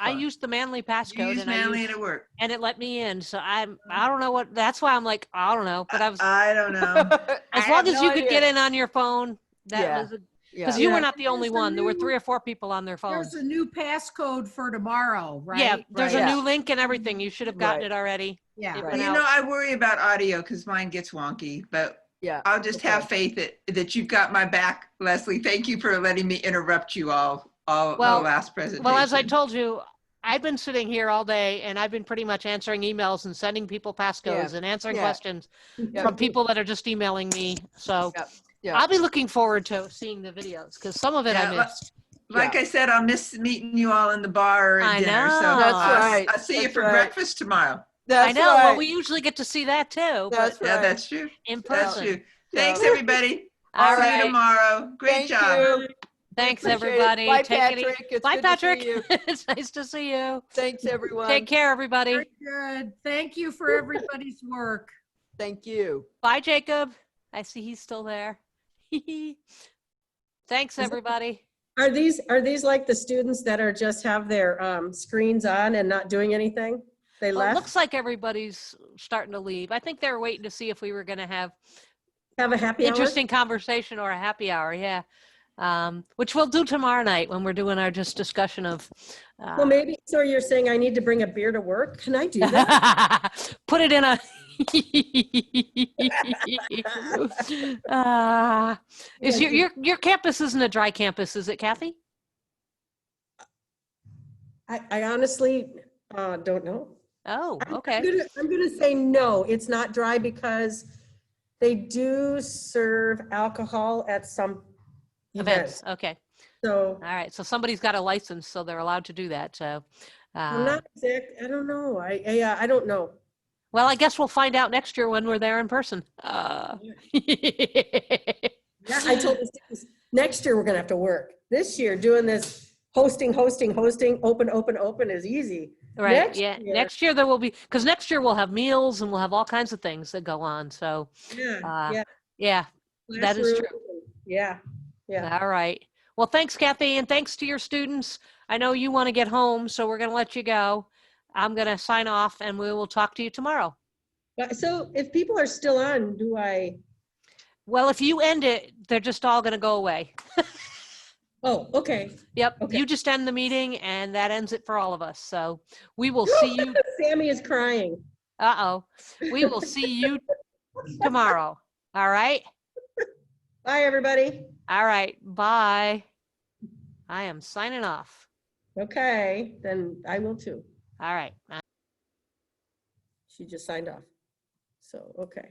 Manly passcode. You used Manly and it worked. And it let me in. So I don't know what, that's why I'm like, I don't know. But I don't know. As long as you could get in on your phone, that was because you were not the only one. There were 3 or 4 people on their phones. There's a new passcode for tomorrow, right? Yeah, there's a new link and everything. You should have gotten it already. Yeah. Well, I worry about audio because mine gets wonky, but I'll just have faith that you've got my back, Leslie. Thank you for letting me interrupt you all the last presentation. Well, as I told you, I've been sitting here all day and I've been pretty much answering emails and sending people passcodes and answering questions from people that are just emailing me. So I'll be looking forward to seeing the videos because some of it I missed. Like I said, I'll miss meeting you all in the bar and dinner. So I'll see you for breakfast tomorrow. I know. Well, we usually get to see that too. That's Yeah, that's true. In person. That's true. Thanks, everybody. All See right. you tomorrow. Great job. Thanks, Appreciate everybody. it. Bye, Take it Patrick. easy. It's Bye, good to see Patrick. you. It's nice to see you. Thanks, everyone. Take care, everybody. Very good. Thank you for everybody's work. Thank you. Bye, Jacob. I see he's still there. Thanks, everybody. Are these like the students that are just have their screens on and not doing anything? They Well, it left? looks like everybody's starting to leave. I think they were waiting to see if we were going to have a happy hour? interesting conversation or a happy hour. Yeah. Which we'll do tomorrow night when we're doing our just discussion of. Well, maybe, so you're saying I need to bring a beer to work? Can I do that? Put it in a. Is your campus isn't a dry campus, is it, Kathy? I honestly don't know. Oh, okay. I'm gonna say no, it's not dry because they do serve alcohol at some events. Okay. So. All right. So somebody's got a license, so they're allowed to do that. So. I'm not exact. I don't know. I don't know. Well, I guess we'll find out next year when we're there in person. Yeah, I told the students next year we're gonna have to work. This year doing this hosting, open is easy. Right. Next year there will be, because next year we'll have meals and we'll have all kinds of things that go on. So yeah, that is true. Yeah. All right. Well, thanks, Kathy, and thanks to your students. I know you want to get home, so we're going to let you go. I'm going to sign off, and we will talk to you tomorrow. So if people are still on, do I? Well, if you end it, they're just all going to go away. Oh, okay. Yep. Okay. You just end the meeting, and that ends it for all of us. So we will see you. Sammy is crying. Uh-oh. We will see you tomorrow. All right? Bye, everybody. All right. Bye. I am signing off. Okay. Then I will too. All right. She just signed off. So, okay.